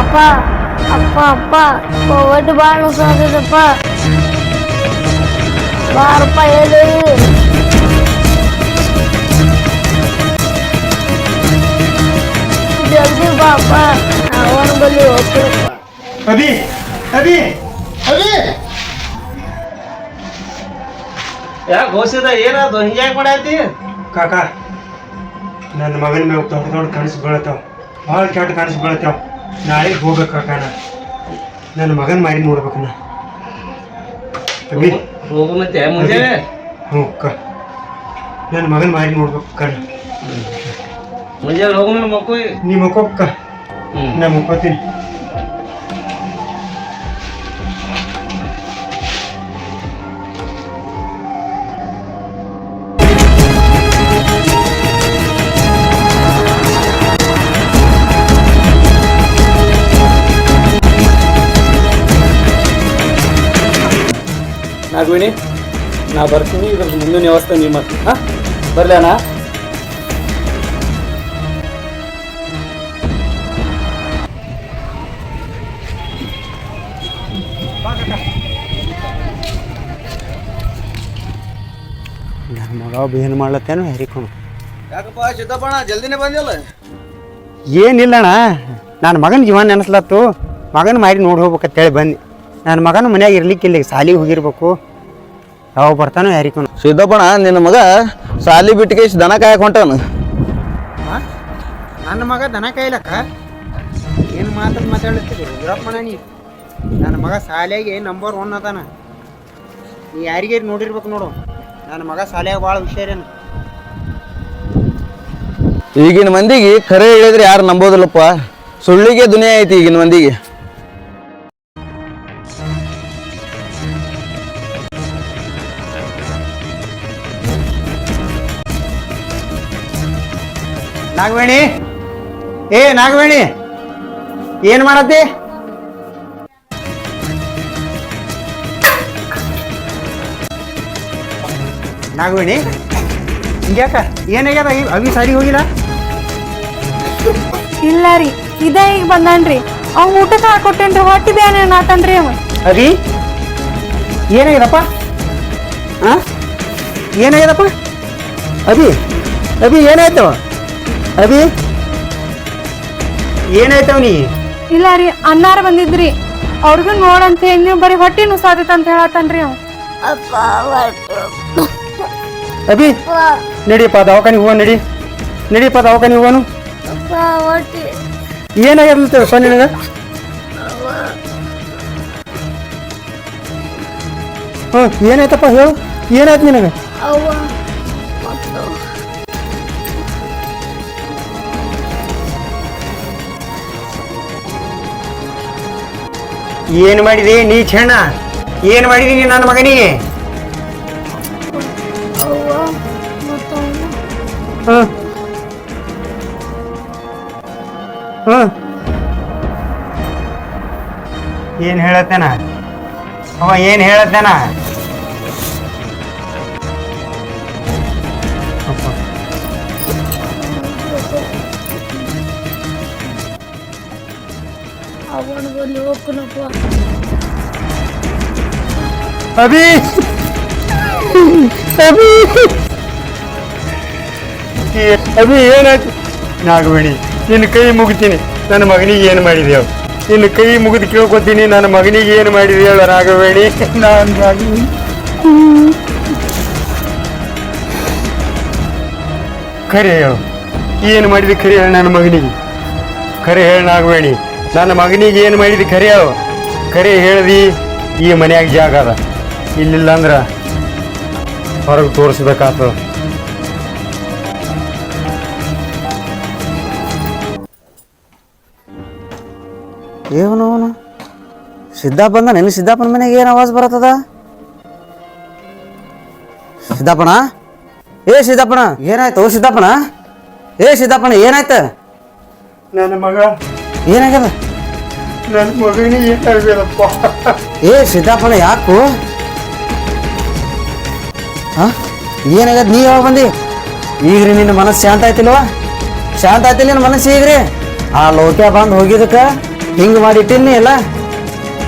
[SPEAKER 5] ಅಪ್ಪ ಅಪ್ಪ ಅಪ್ಪ ಹೊಟ್ಟೆ ಭಾಳ ಮುಸೋತದಪ್ಪ. ಬಾರಪ್ಪ ಹೇಳಿ ಜಲ್ದಿ ಬಾಪ. ಅವನ ಬಳಿ ಹೋಗ್ತೀರಪ್ಪ.
[SPEAKER 1] ಅಭಿ ಅಭಿ ಅಭಿ
[SPEAKER 2] ಯಾಕೆ ಘೋಷಿದ ಏನಾದ್ರು ಹಿಂಗ್ಯಾಕೆ ಮಾಡಾತಿ?
[SPEAKER 1] ಕಾಕ ನನ್ನ ಮಗನ ಮ್ಯಾಗ ದೊಡ್ಡ ದೊಡ್ಡ ಕನಸು ಬೀಳತ್ತಾವ. ಭಾಳ ಕೆಟ್ಟ ಕನಸು ಬೀಳತ್ತಾವ. ನಾಳೆಗೆ ಹೋಗ್ಬೇಕು ಕಾಕ. ನನ್ನ ಮಗನ ಮಾರಿ ನೋಡ್ಬೇಕು ನಾ. ಅಭಿ
[SPEAKER 2] ಹೋಗು ಮತ್ತೆ ಮುಂಜಾನೆ.
[SPEAKER 1] ಹ್ಞೂ ಅಕ್ಕ ನನ್ನ ಮಗನ ಮಾರಿ ನೋಡ್ಬೇಕು ಕಣ್ಣ.
[SPEAKER 2] ಮುಂಜಾನೆ ಹೋಗು ಮಕ್ಕಳು.
[SPEAKER 1] ನೀ ಮಕ್ಕೋಕ್ಕ ನಾ ಮುಕ್ಕೋತೀನಿ.
[SPEAKER 10] ನಾಗವೇಣಿ ನಾ ಬರ್ತೀನಿ, ಇದ್ರದ್ದು ಮುಂದಿನ ವ್ಯವಸ್ಥೆ ನಿಮ್ಮ ಹಾಂ ಬರಲಿ ಅಣ್ಣ.
[SPEAKER 1] ನನ್ನ ಮಗ ಒಬ್ಬ ಏನು ಮಾಡ್ಲತ್ತೇನೋ ಹೆರಿಕೊಂಡು.
[SPEAKER 6] ಯಾಕಪ್ಪ ಸಿದ್ದಪ್ಪಣ ಜಲ್ದಿನೇ ಬಂದಿಲ್ಲ?
[SPEAKER 1] ಏನಿಲ್ಲಣ್ಣ, ನನ್ನ ಮಗನ ಜೀವನ ನೆನೆಸ್ಲತ್ತು, ಮಗನ ಮಾರಿ ನೋಡಿ ಹೋಗ್ಬೇಕಂತೇಳಿ ಬಂದು. ನನ್ನ ಮಗನ ಮನ್ಯಾಗ ಇರ್ಲಿಕ್ಕಿಲ್ಲ, ಸಾಲಿಗೆ ಹೋಗಿರ್ಬೇಕು, ಯಾವ ಬರ್ತಾನೋ ಯಾರಿಕೊಂಡು.
[SPEAKER 6] ಸಿದ್ದಪ್ಪಣ ನಿನ್ನ ಮಗ ಸಾಲಿ ಬಿಟ್ಟಿಗೆ ದನ ಕಾಯಕ್ ಹೊಂಟಾನ.
[SPEAKER 1] ನನ್ನ ಮಗ ದನ ಕಾಯ್ಲಕ್ಕ ಏನು ಮಾತಾಡ್ತೀರಿ ವೀರಪ್ಪಣ್ಣ? ನೀ ನನ್ನ ಮಗ ಶಾಲೆಗೆ ನಂಬರ್ 1 ಅದಾನ. ನೀ ಯಾರಿಗೆ ನೋಡಿರ್ಬೇಕು ನೋಡು, ನನ್ನ ಮಗ ಶಾಲೆಯಾಗ ಭಾಳ ಹುಷಾರೇನು.
[SPEAKER 6] ಈಗಿನ ಮಂದಿಗೆ ಖರೆ ಹೇಳಿದ್ರೆ ಯಾರು ನಂಬೋದಿಲ್ಲಪ್ಪ, ಸುಳ್ಳಿಗೆ ದುನಿಯಾ ಐತಿ ಈಗಿನ ಮಂದಿಗೆ.
[SPEAKER 1] ನಾಗವೇಣಿ, ಏ ನಾಗವೇಣಿ, ಏನು ಮಾಡತ್ತಿ? ನಾಗವೇಣಿ ಹಿಂಗ್ಯಾಕ ಏನಾಗ್ಯದ? ಅವಿ ಸಾಲಿಗೆ ಹೋಗಿಲ್ಲ?
[SPEAKER 9] ಇಲ್ಲ ರೀ, ಇದ ಈಗ ಬಂದಾನ್ರಿ. ಅವ್ನು ಊಟಕ್ಕೆ ಹಾಕೊಟ್ಟೇನ್ರಿ, ಹೊಟ್ಟಿ ಬ್ಯಾನೆ ಆತನ್ರಿ ಅವ.
[SPEAKER 1] ಅವಿ ಏನಾಗ್ಯದಪ್ಪ? ಹಾಂ ಏನಾಗ್ಯದಪ್ಪ? ಅಭಿ ಅಭಿ ಏನಾಯ್ತು? ಅಭಿ ಏನಾಯ್ತವ ನೀ?
[SPEAKER 9] ಇಲ್ಲ ರೀ, ಅನ್ನಾರ ಬಂದಿದ್ರಿ, ಅವ್ರಿಗೂ ನೋಡಂತ ಹೇಳಿ ನೀವು ಬರೀ ಹೊಟ್ಟಿ ನುಸಾದೈತ ಅಂತ ಹೇಳತ್ತನ್ರಿ ಅವ.
[SPEAKER 1] ಅಭಿ ನಡಿಯಪ್ಪ ದವಾಖಾನೆ ಹೋಗೋಣ, ನಡಿಯಪ್ಪ ದವಾಖಾನೆ ಹೋಗೋನು. ಏನಾಗಿರ್ಲತ್ತಪ್ಪ ನಿನಗೆ? ಹಾಂ ಏನಾಯ್ತಪ್ಪ ಹೇಳು, ಏನಾಯ್ತು ನಿನಗೆ? ಏನು ಮಾಡಿದೆ ನೀ ಚೆಣ್ಣ? ಏನು ಮಾಡಿದೀನಿ ನನ್ನ ಮಗನಿಗೆ? ಹಾಂ ಹಾಂ ಏನು ಹೇಳತ್ತೇನ ಅವ? ಏನು ಹೇಳತ್ತೇನ?
[SPEAKER 5] ಅವನ ಬಲ್ಲಿ ಹೋಗ್ಕನಪ್ಪ.
[SPEAKER 1] ಅಭಿ ಅಭಿ ಅಭಿ ಏನಾಯ್ತು? ನಾಗವೇಣಿ ನಿನ್ನ ಕೈ ಮುಗಿತೀನಿ, ನನ್ನ ಮಗನಿಗೆ ಏನು ಮಾಡಿದೆ? ನಿನ್ನ ಕೈ ಮುಗಿದು ಕೇಳ್ಕೊತೀನಿ, ನನ್ನ ಮಗನಿಗೆ ಏನು ಮಾಡಿದೆ ಹೇಳ ನಾಗವೇಣಿ. ನಾನು ಖರೆ ಹೇಳು, ಏನು ಮಾಡಿದೆ ಖರೆ ಹೇಳು ನನ್ನ ಮಗನಿಗೆ. ಖರೆ ಹೇಳು ನಾಗವೇಣಿ, ನನ್ನ ಮಗನಿಗೆ ಏನು ಮಾಡಿದೆ ಖರೆ ಹೇಳು. ಖರೆ ಹೇಳ್ದಿ ಈ ಮನ್ಯಾಗ ಜಾಗ ಅದ, ಇಲ್ಲಿಲ್ಲ ಅಂದ್ರೆ ಹೊರಗೆ ತೋರಿಸ್ಬೇಕಾಗ್ತದ.
[SPEAKER 8] ಏನವನು ಸಿದ್ದಪ್ಪ ಬಂದ? ನಿನ್ನ ಸಿದ್ದಪ್ಪನ ಮನೆಗೆ ಏನು ಆವಾಜ್ ಬರತ್ತದ? ಸಿದ್ದಪ್ಪಣ, ಏ ಸಿದ್ದಪ್ಪಣ ಏನಾಯ್ತು? ಸಿದ್ದಪ್ಪಣ, ಏ ಸಿದ್ದಪ್ಪಣ ಏನಾಯ್ತು?
[SPEAKER 1] ನನ್ನ ಮಗ
[SPEAKER 8] ಏನಾಗ್ಯದ?
[SPEAKER 1] ನನ್ನ ಮಗನಿಗೆ ಏನಾಗ್ಯದಪ್ಪ?
[SPEAKER 8] ಏ ಸಿದ್ದಪ್ಪಣ ಯಾಕು? ಹಾಂ ಏನಾಗ್ಯದ? ನೀ ಯಾವಾಗ ಬಂದಿ? ಈಗ್ರಿ ನಿನ್ನ ಮನಸ್ಸು ಶಾಂತ ಆಯ್ತಿಲ್ವ? ಶಾಂತ ಆಯ್ತಿಲ್ಲ ನಿನ್ನ ಮನಸ್ಸು ಈಗ್ರಿ? ಆ ಲೋಕ್ಯ ಬಂದು ಹೋಗಿದ್ದಕ್ಕೆ ಹಿಂಗೆ ಮಾಡಿಟ್ಟಿನಿ ಇಲ್ಲ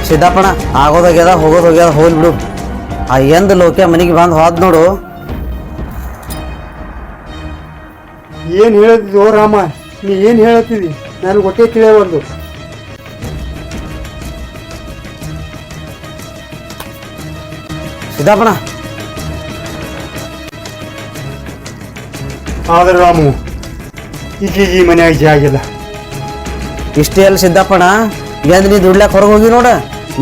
[SPEAKER 8] ಸಿದ್ದಪ್ಪಣ. ಆಗೋದೋಗ್ಯದ ಹೋಗೋದೋಗ್ಯದ, ಹೋಗ್ಲಿ ಬಿಡು. ಆ ಎಂದ ಲೋಕ್ಯ ಮನೆಗೆ ಬಂದು ಹೋದ್ ನೋಡು.
[SPEAKER 1] ಏನು ಹೇಳತ್ತಿದ್ದಿ ಓ ರಾಮ? ನೀ ಏನು ಹೇಳತ್ತಿದ್ದಿ? ನನಗೆ ಹೊಟ್ಟೆ ತಿಳಿಯವಲ್ದು.
[SPEAKER 8] ಸಿದ್ದಪ್ಪಣ
[SPEAKER 1] ಆದ್ರೆ ರಾಮು ಈಗ ಈ ಮನ್ಯಾಗ ಜಾಗಿಲ್ಲ.
[SPEAKER 8] ಇಷ್ಟೇ ಅಲ್ಲ ಸಿದ್ದಪ್ಪಣ, ಎಂದ್ ನೀ ದುಡ್ಲಾಕ ಹೊರಗೆ ಹೋಗಿ ನೋಡ.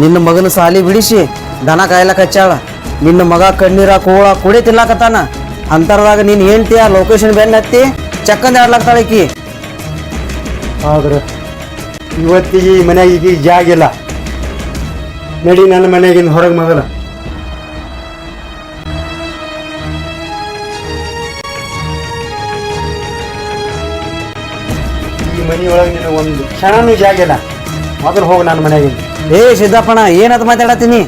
[SPEAKER 8] ನಿನ್ನ ಮಗನ ಸಾಲಿ ಬಿಡಿಸಿ ದನ ಕಾಯ್ಲಕ್ಕ ಹಚ್ಚಾಳ. ನಿನ್ನ ಮಗ ಕಣ್ಣೀರ ಕೋಳ ಕುಡಿ ತಿನ್ಲಾಕತ್ತಾನ. ಅಂತರದಾಗ ನೀನು ಹೇಳ್ತೀಯ ಲೊಕೇಶನ್ ಬೆನ್ನ ಹತ್ತಿ ಚಕ್ಕಂದ ಆಡ್ಲಾಕ್ತಾಳಕಿ.
[SPEAKER 1] ಆದ್ರೆ ಇವತ್ತಿಗೆ ಈ ಮನ್ಯಾಗ ಈಗ ಜಾಗಿಲ್ಲ. ನಡಿ ನನ್ನ ಮನೆಯಾಗಿಂದ ಹೊರಗೆ ಮಗಲ. ಈ ಮನೆಯೊಳಗೆ ನಿನ್ನ ಒಂದು ಕ್ಷಣನೂ ಜಾಗಿಲ್ಲ. ಮೊದಲು ಹೋಗಿ ನನ್ನ ಮನೆಯಾಗಿಂದ.
[SPEAKER 8] ಏ ಸಿದ್ದಪ್ಪಣ ಏನಂತ ಮಾತಾಡತ್ತೀನಿ?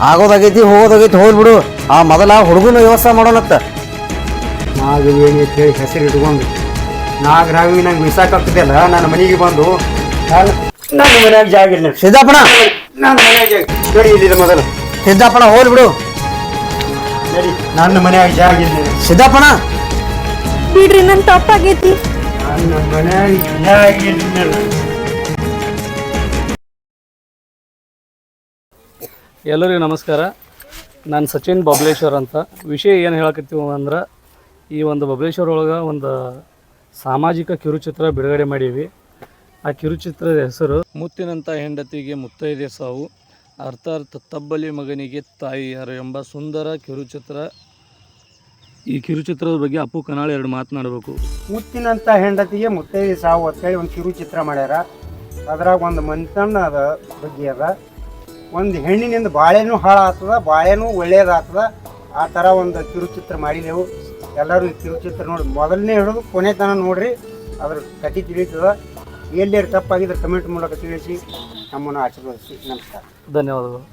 [SPEAKER 6] ಆಗೋದಾಗೈತಿ ಹೋಗೋದಾಗೈತಿ ಹೋಗ್ಬಿಡು. ಆ ಮೊದಲ ಹುಡುಗನ ವ್ಯವಸ್ಥೆ ಮಾಡೋಣತ್ತ.
[SPEAKER 1] ನಾಗವೇಣಿ ಅಂತ ಹೇಳಿ ಹೆಸರು ಇಟ್ಕೊಂಡು ನಾಗರಾವಿ ನಂಗೆ ಬಿಸಾಕಾಗ್ತಿದ್ದಲ್ಲ ನನ್ನ ಮನೆಗೆ ಬಂದು ನನ್ನ ಮನ್ಯಾಗ ಜಾಗ ಇಲ್ಲ.
[SPEAKER 6] ಸಿದ್ದಪ್ಪಣ
[SPEAKER 1] ನನ್ನ ಮನ್ಯಾಗ ಜಾಗ ನಡಿ ಇಲ್ಲಿದೆ ಮೊದಲು.
[SPEAKER 6] ಸಿದ್ದಪ್ಪಣ ಹೋಗ್ಬಿಡು.
[SPEAKER 1] ನಡಿ, ನನ್ನ ಮನ್ಯಾಗ ಜಾಗ ಇಲ್ಲ.
[SPEAKER 6] ಸಿದ್ದಪ್ಪಣ
[SPEAKER 3] ಬಿಡ್ರಿ ನನ್ ತಪ್ಪಾಗೈತಿ.
[SPEAKER 1] ನನ್ನ ಮನ್ಯಾಗ ಜಾಗ ಇಲ್ಲ.
[SPEAKER 10] ಎಲ್ಲರಿಗೂ ನಮಸ್ಕಾರ. ನಾನು ಸಚಿನ್ ಬಬಲೇಶ್ವರ್ ಅಂತ. ವಿಷಯ ಏನು ಹೇಳಕತ್ತೀವಿ ಅಂದ್ರೆ, ಈ ಒಂದು ಬಬಲೇಶ್ವರ ಒಳಗೆ ಒಂದು ಸಾಮಾಜಿಕ ಕಿರುಚಿತ್ರ ಬಿಡುಗಡೆ ಮಾಡೀವಿ. ಆ ಕಿರುಚಿತ್ರದ ಹೆಸರು ಮುತ್ತಿನಂಥ ಹೆಂಡತಿಗೆ ಮುತ್ತೈದೆ ಸಾವು, ಅರ್ಥಾತ್ ತಬ್ಬಲಿ ಮಗನಿಗೆ ತಾಯಿ ಯಾರು ಎಂಬ ಸುಂದರ ಕಿರುಚಿತ್ರ. ಈ ಕಿರುಚಿತ್ರದ ಬಗ್ಗೆ ಅಪ್ಪು ಕನಾಳ್ 2 ಮಾತನಾಡಬೇಕು.
[SPEAKER 1] ಮುತ್ತಿನಂಥ ಹೆಂಡತಿಗೆ ಮುತ್ತೈದೆ ಸಾವು ಅಂತೇಳಿ ಒಂದು ಕಿರುಚಿತ್ರ ಮಾಡ್ಯಾರ. ಅದ್ರಾಗ ಒಂದು ಮನೆತನದ ಬಗ್ಗೆ ಅದ. ಒಂದು ಹೆಣ್ಣಿನಿಂದ ಬಾಳೆನೂ ಹಾಳಾಗ್ತದ, ಬಾಳೆನೂ ಒಳ್ಳೇದಾಗ್ತದ. ಆ ಥರ ಒಂದು ಕಿರುಚಿತ್ರ ಮಾಡಿದೆವು. ಎಲ್ಲರೂ ಈ ಕಿರುಚಿತ್ರ ನೋಡಿ ಮೊದಲನೇ ಹಿಡಿದು ಕೊನೆ ತನಕ ನೋಡ್ರಿ, ಅದ್ರ ಕತೆ ತಿಳಿತದ. ಎಲ್ಲೇರು ತಪ್ಪಾಗಿದ್ರೆ ಕಮೆಂಟ್ ಮೂಲಕ ತಿಳಿಸಿ ನಮ್ಮನ್ನು ಆಶೀರ್ವದಿಸಿ. ನಮಸ್ಕಾರ,
[SPEAKER 10] ಧನ್ಯವಾದಗಳು.